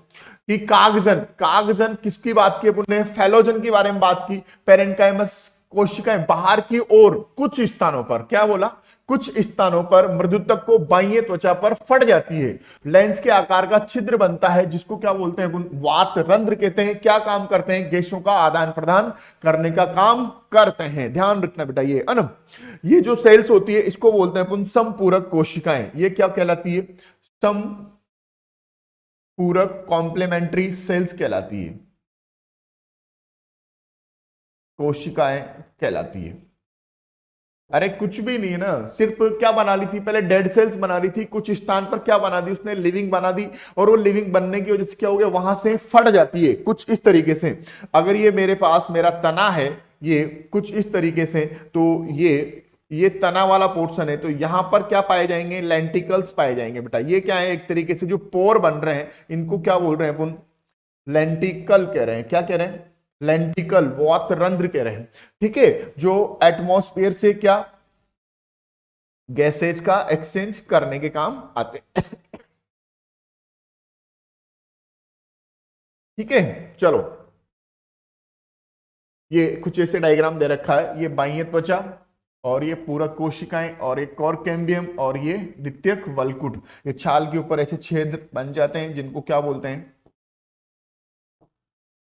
A: कि कागजन किसकी बात की अपने, फैलोजन के बारे में बात की। पेरेन्काइमस कोशिकाएं बाहर की ओर कुछ स्थानों पर, क्या बोला, कुछ स्थानों पर मृदुतक को बाह्य त्वचा पर फट जाती है, लेंस के आकार का छिद्र बनता है, जिसको क्या बोलते हैं, वात रंध्र कहते हैं। क्या काम करते हैं, गैसों का आदान प्रदान करने का काम करते हैं। ध्यान रखना बेटा, ये अनम, ये जो सेल्स होती है इसको बोलते हैं अपन समपूरक कोशिकाएं। ये क्या कहलाती है, समपूरक कॉम्प्लीमेंट्री सेल्स कहलाती है, कोशिकाएं कहलाती है। अरे कुछ भी नहीं है ना, सिर्फ क्या बना ली थी, पहले डेड सेल्स बना रही थी, कुछ स्थान पर क्या बना दी उसने, लिविंग बना दी। और वो लिविंग बनने की वजह से क्या हो गया, वहां से फट जाती है कुछ इस तरीके से। अगर ये मेरे पास मेरा तना है, ये कुछ इस तरीके से, तो ये तना वाला पोर्शन है, तो यहां पर क्या पाए जाएंगे, लेंटिकल्स पाए जाएंगे बेटा। ये क्या है, एक तरीके से जो पोर बन रहे हैं इनको क्या बोल रहे हैं अपन, लेंटिकल कह रहे हैं। क्या कह रहे हैं, लेंटिकल, वात रंध्र कह रहे हैं। ठीक है, जो एटमॉस्फेयर से क्या, गैसेज का एक्सचेंज करने के काम आते हैं। ठीक है, चलो, ये कुछ ऐसे डायग्राम दे रखा है। ये बाह्य त्वचा, और ये पूरक कोशिकाएं, और एक कोर कैम्बियम, और ये द्वितीयक वल्कुट। ये छाल के ऊपर ऐसे छेद बन जाते हैं, जिनको क्या बोलते हैं,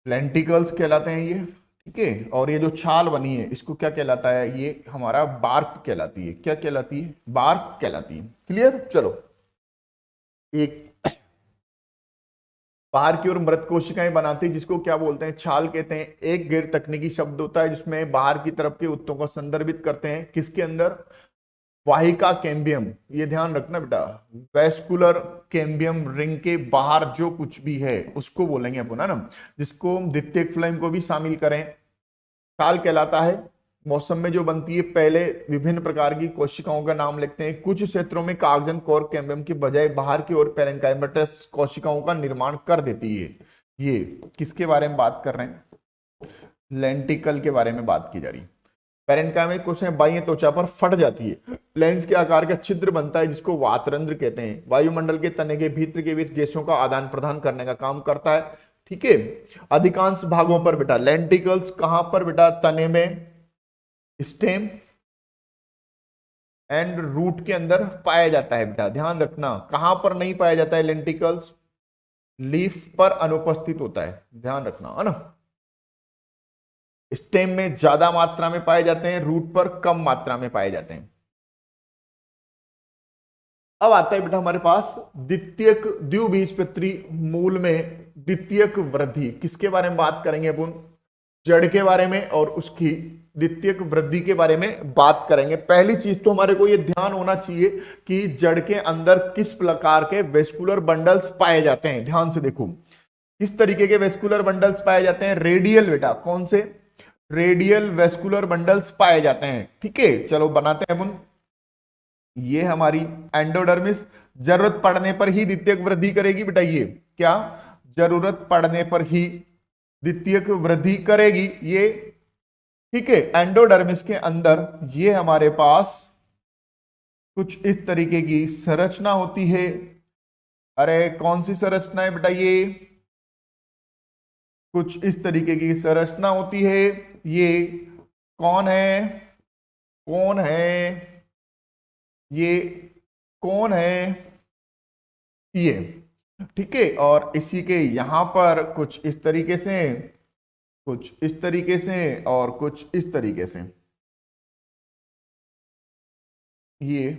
A: लेंटिकल्स कहलाते हैं ये। ठीक है, और ये जो छाल बनी है इसको क्या कहलाता है, ये हमारा बार्क कहलाती है। क्या कहलाती है, बार्क कहलाती है। क्लियर, चलो, एक बाहर की ओर मृत कोशिकाएं बनाती है, जिसको क्या बोलते हैं, छाल कहते हैं। एक गैर तकनीकी शब्द होता है जिसमें बाहर की तरफ के उत्तों को संदर्भित करते हैं, किसके अंदर, वाहिका कैम्बियम। ये ध्यान रखना बेटा, वेस्कुलर कैम्बियम रिंग के बाहर जो कुछ भी है उसको बोलेंगे अपन, है ना, जिसको द्वितीयक फ्लेम को भी शामिल करें। छाल कहलाता है। मौसम में जो बनती है, पहले विभिन्न प्रकार की कोशिकाओं का नाम लिखते हैं। कुछ क्षेत्रों में कागजन कोर कैम्बियम की बजाय बाहर की ओर पेरेन्काइमेटस कोशिकाओं का निर्माण कर देती है। ये किसके बारे में बात कर रहे हैं, लेंटिकल के बारे में बात की जा रही है। पेरेन्काइमा कोशिकाएं बाह्य त्वचा पर फट जाती है, लेंस के आकार का छिद्र बनता है जिसको वातरंध्र कहते हैं। वायुमंडल के तने के भीतर के बीच गैसों का आदान प्रदान करने का काम करता है। ठीक है, अधिकांश भागों पर बेटा लेंटिकल्स कहां पर बेटा, तने में, स्टेम एंड रूट के अंदर पाया जाता है बेटा। ध्यान रखना, कहां पर नहीं पाया जाता है लेंटिकल्स, लीफ पर अनुपस्थित होता है, ध्यान रखना है ना। स्टेम में ज्यादा मात्रा में पाए जाते हैं, रूट पर कम मात्रा में पाए जाते हैं। अब आता है बेटा हमारे पास द्वितीयक द्विबीजपत्री मूल में द्वितीयक वृद्धि। किसके बारे में बात करेंगे अपन, जड़ के बारे में और उसकी द्वितीयक वृद्धि के बारे में बात करेंगे। पहली चीज तो हमारे को यह ध्यान होना चाहिए कि जड़ के अंदर किस प्रकार के वेस्कुलर बंडल्स पाए जाते हैं। ध्यान से देखो किस तरीके के वेस्कुलर बंडल्स पाए जाते हैं, रेडियल बेटा, कौन से, रेडियल वेस्कुलर बंडल्स पाए जाते हैं। ठीक है, चलो बनाते हैं अपन। ये हमारी एंडोडर्मिस जरूरत पड़ने पर ही द्वितीयक वृद्धि करेगी बेटा। ये क्या, जरूरत पड़ने पर ही द्वितीयक वृद्धि करेगी ये। ठीक है, एंडोडर्मिस के अंदर ये हमारे पास कुछ इस तरीके की संरचना होती है। अरे कौन सी संरचना है बेटा, ये कुछ इस तरीके की संरचना होती है। ये कौन है, कौन है, ये कौन है, ये। ठीक है, और इसी के यहां पर कुछ इस तरीके से, कुछ इस तरीके से और कुछ इस तरीके से, ये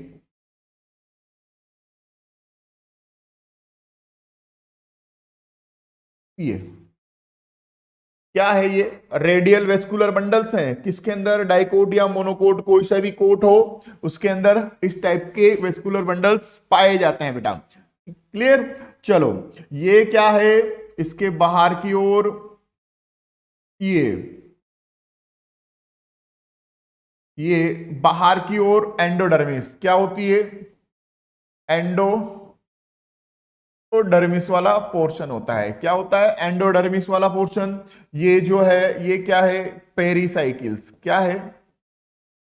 A: क्या है, ये रेडियल वेस्कुलर बंडल्स हैं। किसके अंदर, डाइकोट या मोनोकोट, कोई सा भी कोट हो उसके अंदर इस टाइप के वेस्कुलर बंडल्स पाए जाते हैं बेटा। क्लियर, चलो ये क्या है, इसके बाहर की ओर ये बाहर की ओर एंडोडर्मिस क्या होती है, एंडोडर्मिस वाला पोर्शन होता है। क्या होता है, एंडोडर्मिस वाला पोर्शन। ये जो है ये क्या है, पेरीसाइकिल्स। क्या है,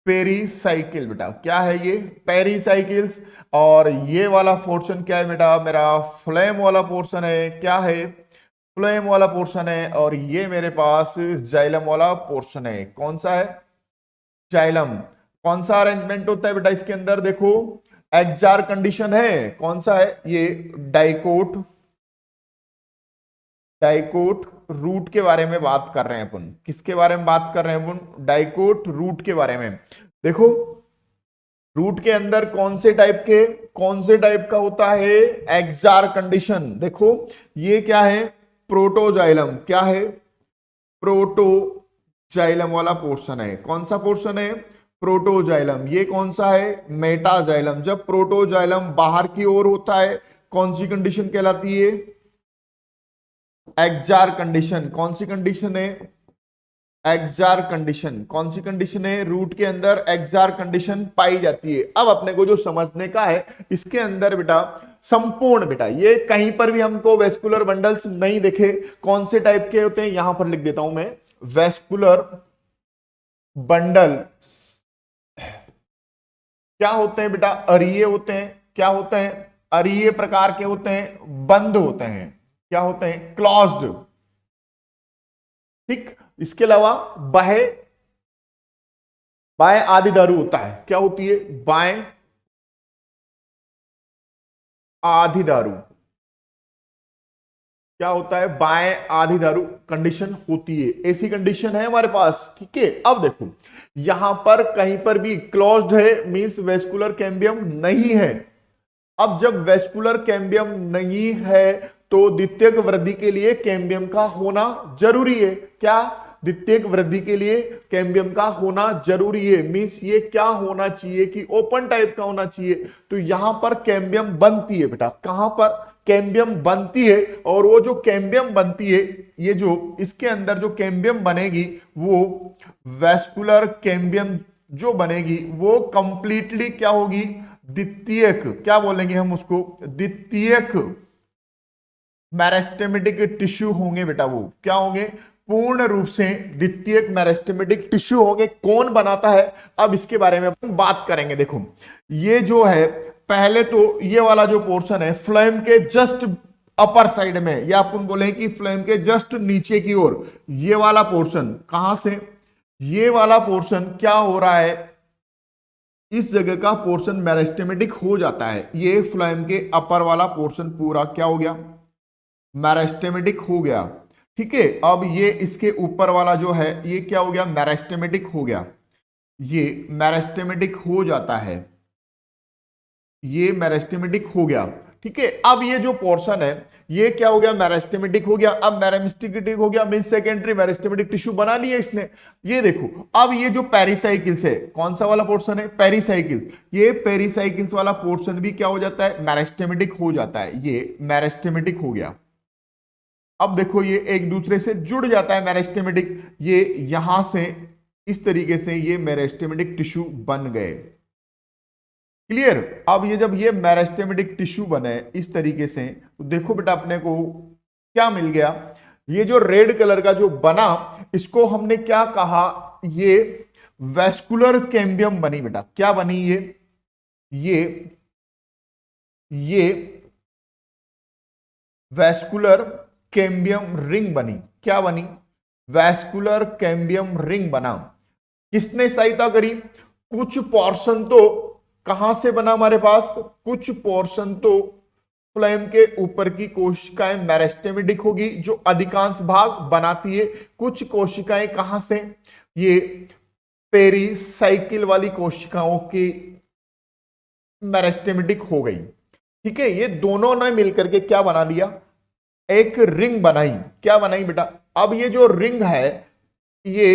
A: पेरीसाइकिल बेटा। क्या है ये, पेरीसाइकिल्स। और ये वाला पोर्शन क्या है बेटा, मेरा फ्लेम वाला पोर्शन है। क्या है, फ्लेम वाला पोर्शन है। और ये मेरे पास जाइलम वाला पोर्शन है। कौन सा है, जाइलम। कौन सा अरेंजमेंट होता है बेटा इसके अंदर, देखो एक्जार कंडीशन है। कौन सा है ये, डाइकोट, डाइकोट रूट के बारे में बात कर रहे हैं अपन। किसके बारे में बात कर रहे हैं अपन, डाइकोट रूट के बारे में। देखो रूट के अंदर कौन से टाइप के, कौन से टाइप का होता है, एक्जार कंडीशन। देखो ये क्या है, प्रोटोजाइलम। क्या है, प्रोटोजाइलम वाला पोर्शन है। कौन सा पोर्शन है, प्रोटोजाइलम। ये कौन सा है, मेटाजाइलम। जब प्रोटोजाइलम बाहर की ओर होता है कौन सी कंडीशन कहलाती है, एक्जार कंडीशन। कौन सी कंडीशन है, एक्जार कंडीशन। कौन सी कंडीशन है, रूट के अंदर एक्जार कंडीशन पाई जाती है। अब अपने को जो समझने का है इसके अंदर बेटा संपूर्ण, बेटा ये कहीं पर भी हमको वेस्कुलर बंडल्स नहीं दिखे। कौन से टाइप के होते हैं, यहां पर लिख देता हूं मैं, वेस्कुलर बंडल क्या होते हैं बेटा, अरीय होते हैं। क्या होते हैं, अरीय प्रकार के होते हैं, बंद होते हैं। क्या होते हैं, क्लोज्ड। ठीक, इसके अलावा बाह्य, बाह्य आधिधारू होता है। क्या होती है, बाह्य आधिधारू। क्या होता है, बाह्य आधिधारू कंडीशन होती है। ऐसी कंडीशन है हमारे पास। ठीक है, अब देखो यहां पर कहीं पर भी क्लोज्ड है, मींस वेस्कुलर कैम्बियम नहीं है। अब जब वेस्कुलर कैम्बियम नहीं है तो द्वितीयक वृद्धि के लिए कैम्बियम का होना जरूरी है। क्या, द्वितीयक वृद्धि के लिए कैम्बियम का होना जरूरी है। मींस ये क्या होना चाहिए कि ओपन टाइप का होना चाहिए। तो यहां पर कैम्बियम बनती है बेटा, कहां पर कैम्बियम बनती है। और वो जो कैम्बियम बनती है, ये जो इसके अंदर जो कैम्बियम बनेगी वो वेस्कुलर कैम्बियम जो बनेगी वो कंप्लीटली क्या होगी, द्वितीयक। क्या बोलेंगे हम उसको, द्वितीयक मेरिस्टेमेटिक टिश्यू होंगे बेटा। वो क्या होंगे, पूर्ण रूप से द्वितीयक मेरिस्टेमेटिक टिश्यू होंगे। कौन बनाता है, अब इसके बारे में अपन बात करेंगे। देखो ये जो है, पहले तो ये वाला जो पोर्शन है फ्लोएम के जस्ट अपर साइड में, या अपन बोले कि फ्लोएम के जस्ट नीचे की ओर, ये वाला पोर्शन कहां से, ये वाला पोर्शन क्या हो रहा है, इस जगह का पोर्शन मेरिस्टेमेटिक हो जाता है। ये फ्लोएम के अपर वाला पोर्शन पूरा क्या हो गया, मेरिस्टेमेटिक हो गया। ठीक है, अब ये इसके ऊपर वाला जो है ये क्या हो गया, मेरिस्टेमेटिक हो गया, ये मेरिस्टेमेटिक हो जाता है, ये मेरिस्टेमेटिक हो गया। ठीक है, अब ये जो पोर्शन है ये क्या हो गया, मेरिस्टेमेटिक हो गया। अब मेरिस्टेमेटिक हो गया मींस सेकेंडरी मेरिस्टेमेटिक टिश्यू बना लिया इसने। ये देखो अब ये जो पेरिसाइकिल्स है, कौन सा वाला पोर्शन है, पेरिसाइकिल, ये पेरिसाइकिल्स वाला पोर्शन भी क्या हो जाता है, मेरिस्टेमेटिक हो जाता है, ये मेरिस्टेमेटिक हो गया। अब देखो ये एक दूसरे से जुड़ जाता है मेरिस्टेमेटिक, ये यहां से इस तरीके से ये मेरिस्टेमेटिक टिश्यू बन गए। क्लियर। अब ये जब ये मेरिस्टेमेटिक टिश्यू बने इस तरीके से, तो देखो बेटा अपने को क्या मिल गया, ये जो रेड कलर का जो बना इसको हमने क्या कहा, ये वेस्कुलर कैम्बियम बनी बेटा। क्या बनी ये वेस्कुलर कैम्बियम रिंग बनी। क्या बनी, वेस्कुलर कैम्बियम रिंग बना। किसने सहायता करी, कुछ पोर्शन तो कहां से बना हमारे पास, कुछ पोर्शन तो फ्लोएम के ऊपर की कोशिकाएं मेरिस्टेमेटिक होगी जो अधिकांश भाग बनाती है। कुछ कोशिकाएं कहां से, ये पेरिसाइकिल वाली कोशिकाओं की मेरिस्टेमेटिक हो गई। ठीक है, ये दोनों ने मिलकर के क्या बना लिया, एक रिंग बनाई। क्या बनाई बेटा, अब ये जो रिंग है ये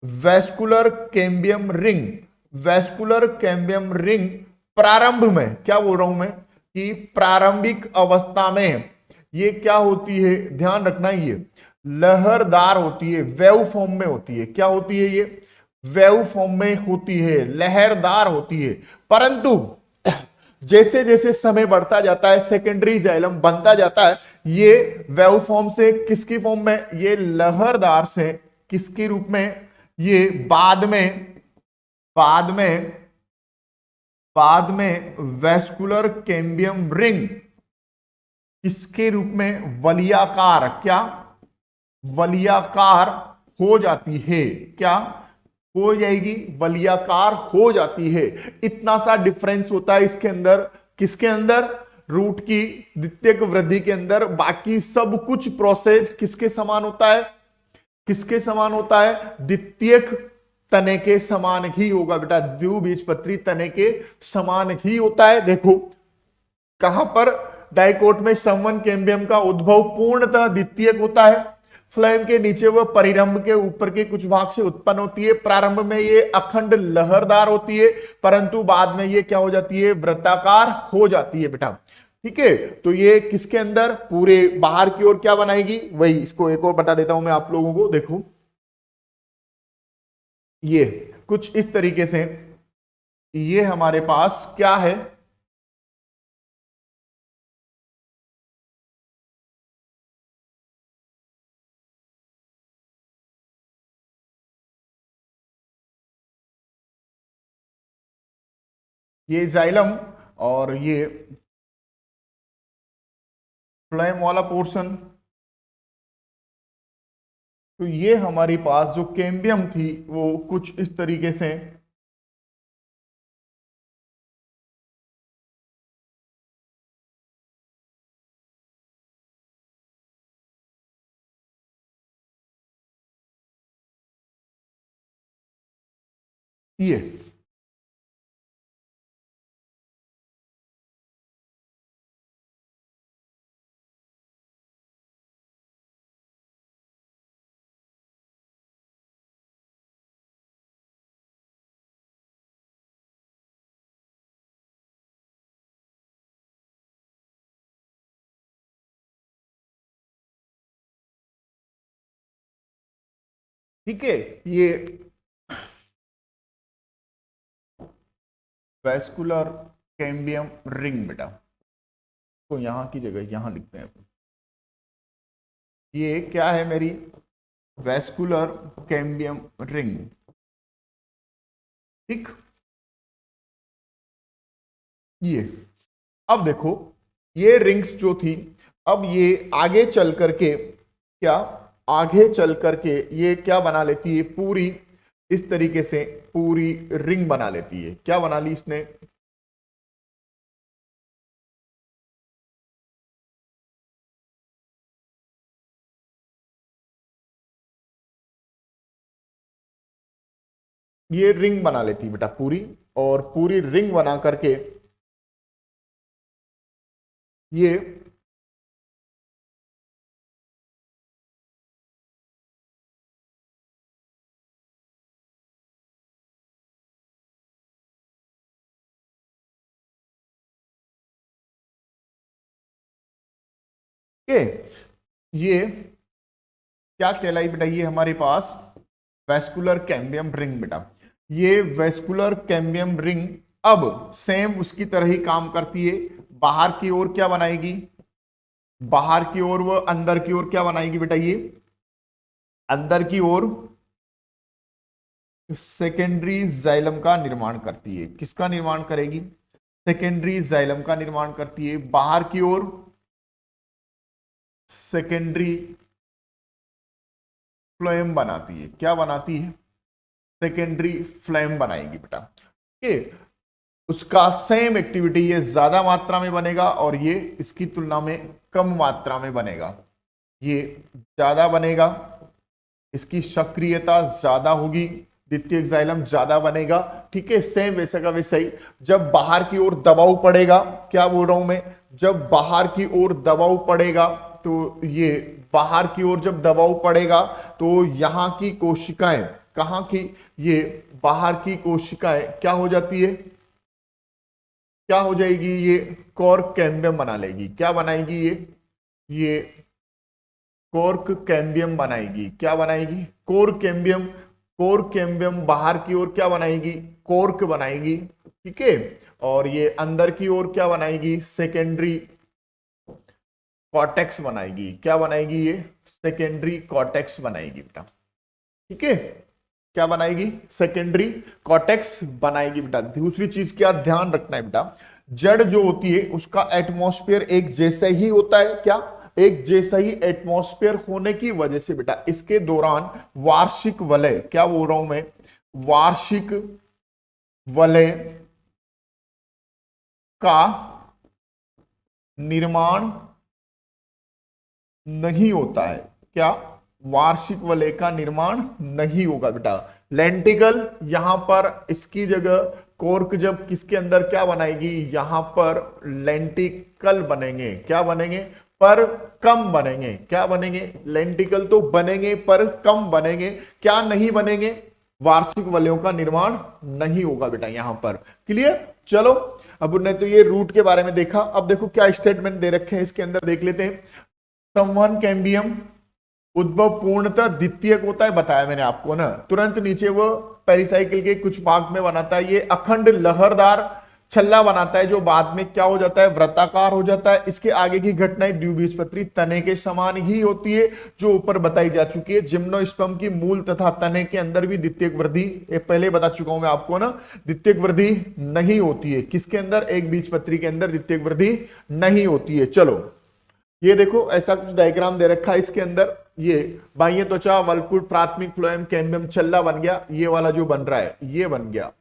A: vascular cambium ring, vascular cambium ring प्रारंभ में, क्या बोल रहा हूं मैं कि प्रारंभिक अवस्था में ये क्या होती है, ध्यान रखना, ये लहरदार होती है, वेव फॉर्म में होती है। क्या होती है, ये वेव फॉर्म में होती है, लहरदार होती है। परंतु जैसे जैसे समय बढ़ता जाता है, सेकेंडरी जाइलम बनता जाता है, ये वेव फॉर्म से किसकी फॉर्म में, ये लहरदार से किसके रूप में, ये बाद में वेस्कुलर कैम्बियम रिंग किसके रूप में, वलयाकार, क्या वलयाकार हो जाती है, क्या हो जाएगी, वलयाकार हो जाती है। इतना सा डिफरेंस होता है इसके अंदर, किसके अंदर, रूट की द्वितीयक वृद्धि के अंदर। बाकी सब कुछ प्रोसेस किसके समान होता है, किसके समान होता है, द्वितीयक तने के समान ही होगा बेटा, द्विबीजपत्री तने के समान ही होता है। देखो कहां पर, डाइकोट में संवन कैम्बियम का उद्भव पूर्णतः द्वितीयक होता है। फ्लोएम के नीचे वह परिरंभ के ऊपर के कुछ भाग से उत्पन्न होती है। प्रारंभ में ये अखंड लहरदार होती है, परंतु बाद में ये क्या हो जाती है, वृत्ताकार हो जाती है बेटा। ठीक है, तो ये किसके अंदर, पूरे बाहर की ओर क्या बनाएगी, वही इसको एक और बता देता हूं मैं आप लोगों को। देखो ये कुछ इस तरीके से ये हमारे पास क्या है, ये जाइलम और ये फ्लोएम वाला पोर्शन। तो ये हमारे पास जो कैम्बियम थी वो कुछ इस तरीके से ये ठीक है, ये वेस्कुलर कैम्बियम रिंग बेटा, तो यहां की जगह यहां लिखते हैं। ये क्या है मेरी वैस्कुलर कैम्बियम रिंग। ठीक, ये अब देखो ये रिंग्स जो थी, अब ये आगे चल करके क्या, आगे चल करके ये क्या बना लेती है, पूरी इस तरीके से पूरी रिंग बना लेती है। क्या बना ली इसने, ये रिंग बना लेती है बेटा पूरी, और पूरी रिंग बना करके ये के ये क्या कहलाई बेटा, ये हमारे पास वेस्कुलर कैम्बियम रिंग बेटा। ये वेस्कुलर कैम्बियम रिंग अब सेम उसकी तरह ही काम करती है। बाहर की ओर क्या बनाएगी, बाहर की ओर वो अंदर की ओर क्या बनाएगी बेटा, ये अंदर की ओर सेकेंडरी जाइलम का निर्माण करती है। किसका निर्माण करेगी, सेकेंडरी जाइलम का निर्माण करती है। बाहर की ओर सेकेंडरी फ्लोएम बनाती है। क्या बनाती है, सेकेंडरी फ्लोएम बनाएगी बेटा। ये उसका सेम एक्टिविटी, ये ज्यादा मात्रा में बनेगा और ये इसकी तुलना में कम मात्रा में बनेगा। ये ज्यादा बनेगा, इसकी सक्रियता ज्यादा होगी, द्वितीयक जाइलम ज्यादा बनेगा। ठीक है, सेम वैसे का वैसे ही जब बाहर की ओर दबाव पड़ेगा, क्या बोल रहा हूं मैं, जब बाहर की ओर दबाव पड़ेगा तो ये बाहर की ओर जब दबाव पड़ेगा तो यहां की कोशिकाएं, कहां की, ये बाहर की कोशिकाएं क्या हो जाती है, क्या हो जाएगी, ये कॉर्क कैम्बियम बना लेगी। क्या बनाएगी, ये कॉर्क कैम्बियम बनाएगी। क्या बनाएगी, कोर कैम्बियम। कोर कैम्बियम बाहर की ओर क्या बनाएगी, कॉर्क बनाएगी। ठीक है, और ये अंदर की ओर क्या बनाएगी, सेकेंडरी कॉर्टेक्स बनाएगी। क्या बनाएगी, ये सेकेंडरी कॉर्टेक्स बनाएगी बेटा। ठीक है, क्या बनाएगी, सेकेंडरी कॉर्टेक्स बनाएगी बेटा। दूसरी चीज क्या ध्यान रखना है बेटा, जड़ जो होती है उसका एटमॉस्फेयर एक जैसा ही होता है। क्या, एक जैसा ही एटमॉस्फेयर होने की वजह से बेटा इसके दौरान वार्षिक वलय, क्या बोल रहा हूं मैं, वार्षिक वलय का निर्माण नहीं होता है। क्या, वार्षिक वलय का निर्माण नहीं होगा बेटा। लेंटिकल यहां पर इसकी जगह कॉर्क जब किसके अंदर क्या बनाएगी, यहां पर लेंटिकल बनेंगे। क्या बनेंगे, पर कम बनेंगे। क्या बनेंगे, लेंटिकल तो बनेंगे पर कम बनेंगे। क्या नहीं बनेंगे, वार्षिक वलयों का निर्माण नहीं होगा बेटा यहां पर। क्लियर, चलो अब ने तो ये रूट के बारे में देखा। अब देखो क्या स्टेटमेंट दे रखे हैं इसके अंदर, देख लेते हैं। संवहन कैम्बियम उद्भव पूर्णतः द्वितीयक होता है, बताया मैंने आपको ना। तुरंत नीचे वो पेरिसाइकिल के कुछ भाग में बनाता है, ये अखंड लहरदार छल्ला बनाता है जो बाद में क्या हो जाता है, वृत्ताकार हो जाता है। इसके आगे की घटनाएं द्विबीजपत्री तने के समान ही होती है जो ऊपर बताई जा चुकी है। जिम्नोस्पर्म की मूल तथा तने के अंदर भी द्वितीयक वृद्धि, ये पहले बता चुका हूं मैं आपको ना, द्वितीयक वृद्धि नहीं होती है। किसके अंदर, एक बीजपत्री के अंदर द्वितीयक वृद्धि नहीं होती है। चलो ये देखो ऐसा कुछ डायग्राम दे रखा है इसके अंदर। ये बाह्य त्वचा वल्कुट प्राथमिक फ्लोएम कैम्बियम छल्ला बन गया, ये वाला जो बन रहा है ये बन गया।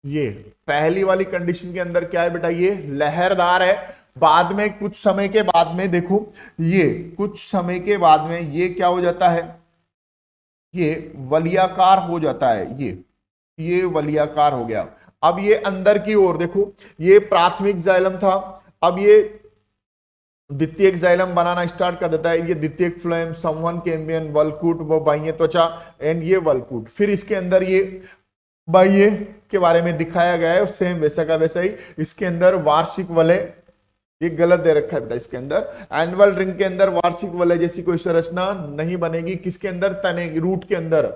A: ये पहली वाली कंडीशन के अंदर क्या है बेटा, ये लहरदार है। बाद में कुछ समय के बाद में देखो, ये कुछ समय के बाद में ये क्या हो जाता है, ये वलयाकार हो जाता है। ये वलयाकार हो गया। अब ये अंदर की ओर देखो, ये प्राथमिक जाइलम था, अब ये द्वितीयक जाइलम बनाना स्टार्ट कर देता है। ये द्वितीयक फ्लोएम, संवहन कैम्बियम, वल्कुट, वो बाह्य त्वचा एंड ये वल्कुट। फिर इसके अंदर ये बाह्य के बारे में दिखाया गया है, सेम वैसा का वैसा ही। इसके अंदर वार्षिक वलय, ये गलत दे रखा है बेटा, इसके अंदर एनुअल रिंग के अंदर वार्षिक वलय जैसी कोई संरचना नहीं बनेगी। किसके अंदर, तने, रूट के अंदर।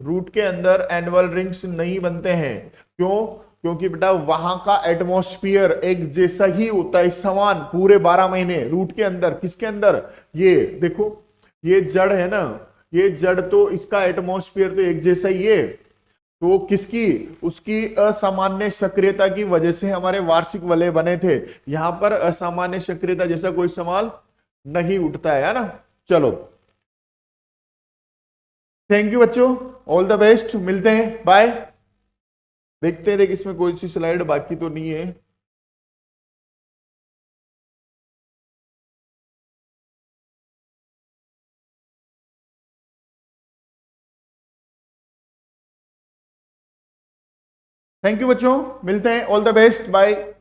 A: रूट के अंदर एनुअल रिंग्स नहीं बनते हैं। क्यों, क्योंकि बेटा वहां का एटमॉस्फेयर एक जैसा ही होता है, समान पूरे 12 महीने रूट के अंदर। किसके अंदर, ये देखो ये जड़ है ना, ये जड़, तो इसका एटमॉस्फेयर तो एक जैसा ही है, तो किसकी, उसकी असामान्य सक्रियता की वजह से हमारे वार्षिक वलय बने थे। यहां पर असामान्य सक्रियता जैसा कोई सवाल नहीं उठता है ना। चलो, थैंक यू बच्चों, ऑल द बेस्ट, मिलते हैं, बाय। देखते हैं, देख इसमें कोई सी स्लाइड बाकी तो नहीं है। थैंक यू बच्चों, मिलते हैं, ऑल द बेस्ट, बाय।